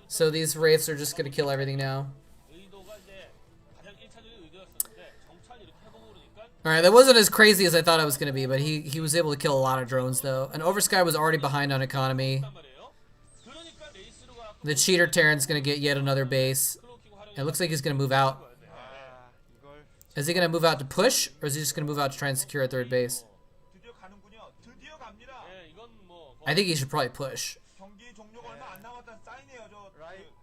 So these Wraiths are just gonna kill everything now. 의도가 이제 가장 1차적인 의도였었는데 정찰 이렇게 해보고 그러니까 Alright, that wasn't as crazy as I thought it was gonna be, but he was able to kill a lot of drones though. And Oversky was already behind on economy. 말이에요 그러니까 레이스로 가고 The cheater Terran's gonna get yet another base. 클로킹 활용 It looks like he's gonna move out. 이걸 Is he gonna move out to push, or is he just gonna move out to try and secure a third base? 드디어 가는군요. 드디어 갑니다. 예, 이건 뭐 I think he should probably push. 경기 종료가 얼마 안 남았다는 사인이에요.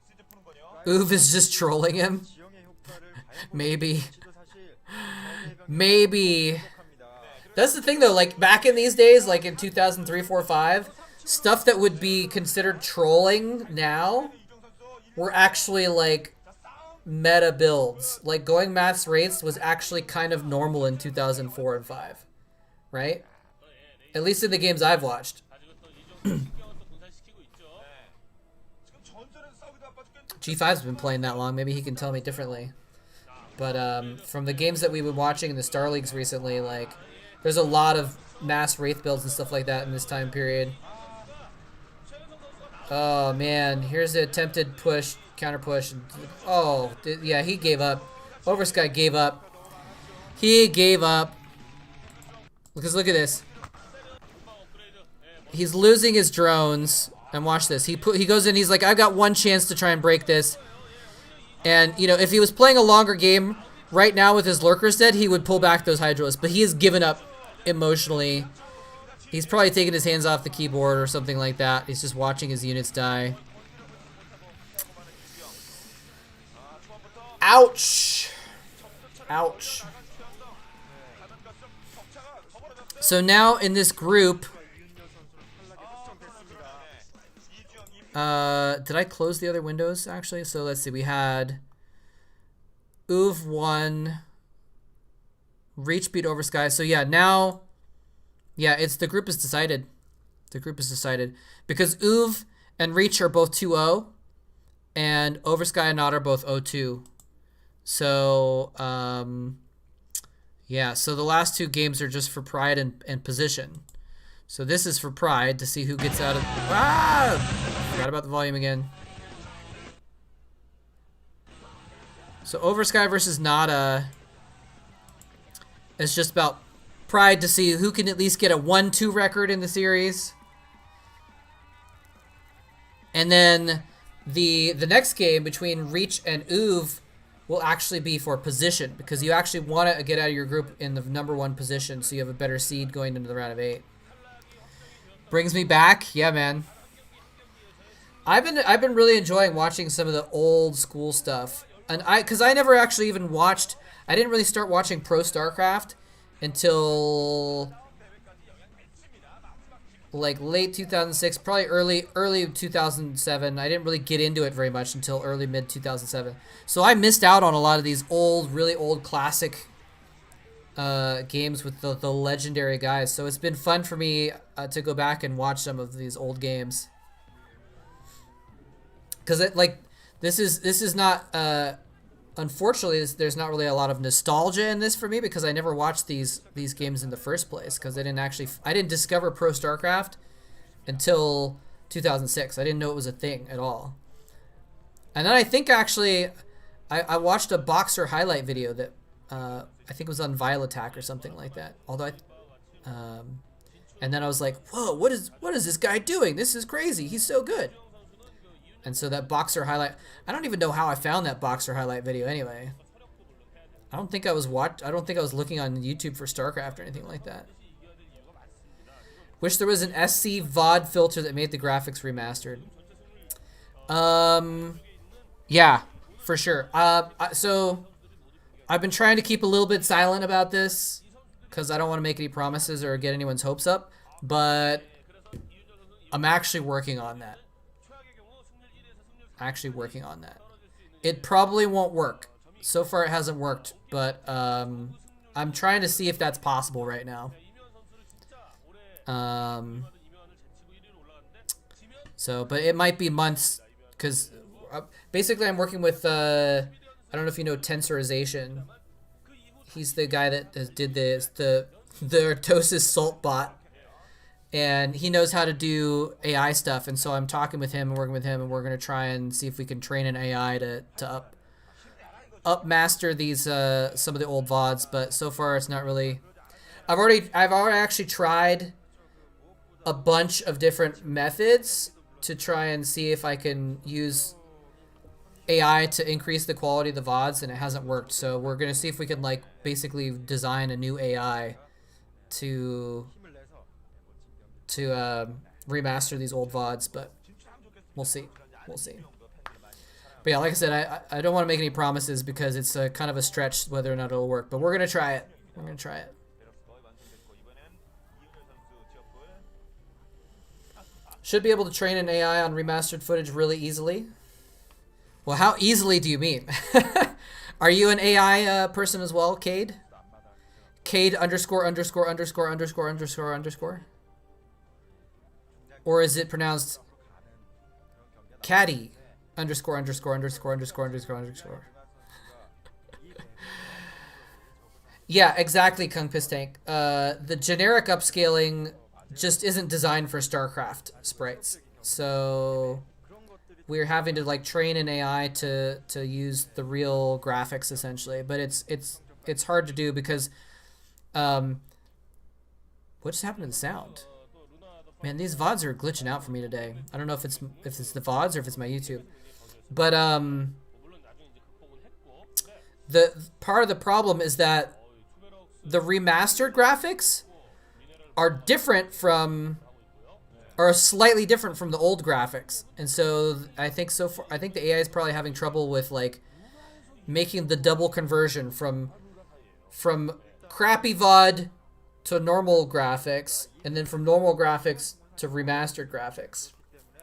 시즈 푸는 거요. Uv is just trolling him. 지형의 효과를 봐야 Maybe. 지도 사실 적의 병력이 Maybe. 부족합니다. That's the thing though, like back in these days, like in 2003, 4, 5, stuff that would be considered trolling now were actually like meta builds. Like going mass rates was actually kind of normal in 2004 and 5. Right? At least in the games I've watched. 가지고 또 이종 신경을 또 분산시키고 있죠 지금 전설에서 싸우기도 아파 죽겠는데. G5's been playing that long, maybe he can tell me differently. But from the games that we've been watching in the Star Leagues recently, like there's a lot of mass Wraith builds and stuff like that in this time period. Oh man, here's the attempted push, counter push. Oh, yeah, he gave up. Oversky gave up. He gave up. Because look at this. He's losing his drones. And watch this. He goes in, he's like, I've got one chance to try and break this. And, you know, if he was playing a longer game right now with his Lurkers dead, he would pull back those Hydralisks. But he has given up emotionally. He's probably taken his hands off the keyboard or something like that. He's just watching his units die. Ouch. Ouch. So now in this group... did I close the other windows, actually? So let's see. We had... Uv 1... Reach beat Oversky. So yeah, now... Yeah, the group is decided. The group is decided. Because Uv and Reach are both 2-0. And Oversky and Not are both 0-2. So, yeah. So the last two games are just for pride and position. So this is for pride to see who gets out of... Ah! Forgot about the volume again. So Oversky versus Nada is just about pride to see who can at least get a 1-2 record in the series. And then the next game between Reach and Uv will actually be for position, because you actually want to get out of your group in the #1 position so you have a better seed going into the round of 8. Brings me back. Yeah, man. I've been really enjoying watching some of the old school stuff. And cuz I never actually even watched, I didn't really start watching Pro StarCraft until like late 2006, probably early 2007. I didn't really get into it very much until early mid 2007. So I missed out on a lot of these really old classic games with the legendary guys. So it's been fun for me to go back and watch some of these old games. Because this is not unfortunately there's not really a lot of nostalgia in this for me, because I never watched these games in the first place, because I didn't discover Pro StarCraft until 2006. I didn't know it was a thing at all. And then I think actually I watched a Boxer highlight video that I think it was on Vile Attack or something like that. Although and then I was like, whoa, what is this guy doing? This is crazy. He's so good. And so that Boxer highlight, I don't even know how I found that Boxer highlight video anyway. I don't think I was looking on YouTube for StarCraft or anything like that. Wish there was an SC VOD filter that made the graphics remastered. Yeah, for sure. So I've been trying to keep a little bit silent about this because I don't want to make any promises or get anyone's hopes up, but I'm actually working on that. It probably won't work. So far it hasn't worked, but I'm trying to see if that's possible right now. But it might be months, because basically I'm working with I don't know if you know Tensorization. He's the guy that did the Artosis Salt bot. And he knows how to do AI stuff, and so I'm talking with him and working with him, and we're gonna try and see if we can train an AI to up master these some of the old VODs. But so far it's not really. I've already actually tried a bunch of different methods to try and see if I can use AI to increase the quality of the VODs, and it hasn't worked. So we're gonna see if we can basically design a new AI to remaster these old VODs, but we'll see. But yeah, like I said, I don't want to make any promises because it's kind of a stretch whether or not it'll work, but we're gonna try it. Should be able to train an AI on remastered footage really easily. Well, how easily do you mean? Are you an AI person as well, Cade? Cade __________? Or is it pronounced Caddy __________? Yeah, exactly, Kung Piss Tank. The generic upscaling just isn't designed for StarCraft sprites. So we're having to train an AI to use the real graphics essentially. But it's hard to do because what just happened to the sound? Man, these VODs are glitching out for me today. I don't know if it's the VODs or if it's my YouTube. But the part of the problem is that the remastered graphics are slightly different from the old graphics. And so I think the AI is probably having trouble with making the double conversion from crappy VOD to normal graphics, and then from normal graphics to remastered graphics,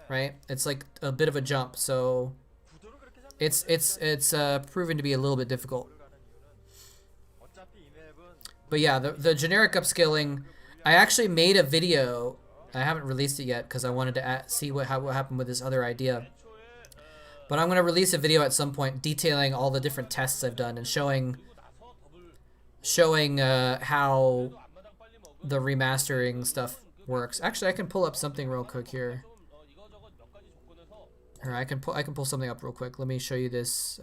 right? It's like a bit of a jump, so it's proven to be a little bit difficult. But yeah, the generic upscaling, I actually made a video. I haven't released it yet because I wanted to see what happened with this other idea. But I'm going to release a video at some point detailing all the different tests I've done and showing how the remastering stuff works. Actually, I can pull up something real quick here. Or I can pull something up real quick. Let me show you this.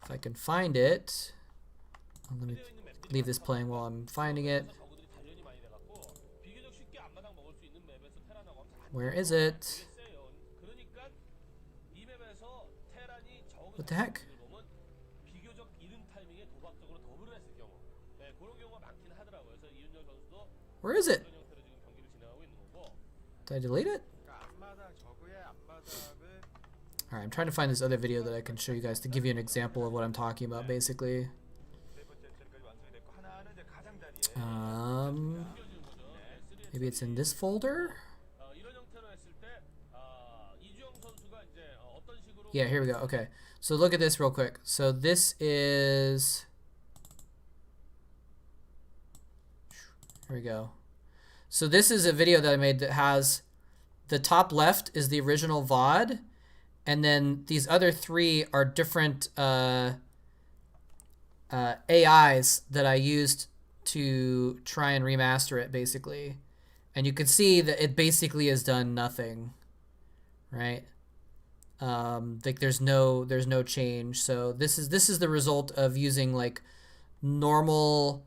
If I can find it. Let me leave this playing while I'm finding it. Where is it? What the heck? Where is it? Did I delete it? Alright, I'm trying to find this other video that I can show you guys to give you an example of what I'm talking about, basically. Maybe it's in this folder? 이런 형태로 했을 때 이주영 선수가 이제 어떤 식으로 Yeah, here we go. Okay. So look at this real quick. So this is... Here we go. So this is a video that I made that has... The top left is the original VOD, and then these other three are different AIs that I used to try and remaster it, basically. And you can see that it basically has done nothing, right? Like there's no change. So this is the result of using like normal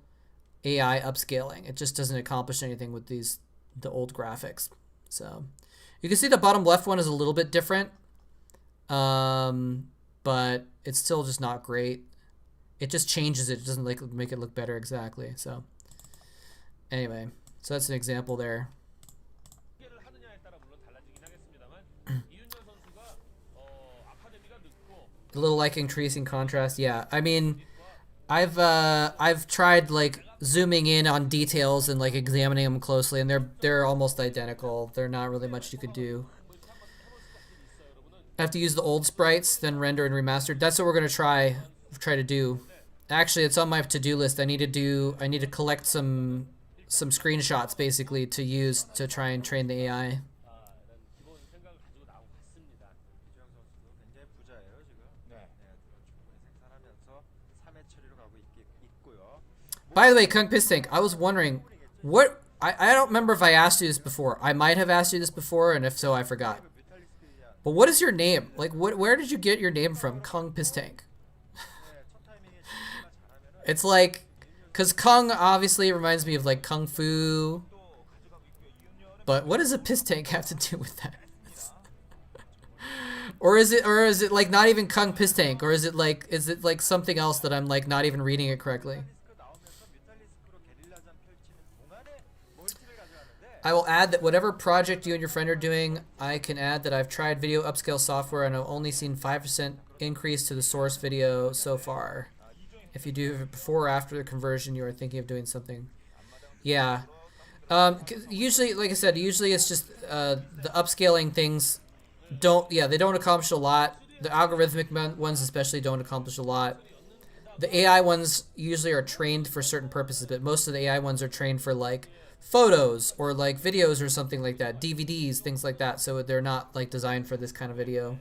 AI upscaling. It just doesn't accomplish anything with the old graphics. So you can see the bottom left one is a little bit different, but it's still just not great. It just changes it. It doesn't like make it look better exactly. So anyway, so that's an example there. 연계를 하느냐에 따라 물론 달라지긴 하겠습니다만 이윤열 선수가 아카데미가 늦고 A little like increasing contrast. Yeah, I mean, I've tried like zooming in on details and like examining them closely, and they're almost identical. They're not really much you could do. I have to use the old sprites, then render and remaster. That's what we're gonna try to do. Actually, it's on my to-do list. I need to collect some screenshots basically to use to try and train the AI. 기본 생각을 가지고 나오고 갔습니다. 이주영 선수도 굉장히 부자예요 지금. 네. 충분히 생산하면서 3회 처리로 가고 있고요. By the way, Kung Piss Tank, I was wondering what I don't remember if I asked you this before. I might have asked you this before, and if so, I forgot. But what is your name? Like, where did you get your name from, Kung Piss Tank? It's like, cause Kung obviously reminds me of like Kung Fu. But what does a piss tank have to do with that? Or is it like not even Kung Piss Tank? Or is it like something else that I'm like not even reading it correctly? I will add that whatever project you and your friend are doing, I can add that I've tried video upscale software and I've only seen 5% increase to the source video so far. If you do it before or after the conversion, you are thinking of doing something. Yeah. Usually, like I said, usually it's just the upscaling things they don't accomplish a lot. The algorithmic ones especially don't accomplish a lot. The AI ones usually are trained for certain purposes, but most of the AI ones are trained for like photos or like videos or something like that, DVDs, things like that. So they're not like designed for this kind of video.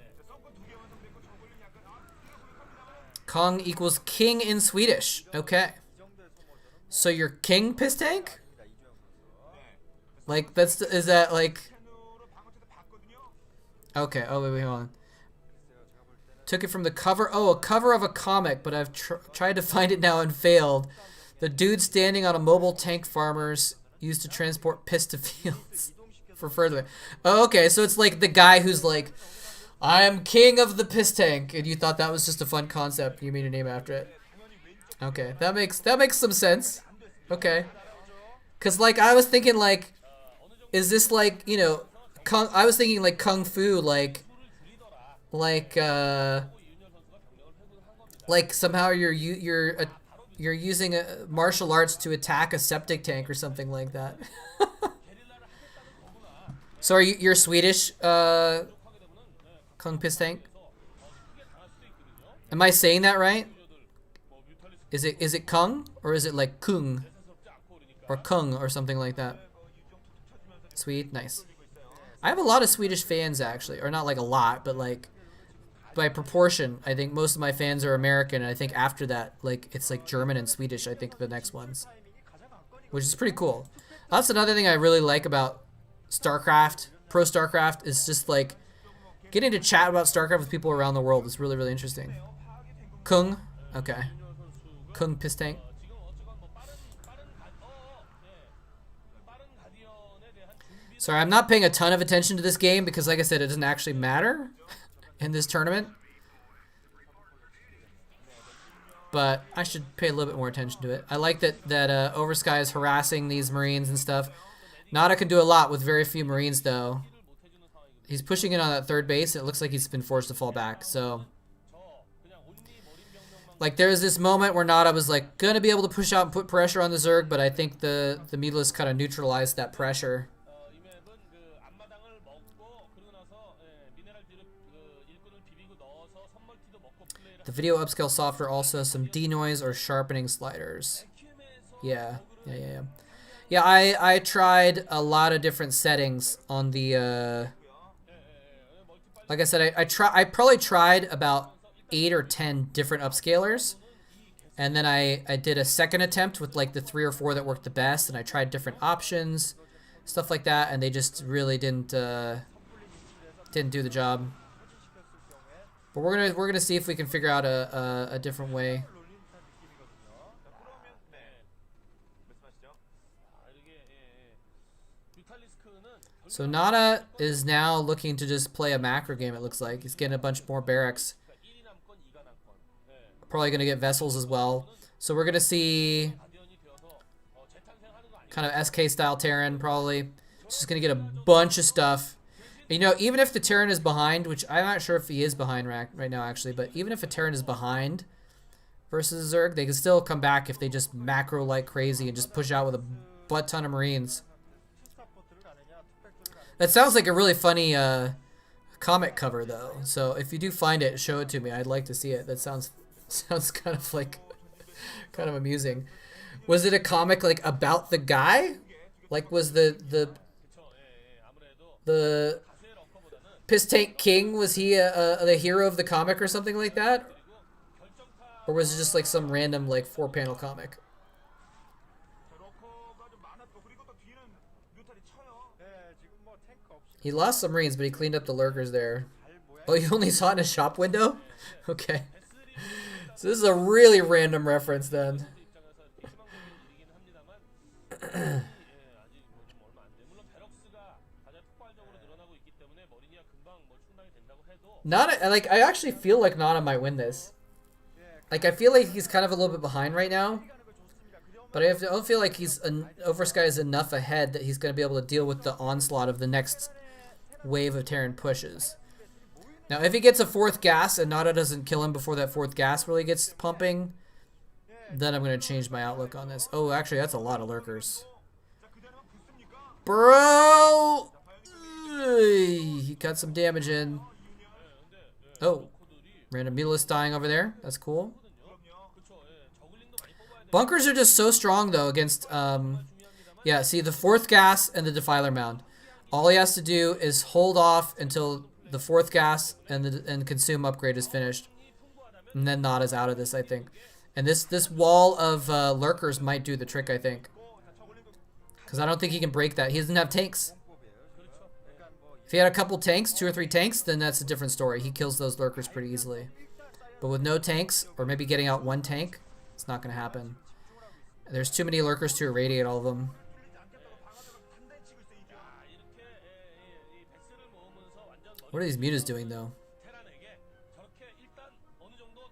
Kong equals king in Swedish. Okay. So you're king piss tank? Like is that like? Okay. Oh wait, hold on. Took it from the cover. Oh, a cover of a comic, but I've tried to find it now and failed. The dude standing on a mobile tank farmers used to transport piss to fields for further. Oh, okay, so it's like the guy who's like, I am king of the piss tank, and you thought that was just a fun concept. You made a name after it. Okay, that makes some sense. Okay, cause like I was thinking like, is this like I was thinking like kung fu like somehow you're using martial arts to attack a septic tank or something like that. So you're Swedish, Kung Piss Tank? Am I saying that right? Is it Kung or is it like Kung or Kung or something like that? Swede, nice. I have a lot of Swedish fans actually, or not like a lot, but like by proportion. I think most of my fans are American, and I think after that, like it's like German and Swedish. I think the next ones, which is pretty cool. That's another thing I really like about StarCraft, Pro StarCraft, is just like getting to chat about StarCraft with people around the world is really, really interesting. Kung, okay. Kung Piss Tank. Sorry, I'm not paying a ton of attention to this game because, like I said, it doesn't actually matter in this tournament. But I should pay a little bit more attention to it. I like that Oversky is harassing these Marines and stuff. Nada can do a lot with very few Marines, though. He's pushing in on that third base, and it looks like he's been forced to fall back. So Like there's this moment where Nada was like gonna be able to push out and put pressure on the Zerg, but I think the Mutalisk kind of neutralized that pressure. 이 맵은 그 앞마당을 먹고 그러고 나서 미네랄들을 일꾼을 비비고 넣어서 선멀티도 먹고 플레이를 The video upscale software also has some denoise or sharpening sliders. Yeah. Yeah, I tried a lot of different settings on the like I said, I probably tried about 8 or 10 different upscalers, and then I did a second attempt with like the 3 or 4 that worked the best, and I tried different options, stuff like that, and they just really didn't do the job. But we're gonna see if we can figure out a different way. So Nana is now looking to just play a macro game, it looks like. He's getting a bunch more barracks. Probably going to get vessels as well. So we're going to see kind of SK style Terran probably. It's just going to get a bunch of stuff. You know, even if the Terran is behind, which I'm not sure if he is behind right now actually, but even if a Terran is behind versus a Zerg, they can still come back if they just macro like crazy and just push out with a butt ton of Marines. That sounds like a really funny comic cover though. So if you do find it, show it to me. I'd like to see it. That sounds kind of like kind of amusing. Was it a comic like about the guy? Like was the Piss Tank King, was he the hero of the comic or something like that? Or was it just like some random like 4-panel comic? He lost some Marines, but he cleaned up the lurkers there. Oh, you only saw it in a shop window? Okay. So this is a really random reference then. Nana, like, I actually feel like Nana might win this. Like, I feel like he's kind of a little bit behind right now. But I don't feel like Oversky is enough ahead that he's going to be able to deal with the onslaught of the next wave of Terran pushes. Now, if he gets a 4th gas and Nada doesn't kill him before that 4th gas really gets pumping, then I'm going to change my outlook on this. Oh, actually, that's a lot of lurkers. Bro! He got some damage in. Oh, random Mutalisk dying over there. That's cool. Bunkers are just so strong, though, against... yeah, see, the 4th gas and the Defiler Mound. All he has to do is hold off until the 4th gas and consume upgrade is finished. And then Nada's out of this, I think. And this wall of lurkers might do the trick, I think. Because I don't think he can break that. He doesn't have tanks. If he had a couple tanks, 2 or 3 tanks, then that's a different story. He kills those lurkers pretty easily. But with no tanks, or maybe getting out 1 tank, it's not going to happen. There's too many lurkers to irradiate all of them. What are these mutas doing, though?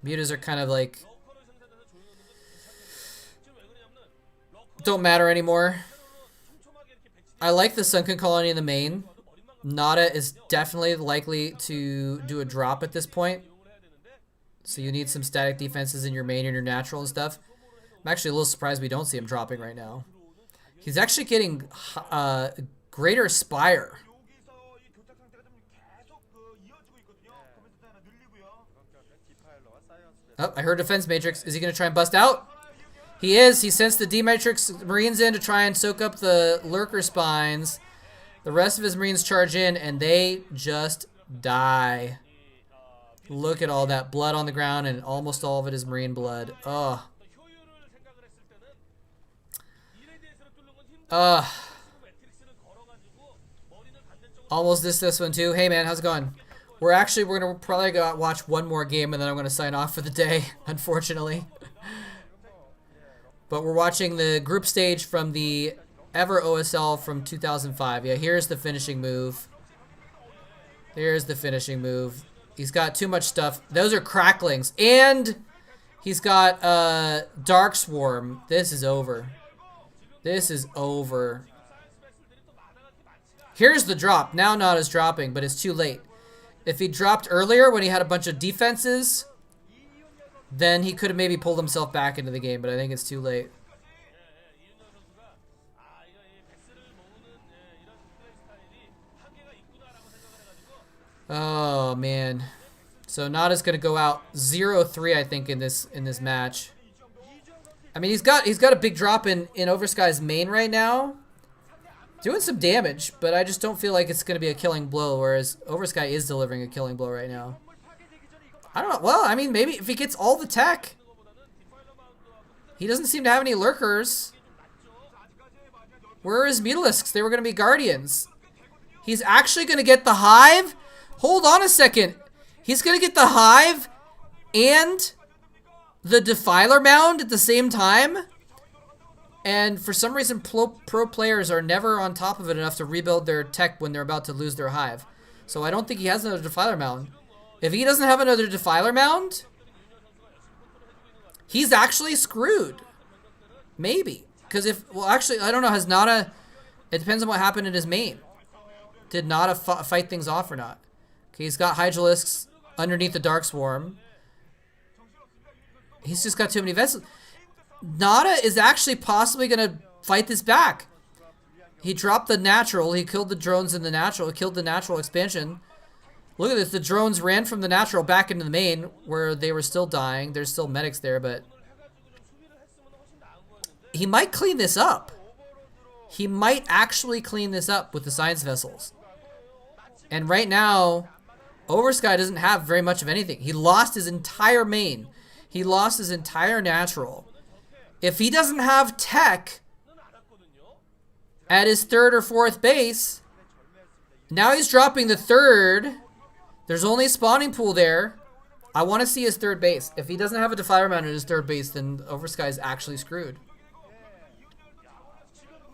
Mutas are kind of like... don't matter anymore. I like the Sunken Colony in the main. Nada is definitely likely to do a drop at this point. So you need some static defenses in your main and your natural and stuff. I'm actually a little surprised we don't see him dropping right now. He's actually getting greater Spire. Oh, I heard Defense Matrix. Is he going to try and bust out? He is. He sends the D-Matrix Marines in to try and soak up the Lurker Spines. The rest of his Marines charge in, and they just die. Look at all that blood on the ground, and almost all of it is Marine blood. Ugh. Ugh. Almost this one too. Hey man, how's it going? We're gonna probably go watch one more game and then I'm gonna sign off for the day, unfortunately. But we're watching the group stage from the Ever OSL from 2005. Yeah, here's the finishing move. Here's the finishing move. He's got too much stuff. Those are cracklings. And he's got Dark Swarm. This is over. This is over. Here's the drop. Now Nada's dropping, but it's too late. If he dropped earlier when he had a bunch of defenses, then he could have maybe pulled himself back into the game, but I think it's too late. Oh man. So Nada's gonna go out 0-3, I think, in this match. I mean, he's got a big drop in Oversky's main right now, doing some damage, but I just don't feel like it's gonna be a killing blow. Whereas Oversky is delivering a killing blow right now. I don't know. Well, I mean, maybe if he gets all the tech, he doesn't seem to have any lurkers. Where are his Mutalisks? They were gonna be guardians. He's actually gonna get the hive. Hold on a second. He's gonna get the hive and the Defiler Mound at the same time. And for some reason, pro players are never on top of it enough to rebuild their tech when they're about to lose their hive. So I don't think he has another Defiler Mound. If he doesn't have another Defiler Mound, he's actually screwed. Maybe. Because well, actually, I don't know. Has Nada, it depends on what happened in his main. Did Nada fight things off or not? Okay, he's got Hydralisks underneath the Dark Swarm. He's just got too many vessels. Nada is actually possibly going to fight this back. He dropped the natural. He killed the drones in the natural. He killed the natural expansion. Look at this. The drones ran from the natural back into the main where they were still dying. There's still medics there, but he might clean this up. He might actually clean this up with the science vessels. And right now, Oversky doesn't have very much of anything. He lost his entire main. He lost his entire natural. If he doesn't have tech at his third or fourth base, now he's dropping the third. There's only a spawning pool there. I want to see his third base. If he doesn't have a Defiler Mound at his third base, then Oversky is actually screwed.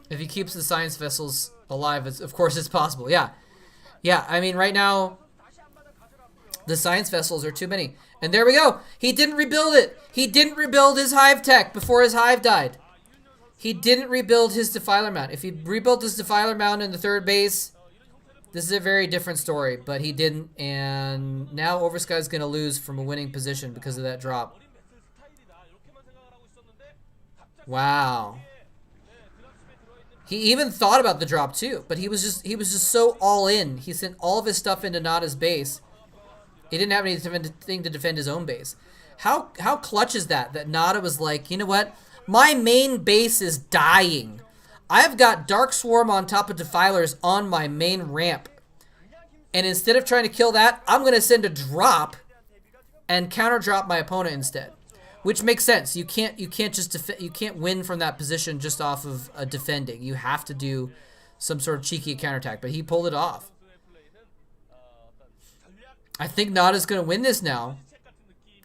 If he keeps the science vessels alive, of course it's possible. Yeah. Yeah, I mean, right now, the science vessels are too many. And there we go. He didn't rebuild it. He didn't rebuild his hive tech before his hive died. He didn't rebuild his Defiler Mound. If he rebuilt his Defiler Mound in the third base, this is a very different story. But he didn't, and now Oversky's going to lose from a winning position because of that drop. Wow. He even thought about the drop too, but he was just so all in. He sent all of his stuff into Nada's base. He didn't have anything to defend his own base. How clutch is that? That Nada was like, you know what? My main base is dying. I've got Dark Swarm on top of Defilers on my main ramp. And instead of trying to kill that, I'm going to send a drop and counter drop my opponent instead. Which makes sense. You can't win from that position just off of defending. You have to do some sort of cheeky counterattack, but he pulled it off. I think Nada's going to win this now.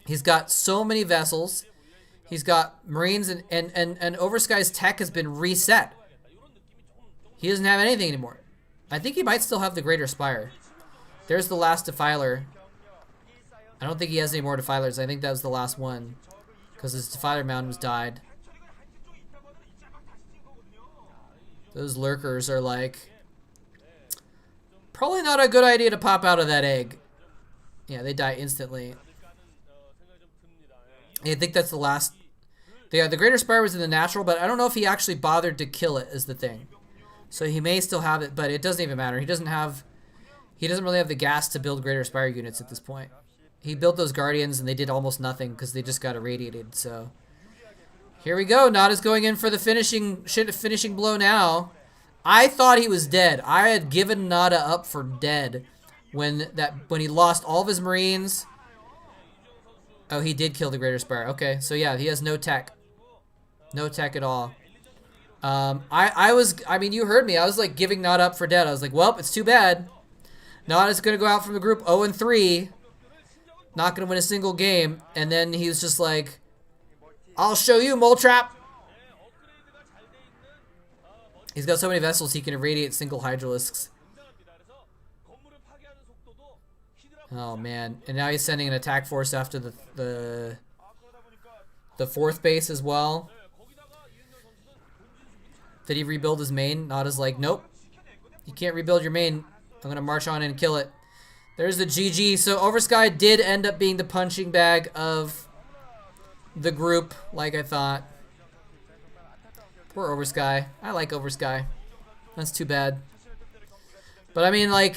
He's got so many vessels. He's got Marines, and Oversky's tech has been reset. He doesn't have anything anymore. I think he might still have the Greater Spire. There's the last Defiler. I don't think he has any more Defilers. I think that was the last one, because his Defiler Mound was died. Those lurkers are like, probably not a good idea to pop out of that egg. Yeah, they die instantly. I think that's the last. Yeah, the Greater Spire was in the natural, but I don't know if he actually bothered to kill it is the thing. So he may still have it, but it doesn't even matter. He doesn't really have the gas to build Greater Spire units at this point. He built those Guardians and they did almost nothing because they just got irradiated. So here we go. Nada's going in for the finishing blow now. I thought he was dead. I had given Nada up for dead when he lost all of his Marines. Oh, he did kill the Greater Spire. Okay, so yeah, he has no tech. No tech at all. I mean, you heard me. I was like giving Nada up for dead. I was like, well, it's too bad. Nada's going to go out from the group 0-3. Not going to win a single game. And then he was just like, I'll show you, Mole Trap. He's got so many vessels he can irradiate single Hydralisks. Oh, man. And now he's sending an attack force after the fourth base as well. Did he rebuild his main? Nada's like, nope. You can't rebuild your main. I'm going to march on in and kill it. There's the GG. So Oversky did end up being the punching bag of the group like I thought. Poor Oversky. I like Oversky. That's too bad. But I mean, like,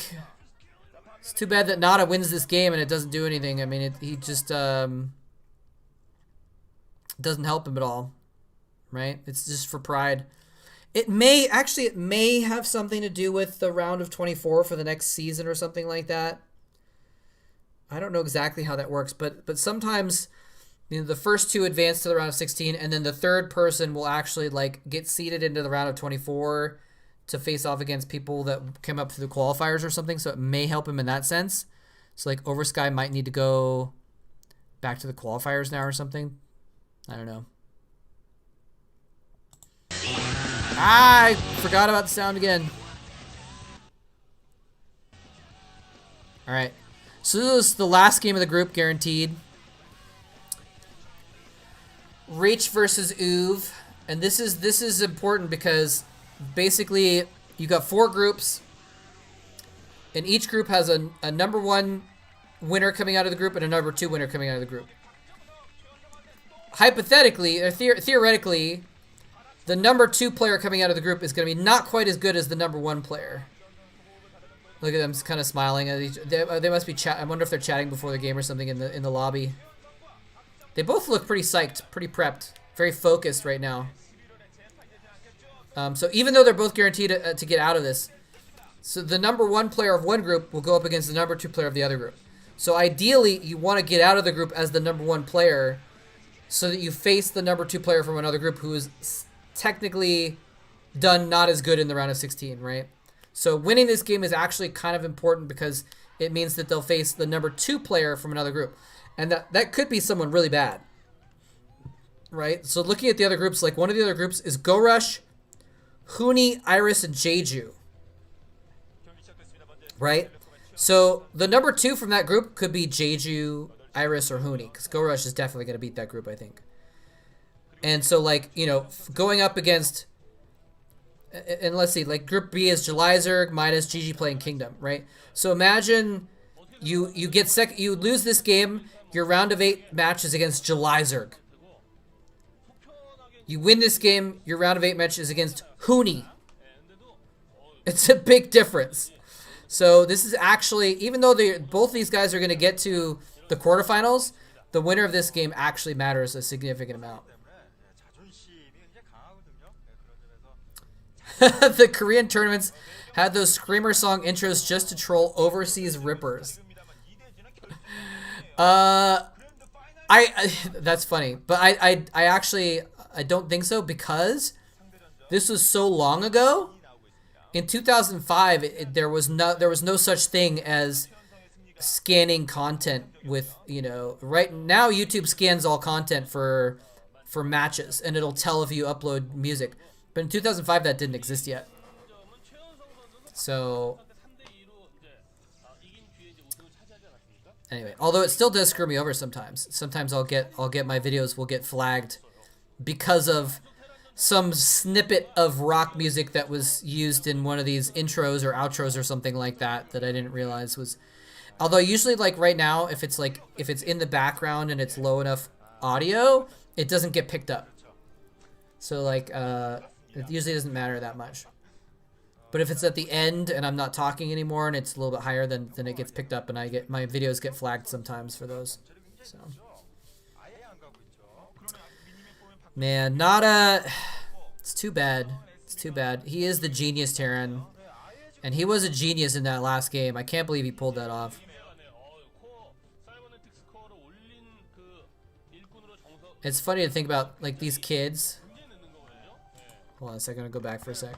it's too bad that Nada wins this game and it doesn't do anything. I mean, he just doesn't help him at all, right? It's just for pride. It may have something to do with the round of 24 for the next season or something like that. I don't know exactly how that works, but sometimes, you know, the first two advance to the round of 16, and then the third person will actually like get seeded into the round of 24 to face off against people that came up through the qualifiers or something. So it may help him in that sense. So like Oversky might need to go back to the qualifiers now or something. I don't know. I forgot about the sound again. All right. So this is the last game of the group, guaranteed. Reach versus Uve. And this is important because basically you got 4 groups. And each group has a number 1 winner coming out of the group and a number 2 winner coming out of the group. Hypothetically, or theoretically, the number 2 player coming out of the group is going to be not quite as good as the number 1 player. Look at them kind of smiling at each. They must be chat. I wonder if they're chatting before the game or something in the lobby. They both look pretty psyched, pretty prepped, very focused right now. So even though they're both guaranteed to get out of this, so the number 1 player of one group will go up against the number 2 player of the other group. So ideally, you want to get out of the group as the number 1 player, so that you face the number 2 player from another group who is technically done not as good in the round of 16, right? So winning this game is actually kind of important because it means that they'll face the number 2 player from another group. And that could be someone really bad, right? So looking at the other groups, like one of the other groups is Go Rush, Huni, Iris, and Jeju, right? So the number 2 from that group could be Jeju, Iris, or Huni, because Go Rush is definitely going to beat that group, I think. And so, like, you know, going up against, and let's see, like Group B is Jelizerg, Midas, Gigi playing Kingdom, right? So imagine you lose this game, your round of 8 match is against Jelizerg. You win this game, your round of 8 match is against Huni. It's a big difference. So this is actually, even though both these guys are going to get to the quarterfinals, the winner of this game actually matters a significant amount. The Korean tournaments had those Screamer song intros just to troll overseas rippers. That's funny, but I actually don't think so, because this was so long ago. In 2005, there was no such thing as scanning content with, you know, right now YouTube scans all content for matches, and it'll tell if you upload music. But in 2005, that didn't exist yet. So anyway, although it still does screw me over sometimes. Sometimes I'll get my videos will get flagged because of some snippet of rock music that was used in one of these intros or outros or something like that I didn't realize was. Although usually, like right now, if it's in the background and it's low enough audio, it doesn't get picked up. So like it usually doesn't matter that much. But if it's at the end and I'm not talking anymore and it's a little bit higher, then it gets picked up, and my videos get flagged sometimes for those. So man, Nada, it's too bad. It's too bad. He is the genius Terran, and he was a genius in that last game. I can't believe he pulled that off. It's funny to think about, like, these kids. Hold on a second, I'll go back for a sec.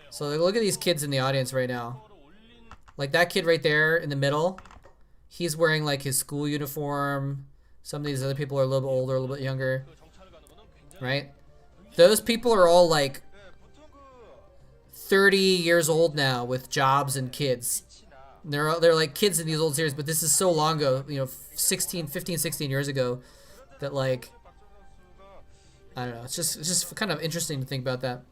So like, look at these kids in the audience right now. Like that kid right there in the middle, he's wearing like his school uniform. Some of these other people are a little bit older, a little bit younger, right? Those people are all like 30 years old now with jobs and kids. They're like kids in these old series, but this is so long ago, you know, 15, 16 years ago, that like, I don't know, it's just kind of interesting to think about that.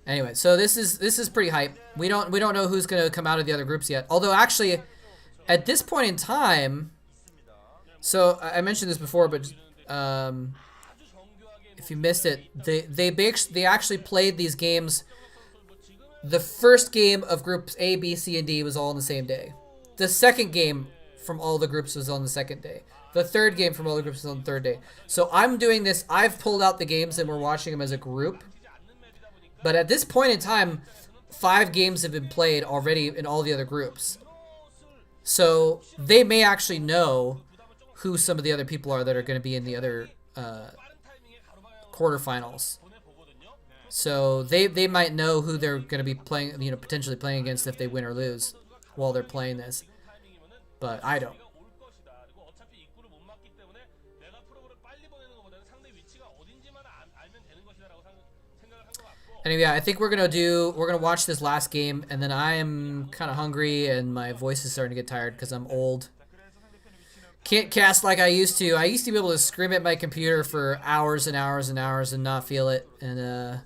Anyway, so this is pretty hype. We don't know who's gonna come out of the other groups yet. Although actually, at this point in time, so I mentioned this before, but if you missed it, they actually played these games. The first game of groups A, B, C, and D was all on the same day. The second game from all the groups was on the second day. The third game from all the groups was on the third day. So I'm doing this. I've pulled out the games and we're watching them as a group. But at this point in time, 5 games have been played already in all the other groups. So they may actually know who some of the other people are that are going to be in the other quarterfinals. So they might know who they're going to be playing, you know, potentially playing against if they win or lose while they're playing this. But I don't. Anyway, I think we're gonna watch this last game, and then I am kind of hungry, and my voice is starting to get tired because I'm old. Can't cast like I used to. I used to be able to scream at my computer for hours and hours and hours and not feel it. And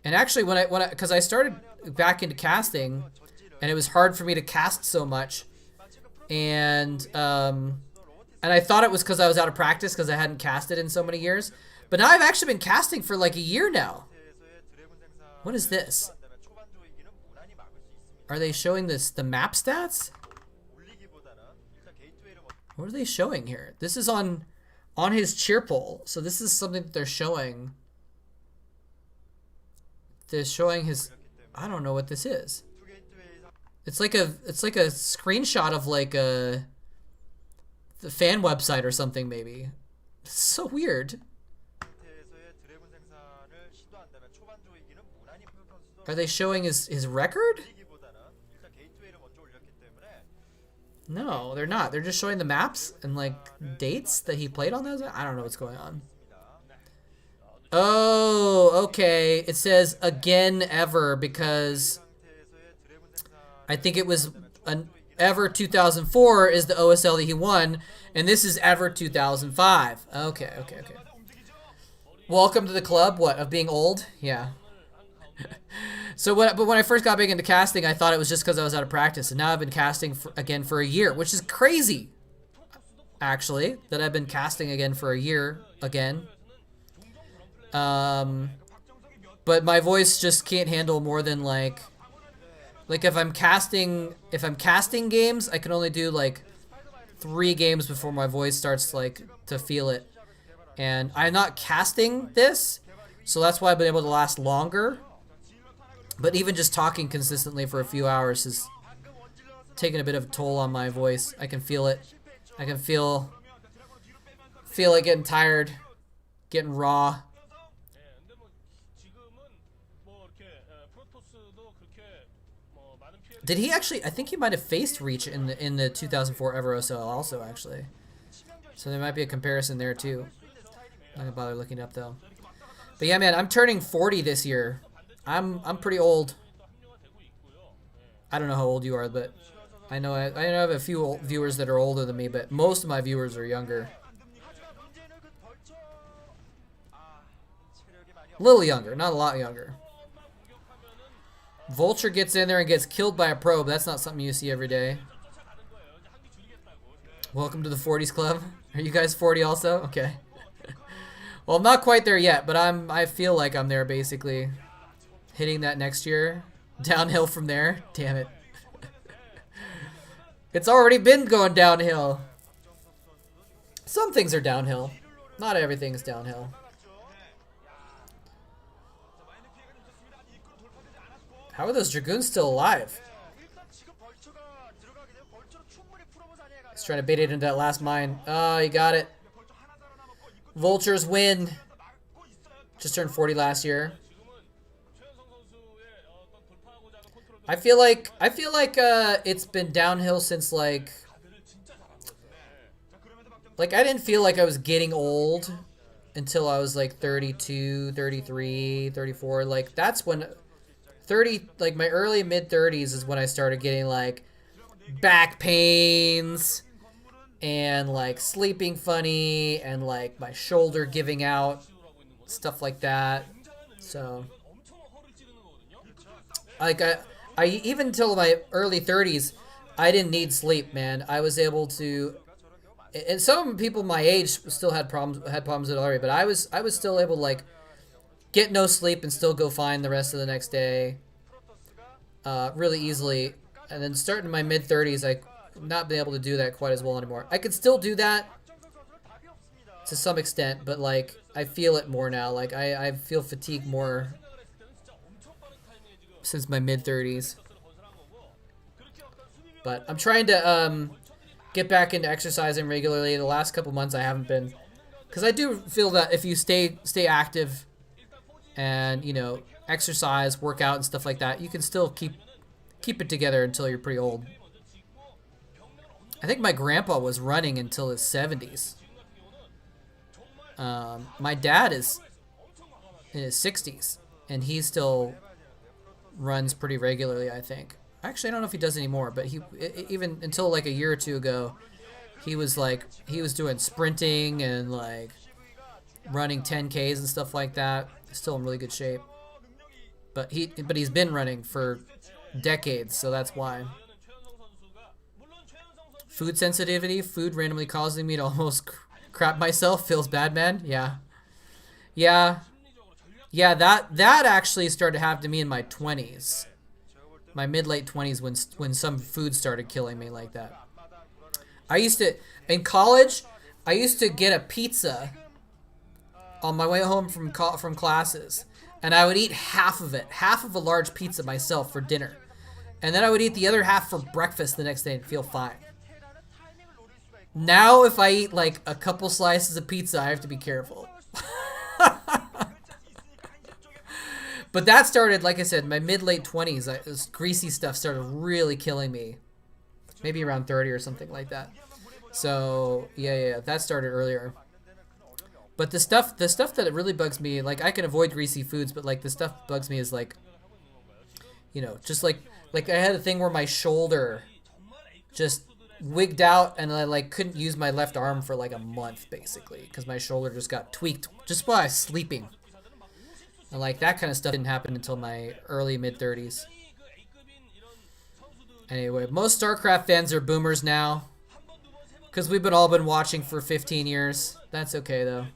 actually, because I started back into casting, and it was hard for me to cast so much, and I thought it was because I was out of practice because I hadn't casted in so many years. But now I've actually been casting for like a year now. What is this? Are they showing the map stats? What are they showing here? This is on his cheer poll. So this is something that they're showing. They're showing his, I don't know what this is. It's like a screenshot of like the fan website or something maybe. It's so weird. Are they showing his record? No, they're not. They're just showing the maps and like dates that he played on those. I don't know what's going on. Oh, okay. It says again ever because I think it was an ever 2004 is the OSL that he won, and this is ever 2005. Okay. Welcome to the club. What, of being old? Yeah. But when I first got big into casting, I thought it was just because I was out of practice, and now I've been casting again for a year, which is crazy, actually, that I've been casting again for a year again. But my voice just can't handle more than like if I'm casting games, I can only do like 3 games before my voice starts like to feel it, and I'm not casting this, so that's why I've been able to last longer. But even just talking consistently for a few hours is taking a bit of a toll on my voice. I can feel it. I can feel it getting tired, getting raw. Did he actually? I think he might have faced Reach in the 2004 Ever OSL also actually. So there might be a comparison there too. Not gonna bother looking it up though. But yeah, man, I'm turning 40 this year. I'm pretty old. I don't know how old you are, but I know I have a few viewers that are older than me, but most of my viewers are younger. A little younger, not a lot younger. Vulture gets in there and gets killed by a probe. That's not something you see every day. Welcome to the 40s club. Are you guys 40 also? Okay. Well, I'm not quite there yet, but I feel like I'm there basically. Hitting that next year. Downhill from there. Damn it. It's already been going downhill. Some things are downhill. Not everything is downhill. How are those Dragoons still alive? He's trying to bait it into that last mine. Oh, he got it. Vultures win. Just turned 40 last year. I feel like it's been downhill since like I didn't feel like I was getting old until I was like 32, 33, 34. Like that's when 30, like my early mid 30s is when I started getting like back pains and like sleeping funny and like my shoulder giving out, stuff like that. So like I even till my early 30s, I didn't need sleep, man. I was able to, and some people my age still had problems with it already, but I was still able to like get no sleep and still go fine the rest of the next day, really easily. And then starting in my mid 30s, I not been able to do that quite as well anymore. I could still do that to some extent, but like I feel it more now. Like I feel fatigue more since my mid 30s. But I'm trying to get back into exercising regularly. The last couple months I haven't been, because I do feel that if you stay active and, you know, exercise, work out and stuff like that, you can still keep it together until you're pretty old. I think my grandpa was running until his 70s. My dad is in his 60s, and he still runs pretty regularly, I think. Actually, I don't know if he does anymore, but he, even until like a year or two ago, he was doing sprinting and like running 10Ks and stuff like that. Still in really good shape. But he's been running for decades, so that's why. Food sensitivity, food randomly causing me to almost crap myself, feels bad, man. Yeah, that actually started happening to me in my 20s. My mid-late 20s when some food started killing me like that. I used to, in college, I used to get a pizza on my way home from classes, and I would eat half of a large pizza myself for dinner. And then I would eat the other half for breakfast the next day and feel fine. Now if I eat like a couple slices of pizza, I have to be careful. But that started, like I said, my mid-late 20s. This greasy stuff started really killing me. Maybe around 30 or something like that. So, yeah, that started earlier. But the stuff that really bugs me, like I can avoid greasy foods, but like the stuff that bugs me is like, you know, just like I had a thing where my shoulder just wigged out and I like couldn't use my left arm for like a month basically because my shoulder just got tweaked just while I was sleeping. And like that kind of stuff didn't happen until my early mid 30s. Anyway, most StarCraft fans are boomers now because we've all been watching for 15 years. That's okay though.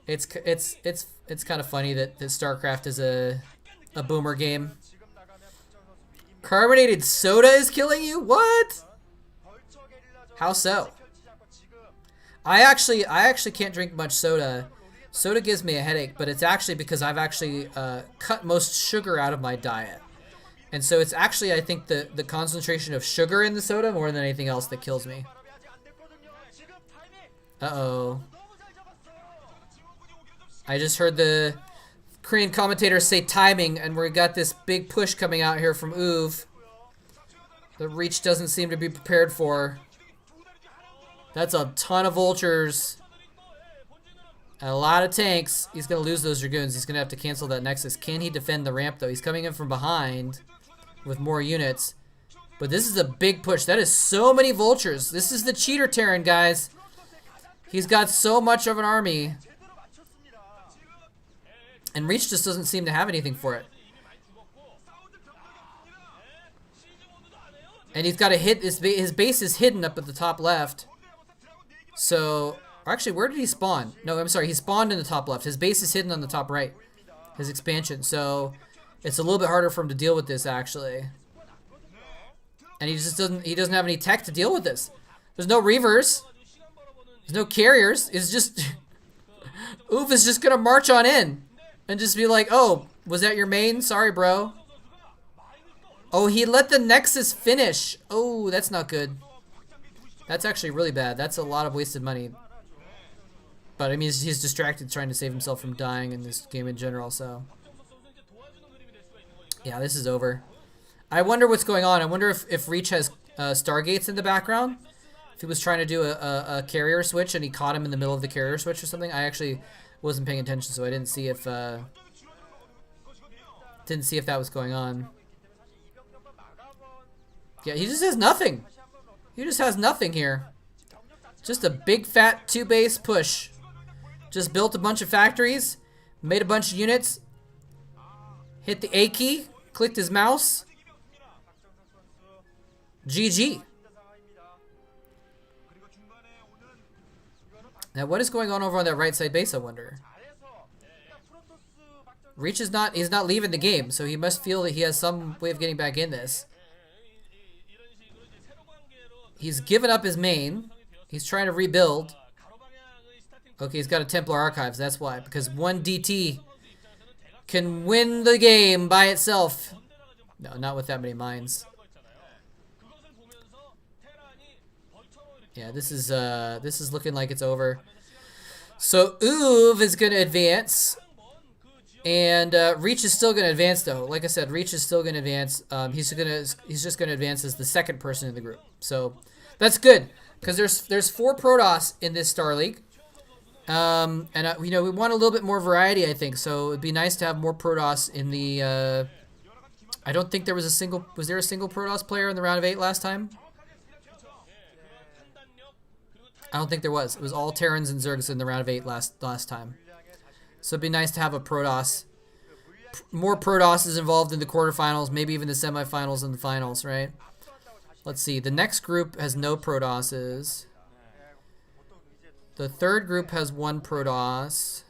It's kind of funny that StarCraft is a boomer game. Carbonated soda is killing you? What? How so? I actually can't drink much soda. Soda gives me a headache, but it's actually because I've actually cut most sugar out of my diet. And so it's actually, I think, the concentration of sugar in the soda more than anything else that kills me. Uh-oh. I just heard the Korean commentator say timing, and we got this big push coming out here from Uv. The Reach doesn't seem to be prepared for. That's a ton of vultures. And a lot of tanks. He's going to lose those Dragoons. He's going to have to cancel that Nexus. Can he defend the ramp, though? He's coming in from behind with more units. But this is a big push. That is so many vultures. This is the cheater Terran, guys. He's got so much of an army. And Reach just doesn't seem to have anything for it. And he's got to hit, his base is hidden up at the top left. So, actually, where did he spawn? No, I'm sorry, he spawned in the top left. His base is hidden on the top right. His expansion. So, it's a little bit harder for him to deal with this, actually. And he doesn't have any tech to deal with this. There's no Reavers. There's no carriers. It's just, Oof is just gonna march on in. And just be like, oh, was that your main? Sorry, bro. Oh, he let the Nexus finish. Oh, that's not good. That's actually really bad. That's a lot of wasted money. But, I mean, he's distracted trying to save himself from dying in this game in general, so. Yeah, this is over. I wonder what's going on. I wonder if Reach has Stargates in the background. If he was trying to do a carrier switch and he caught him in the middle of the carrier switch or something. I actually wasn't paying attention, so I didn't see if that was going on. Yeah, he just has nothing. He just has nothing here. Just a big fat 2-base push. Just built a bunch of factories, made a bunch of units, hit the A key, clicked his mouse. GG. Now, what is going on over on that right side base, I wonder? Reach is not, he's not leaving the game, so he must feel that he has some way of getting back in this. He's given up his main. He's trying to rebuild. Okay, he's got a Templar Archives, that's why. Because one DT can win the game by itself. No, not with that many mines. Yeah, this is looking like it's over. So Uv is gonna advance, and Reach is still gonna advance though. Like I said, Reach is still gonna advance. He's just gonna advance as the second person in the group. So that's good because there's 4 Protoss in this Star League, and you know, we want a little bit more variety, I think. So it'd be nice to have more Protoss in the. I don't think there was a single. Was there a single Protoss player in the round of 8 last time? I don't think there was. It was all Terrans and Zergs in the round of 8 last time. So it'd be nice to have a Protoss. More Protosses involved in the quarterfinals, maybe even the semifinals and the finals, right? Let's see. The next group has no Protosses. The third group has 1 Protoss.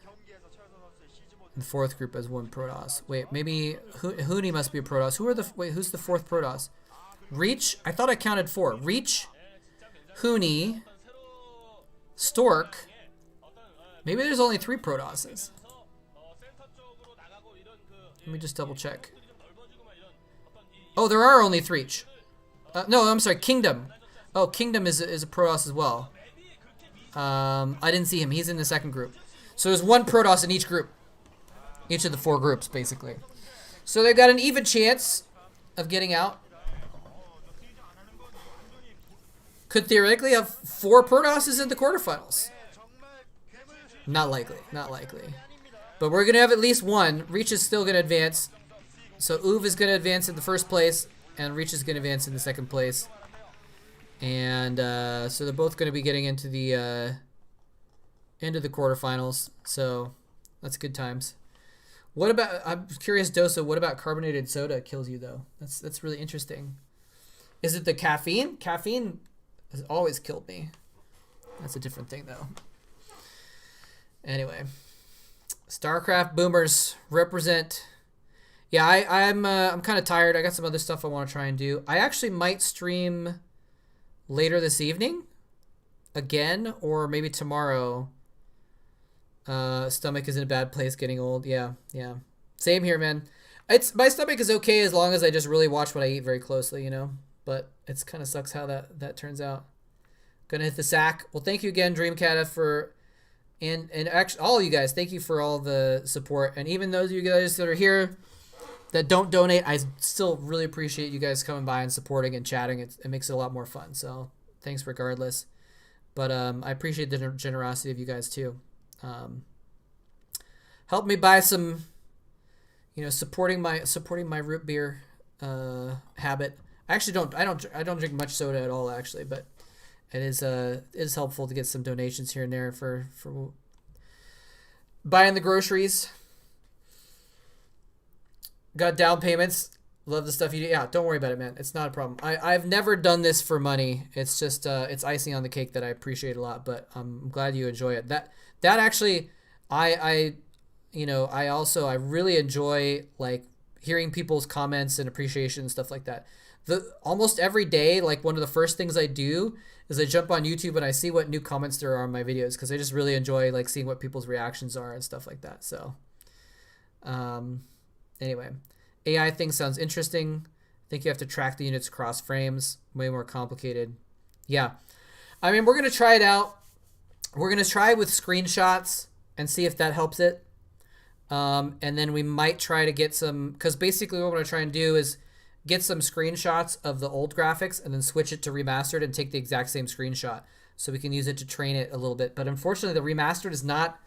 The fourth group has 1 Protoss. Wait, maybe Huni must be a Protoss. Who's the fourth Protoss? Reach? I thought I counted 4. Reach, Huni, Stork. Maybe there's only 3 Protosses. Let me just double check. Oh, there are only 3. No, I'm sorry, Kingdom. Oh, Kingdom is a Protoss as well. I didn't see him. He's in the second group. So there's 1 Protoss in each group. Each of the 4 groups, basically. So they've got an even chance of getting out. Could theoretically have 4 Protosses in the quarterfinals. Not likely. Not likely. But we're going to have at least 1. Reach is still going to advance. So Uv is going to advance in the first place. And Reach is going to advance in the second place. And so they're both going to be getting into the quarterfinals. So that's good times. What about, I'm curious, Dosa, what about carbonated soda kills you, though? That's really interesting. Is it the caffeine? Caffeine has always killed me. That's a different thing, though. Anyway. StarCraft boomers represent. Yeah, I'm kind of tired. I got some other stuff I want to try and do. I actually might stream later this evening again, or maybe tomorrow. Stomach is in a bad place, getting old. Yeah. Same here, man. My stomach is okay as long as I just really watch what I eat very closely, you know. But it's kind of sucks how that turns out. Gonna hit the sack. Well, thank you again, Dreamcata, for and actually all you guys. Thank you for all the support, and even those of you guys that are here that don't donate, I still really appreciate you guys coming by and supporting and chatting. It makes it a lot more fun. So thanks regardless. But I appreciate the generosity of you guys too. Help me buy some, you know, supporting my root beer habit. I actually I don't drink much soda at all, actually, but it is helpful to get some donations here and there for buying the groceries. Got down payments. Love the stuff you do. Yeah, don't worry about it, man. It's not a problem. I've never done this for money. It's just it's icing on the cake that I appreciate a lot, but I'm glad you enjoy it. That actually I really enjoy like hearing people's comments and appreciation and stuff like that. Almost every day, like one of the first things I do is I jump on YouTube and I see what new comments there are on my videos, because I just really enjoy like seeing what people's reactions are and stuff like that. So anyway, AI thing sounds interesting. I think you have to track the units across frames. Way more complicated. Yeah. I mean, we're going to try it out. We're going to try with screenshots and see if that helps it. And then we might try to get some, because basically what we're going to try and do is get some screenshots of the old graphics and then switch it to remastered and take the exact same screenshot so we can use it to train it a little bit. But unfortunately, the remastered is not,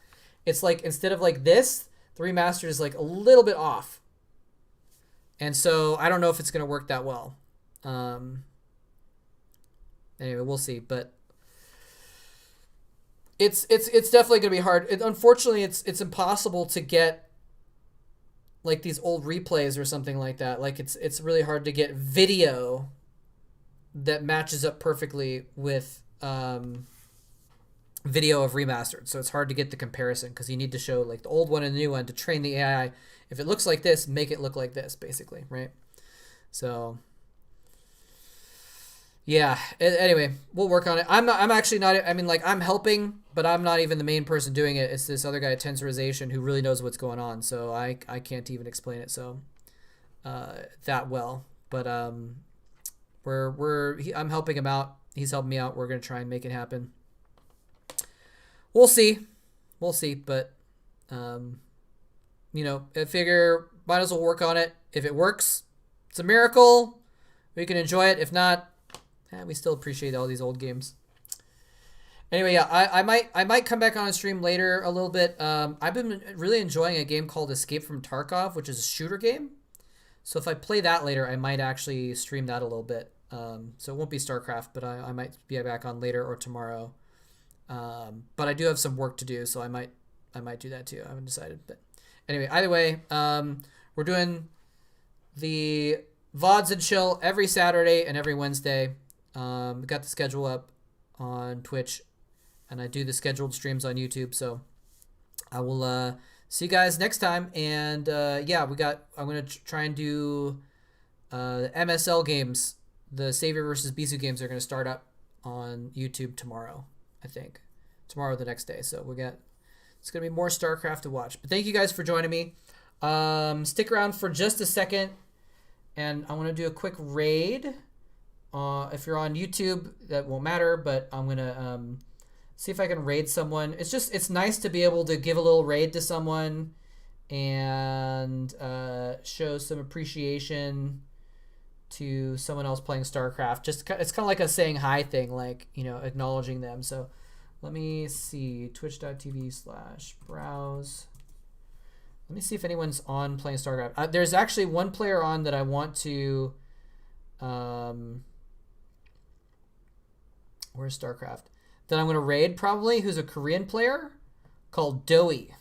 it's like instead of like this, the remastered is like a little bit off. And so I don't know if it's going to work that well. Anyway, we'll see. But it's definitely going to be hard. Unfortunately, it's impossible to get like these old replays or something like that. Like it's really hard to get video that matches up perfectly with video of remastered. So it's hard to get the comparison because you need to show like the old one and the new one to train the AI. If it looks like this, make it look like this, basically, right? So yeah. Anyway, we'll work on it. I'm actually not. I mean, like I'm helping, but I'm not even the main person doing it. It's this other guy, Tensorization, who really knows what's going on. So I can't even explain it so that well. But I'm helping him out. He's helping me out. We're gonna try and make it happen. We'll see. But you know, I figure might as well work on it. If it works, it's a miracle. We can enjoy it. If not, we still appreciate all these old games. Anyway, yeah, I might come back on a stream later a little bit. I've been really enjoying a game called Escape from Tarkov, which is a shooter game. So if I play that later, I might actually stream that a little bit. So it won't be StarCraft, but I might be back on later or tomorrow. But I do have some work to do, so I might do that too. I haven't decided, but anyway, either way, we're doing the VODs and Chill every Saturday and every Wednesday. We got the schedule up on Twitch, and I do the scheduled streams on YouTube. So I will see you guys next time. And yeah, I'm gonna try and do the MSL games. The Savior versus Bisu games are gonna start up on YouTube tomorrow. I think tomorrow or the next day. So it's gonna be more StarCraft to watch. But thank you guys for joining me. Stick around for just a second, and I want to do a quick raid. If you're on YouTube, that won't matter, but I'm gonna see if I can raid someone. It's nice to be able to give a little raid to someone and show some appreciation to someone else playing StarCraft. It's kind of like a saying hi thing, like, you know, acknowledging them. So let me see, twitch.tv/browse. Let me see if anyone's on playing StarCraft. There's actually one player on that I want to where's StarCraft? That I'm going to raid probably, who's a Korean player called Doey.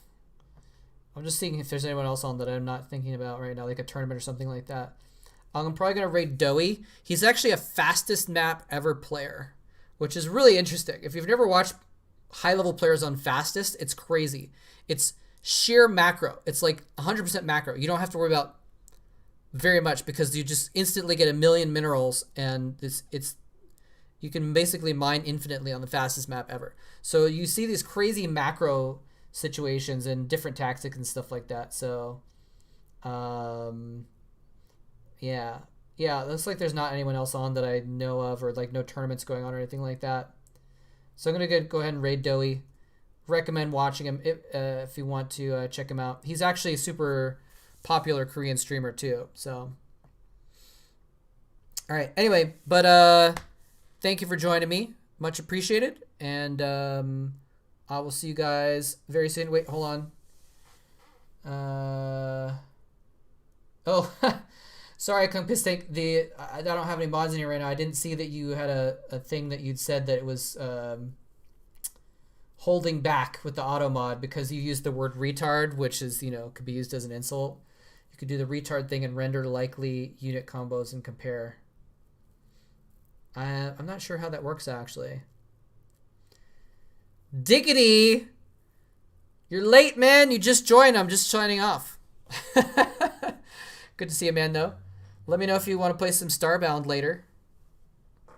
I'm just seeing if there's anyone else on that I'm not thinking about right now, like a tournament or something like that. I'm probably going to raid Doey. He's actually a fastest map ever player, which is really interesting. If you've never watched high-level players on fastest, it's crazy. It's sheer macro. It's like 100% macro. You don't have to worry about very much because you just instantly get 1 million minerals, and you can basically mine infinitely on the fastest map ever. So you see these crazy macro situations and different tactics and stuff like that. So, yeah, it looks like there's not anyone else on that I know of, or like no tournaments going on or anything like that. So I'm gonna go ahead and raid Doey. Recommend watching him if you want to check him out. He's actually a super popular Korean streamer too. So, all right. Anyway, but thank you for joining me. Much appreciated. And I will see you guys very soon. Wait, hold on. Oh, sorry, Mistake. I don't have any mods in here right now. I didn't see that you had a thing that you'd said that it was holding back with the auto mod because you used the word retard, which is, you know, could be used as an insult. You could do the retard thing and render likely unit combos and compare. I'm not sure how that works, actually. Diggity! You're late, man. You just joined. I'm just signing off. Good to see you, man, though. Let me know if you want to play some Starbound later.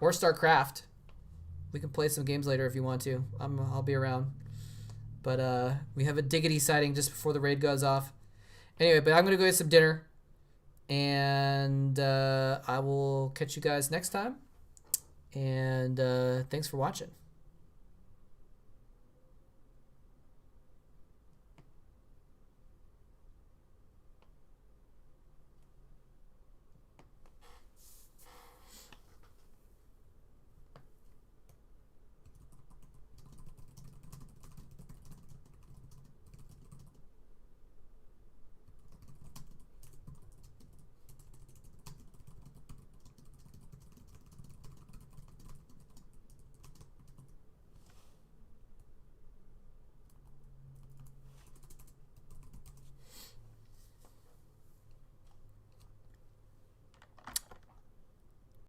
Or StarCraft. We can play some games later if you want to. I'll be around. But we have a Diggity sighting just before the raid goes off. Anyway, but I'm going to go get some dinner. And I will catch you guys next time. And thanks for watching.